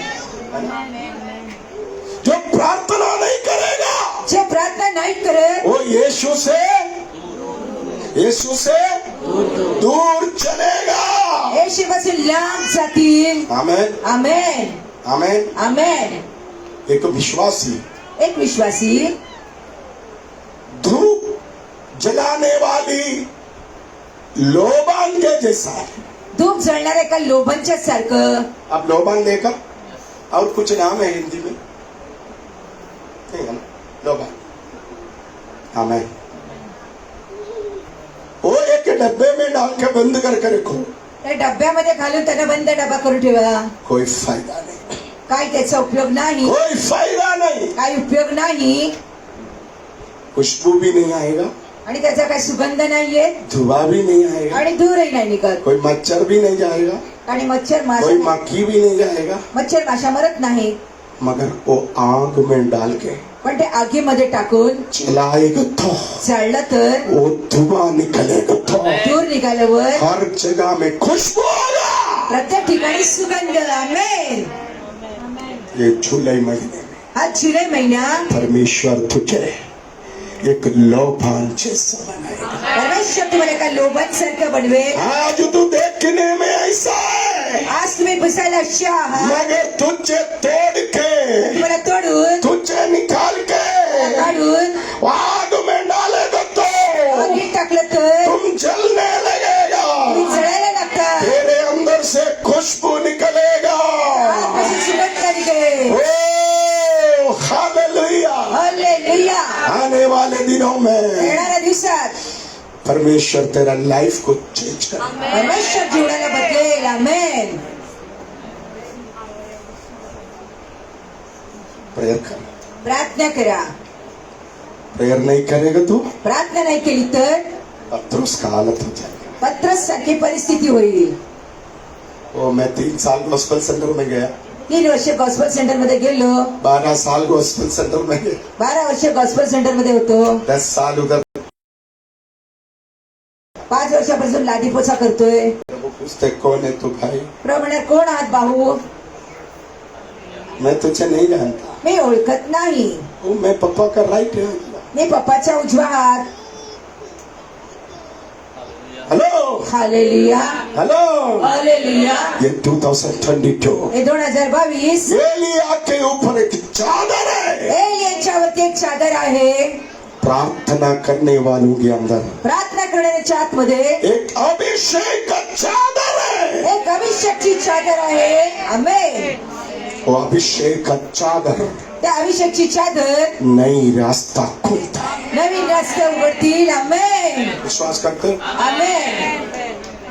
[SPEAKER 3] जो प्रार्थना नहीं करेगा
[SPEAKER 4] जे प्रार्थना नाही करत
[SPEAKER 3] वो यीशु से दूर चलेगा।
[SPEAKER 4] येशूपासून लांब जातील.
[SPEAKER 3] आमेन,
[SPEAKER 4] आमेन.
[SPEAKER 3] आमेन।
[SPEAKER 4] आमेन.
[SPEAKER 3] एक विश्वासी
[SPEAKER 4] एक विश्वासी
[SPEAKER 3] धूप जलाने वाली लोबान के जैसा है।
[SPEAKER 4] धूप जळणाऱ्या एका लोभनच्या सारखं.
[SPEAKER 3] आप लोबान देखा? और कुछ नाम है हिंदी में? नहीं है ना? लोबान। आमेन। वो एक डब्बे में डाल के बंद करके रखो,
[SPEAKER 4] त्या डब्यामध्ये घालून त्यांना बंद डबा करून ठेवा.
[SPEAKER 3] कोई फायदा नहीं,
[SPEAKER 4] काय त्याचा उपयोग नाही.
[SPEAKER 3] कोई फायदा नहीं।
[SPEAKER 4] काय उपयोग नाही.
[SPEAKER 3] खुशबू भी नहीं आएगा,
[SPEAKER 4] आणि त्याचा काय सुगंध नाहीये,
[SPEAKER 3] धुआं भी नहीं आएगा,
[SPEAKER 4] आणि धूरही नाही निघत,
[SPEAKER 3] कोई मच्छर भी नहीं जाएगा,
[SPEAKER 4] आणि मच्छर
[SPEAKER 3] कोई
[SPEAKER 4] माशा
[SPEAKER 3] मक्खी भी नहीं जाएगा।
[SPEAKER 4] मच्छर माशा मरत नाही.
[SPEAKER 3] मगर वो आग में डाल के
[SPEAKER 4] पण ते आगीमध्ये टाकून
[SPEAKER 3] जलाएगा तो
[SPEAKER 4] जाळलं तर
[SPEAKER 3] वो धुआं निकलेगा तो
[SPEAKER 4] धूर निघाल्यावर
[SPEAKER 3] हर जगह में खुशबू होगा।
[SPEAKER 4] प्रत्येक ठिकाणी सुगंध. आमेन.
[SPEAKER 3] ये जुलाई महीने में
[SPEAKER 4] हा जुलै महिना
[SPEAKER 3] परमेश्वर तुझे एक लोबान जैसा बनाएगा।
[SPEAKER 4] परमेश्वर तुम्हाला एका लोभन सारखं बनवेल.
[SPEAKER 3] आज तू देखने में ऐसा है,
[SPEAKER 4] आज तुम्ही बसायला अशा आहात.
[SPEAKER 3] मगर तुझे तोड़ के,
[SPEAKER 4] तुम्हाला तोडून
[SPEAKER 3] तुझे निकाल के
[SPEAKER 4] काढून
[SPEAKER 3] आग में डालेगा तो
[SPEAKER 4] आगीत टाकलं तर
[SPEAKER 3] तुम जलने लगेगा।
[SPEAKER 4] तुम्ही जळायला लागता.
[SPEAKER 3] तेरे अंदर से खुशबू निकलेगा।
[SPEAKER 4] आतपासून सुगंध निघेल.
[SPEAKER 3] ओ हालेलुया।
[SPEAKER 4] हालेलुया.
[SPEAKER 3] आने वाले दिनों में
[SPEAKER 4] येणाऱ्या दिवसात
[SPEAKER 3] परमेश्वर तेरा लाइफ को चेंज कर।
[SPEAKER 4] परमेश्वर जीवनाला बदलेल. आमेन.
[SPEAKER 3] प्रेयर कर।
[SPEAKER 4] प्रार्थना करा.
[SPEAKER 3] प्रेयर नहीं करेगा तो
[SPEAKER 4] प्रार्थना नाही केली तर
[SPEAKER 3] पत्रोस का हालत हो जाएगा।
[SPEAKER 4] पत्रस सारखी परिस्थिती होईल.
[SPEAKER 3] वो मैं 3 साल गॉस्पेल सेंटर में गया,
[SPEAKER 4] 3 वर्ष गॉस्पेल सेंटर मध्ये गेलो.
[SPEAKER 3] 12 साल गॉस्पेल सेंटर में गया,
[SPEAKER 4] 12 वर्ष गॉस्पेल सेंटर मध्ये होतो.
[SPEAKER 3] 10 साल उधर।
[SPEAKER 4] 5 वर्षापासून लादीपोचा करतोय.
[SPEAKER 3] प्रभु पूछते कौन है तू भाई?
[SPEAKER 4] प्रभू म्हणे कोण आहात भाऊ?
[SPEAKER 3] मैं तुझे नहीं जानता।
[SPEAKER 4] मी ओळखत नाही.
[SPEAKER 3] वो मैं पापा का राइट हैंड।
[SPEAKER 4] मी पप्पाचा उजवा हात.
[SPEAKER 3] Hello,
[SPEAKER 4] hallelujah.
[SPEAKER 3] हेलो।
[SPEAKER 4] हालेलुया.
[SPEAKER 3] ये 2022
[SPEAKER 4] हे 2022
[SPEAKER 3] एलिया के ऊपर एक चादर है।
[SPEAKER 4] याच्यावरती एक चादर आहे.
[SPEAKER 3] प्रार्थना करने वालों के अंदर
[SPEAKER 4] प्रार्थना करण्याच्या आतमध्ये
[SPEAKER 3] एक अभिषेक का चादर है।
[SPEAKER 4] एक अभिषेकची चादर आहे. आमेन.
[SPEAKER 3] वो अभिषेक का चादर
[SPEAKER 4] त्या अभिषेकची चादर
[SPEAKER 3] नई रास्ता खोलता है।
[SPEAKER 4] नवीन रस्ते उघडतील. आमेन.
[SPEAKER 3] विश्वास करते हो?
[SPEAKER 4] आमेन.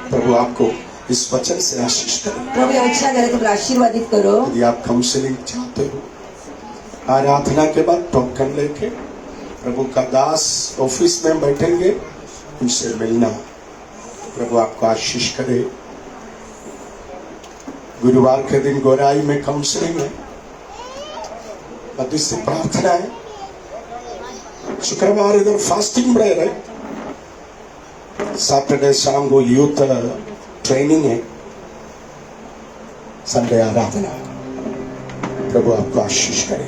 [SPEAKER 3] प्रभु आपको इस वचन से आशीष करे।
[SPEAKER 4] प्रभु या वचनाद्वारे तुम्हाला आशीर्वादित करो.
[SPEAKER 3] यदि आप काउंसलिंग चाहते हो, आराधना के बाद टोकन लेके प्रभु का दास ऑफिस में बैठेंगे, उनसे मिलना। प्रभु आपको आशीष करे। गुरुवार के दिन गोराई में काउंसलिंग है, मध्यस्थी प्रार्थना है, शुक्रवार इधर फास्टिंग प्रेयर है, सैटरडे शाम को यूथ ट्रेनिंग है, संडे आराधना। प्रभु आपको आशीष करे।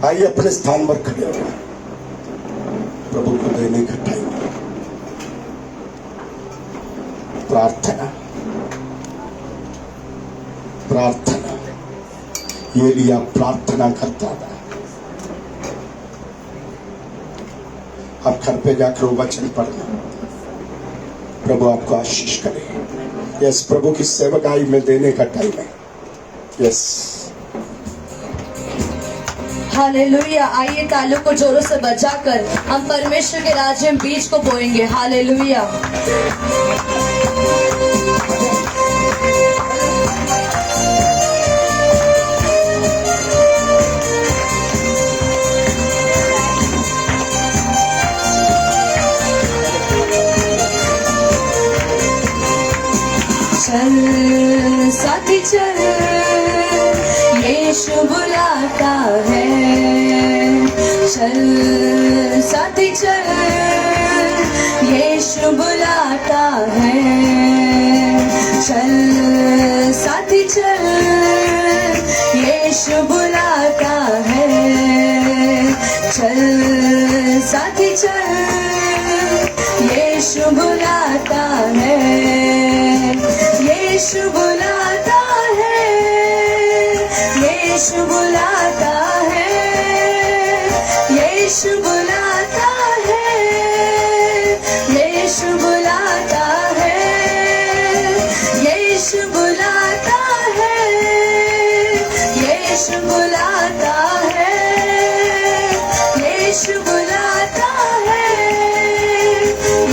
[SPEAKER 3] आइए अपने स्थान पर खड़े हो, प्रभु को देने का टाइम। प्रार्थना प्रार्थना, एलिया प्रार्थना करता था। आप घर पे जाकर वचन पढ़ना, प्रभु आपको आशीष करे। यस, प्रभु की सेवकाई में देने का टाइम है। Yes,
[SPEAKER 1] hallelujah. आइए तालियों को जोरों से बजाकर हम परमेश्वर के राज्य में बीज को बोएंगे। हालेलुया।
[SPEAKER 2] चल साथी चल, यीशु बुलाता है। चल साथी चल, यीशु बुलाता है। चल साथी चल, यीशु बुलाता है। चल साथी चल, यीशु बुलाता है। यीशु बुलाता है, यीशु बुलाता है, यीशु बुलाता है, यीशु बुलाता है, यीशु बुलाता है, यीशु बुलाता है, यीशु बुलाता है,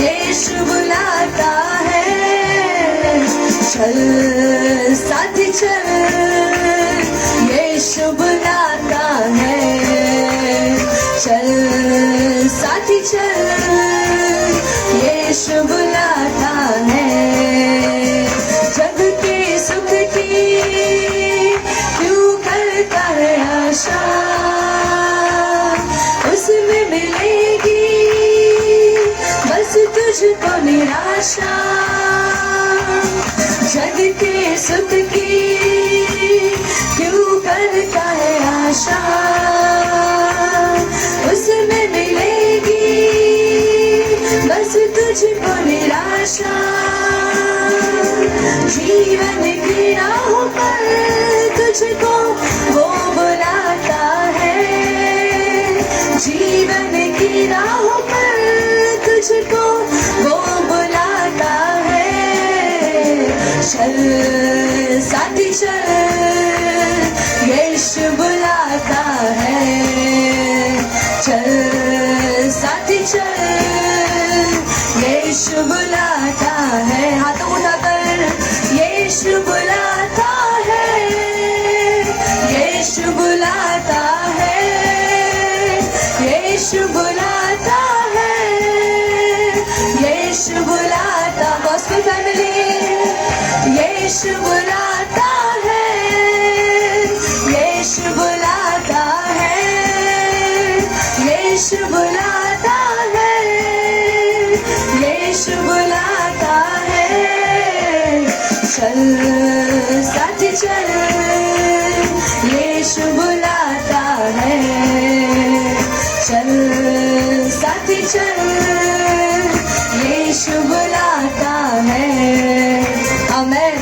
[SPEAKER 2] यीशु बुलाता है। चल साथी चल, यीशु बुलाता है। चल साथी चल, यीशु बुलाता है। जग के सुख की क्यों करता है आशा, उसमें मिलेगी बस तुझको निराशा। जग के सुख की क्यों करता है आशा, उसमें मिलेगी बस तुझको निराशा। जीवन की राहों पर तुझको वो बुलाता है। जीवन की राहों पर तुझको वो बुलाता है। चल साथी चल, यीशु बुलाता है। चल साथी चल, यीशु बुलाता है। हाथों को उठाकर यीशु बुलाता है, यीशु बुलाता है, यीशु बुलाता है, यीशु बुलाता। गॉस्पेल फैमिली, यीशु बुलाता है, यीशु बुलाता है, यीशु बुलाता है, यीशु बुलाता है। चल साथी चल, यीशु बुलाता है। चल साथी चल, यीशु बुलाता है। आमेन।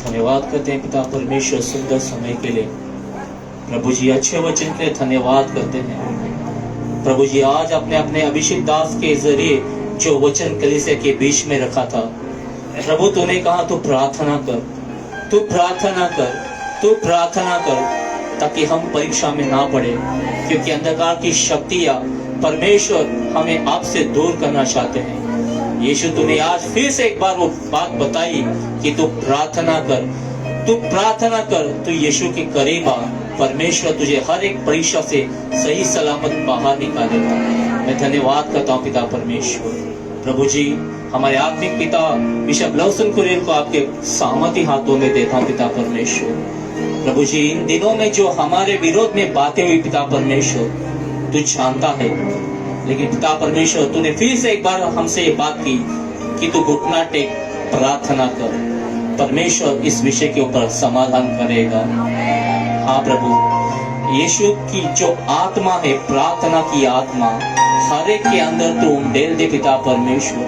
[SPEAKER 5] धन्यवाद करते हैं पिता परमेश्वर सुंदर समय के लिए। प्रभु जी अच्छे वचन के लिए धन्यवाद करते हैं। प्रभु जी आज अपने अपने अभिषेक दास के जरिए जो वचन कलीसिया के बीच में रखा था, प्रभु तूने कहा तू प्रार्थना कर, तू प्रार्थना कर, तू प्रार्थना कर, ताकि हम परीक्षा में ना पड़े, क्योंकि अंधकार की शक्तियां परमेश्वर हमें आपसे दूर करना चाहते हैं। यीशु तूने आज फिर से एक बार वो बात बताई कि तू प्रार्थना कर, तू प्रार्थना कर, तू यीशु के करीब आ। परमेश्वर तुझे हर एक परीक्षा से सही सलामत बाहर निकालेगा। मैं धन्यवाद करता हूँ पिता परमेश्वर। प्रभु जी, हमारे आत्मिक पिता बिशप लवसन कुरियन को आपके सामर्थी हाथों में देता हूँ पिता परमेश्वर। प्रभु जी, इन दिनों में जो हमारे विरोध में बातें हुई पिता परमेश्वर, तू जानता है, लेकिन पिता परमेश्वर तूने फिर से एक बार हमसे ये बात की कि तू घुटना टेक प्रार्थना कर, परमेश्वर इस विषय के ऊपर समाधान करेगा। हाँ प्रभु, यीशु की जो आत्मा है, प्रार्थना की आत्मा हर एक के अंदर तू उंडेल दे पिता परमेश्वर।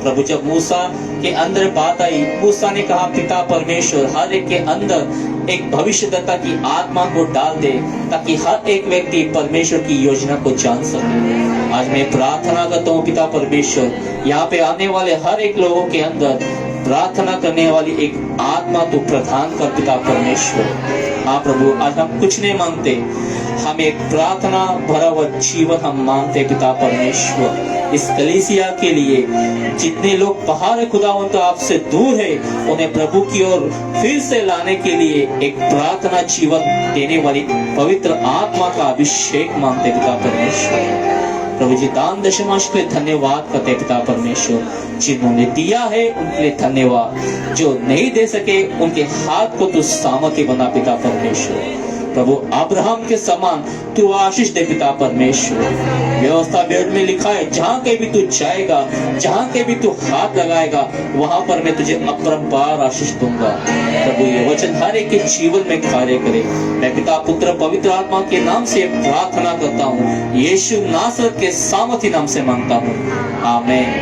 [SPEAKER 5] प्रभु, जब मूसा के अंदर बात आई, मूसा ने कहा पिता परमेश्वर हर एक के अंदर एक भविष्यद्वक्ता की आत्मा को डाल दे, ताकि हर एक व्यक्ति परमेश्वर की योजना को जान सके। आज मैं प्रार्थना करता हूँ पिता परमेश्वर, यहाँ पे आने वाले हर एक लोगों के अंदर प्रार्थना करने वाली एक आत्मा तो प्रदान कर पिता परमेश्वर। हाँ प्रभु, आज हम कुछ नहीं मांगते, हम एक प्रार्थना भरा हुआ जीवन हम मांगते पिता परमेश्वर। इस कलीसिया के लिए जितने लोग पहाड़ खुदावन तो आपसे दूर है, उन्हें प्रभु की ओर फिर से लाने के लिए एक प्रार्थना जीवन देने वाली पवित्र आत्मा का अभिषेक मांगते पिता परमेश्वर। प्रभु जी, दान दशमांश के लिए धन्यवाद करते पिता परमेश्वर। जिन्होंने दिया है उनके लिए धन्यवाद, जो नहीं दे सके उनके हाथ को तू सामर्थ्य बना पिता परमेश्वर। प्रभु, अब्राहम के समान तू आशीष दे पिता परमेश्वर। व्यवस्था बेड में लिखा है, जहाँ के भी तू जाएगा, जहाँ के भी तू हाथ लगाएगा, वहां पर मैं तुझे अपरंपार आशीष दूंगा। प्रभु, ये वचन हर एक के जीवन में कार्य करे। मैं पिता पुत्र पवित्र आत्मा के नाम से प्रार्थना करता हूँ, यीशु नासरत के सामर्थी नाम से मांगता हूँ, आमीन।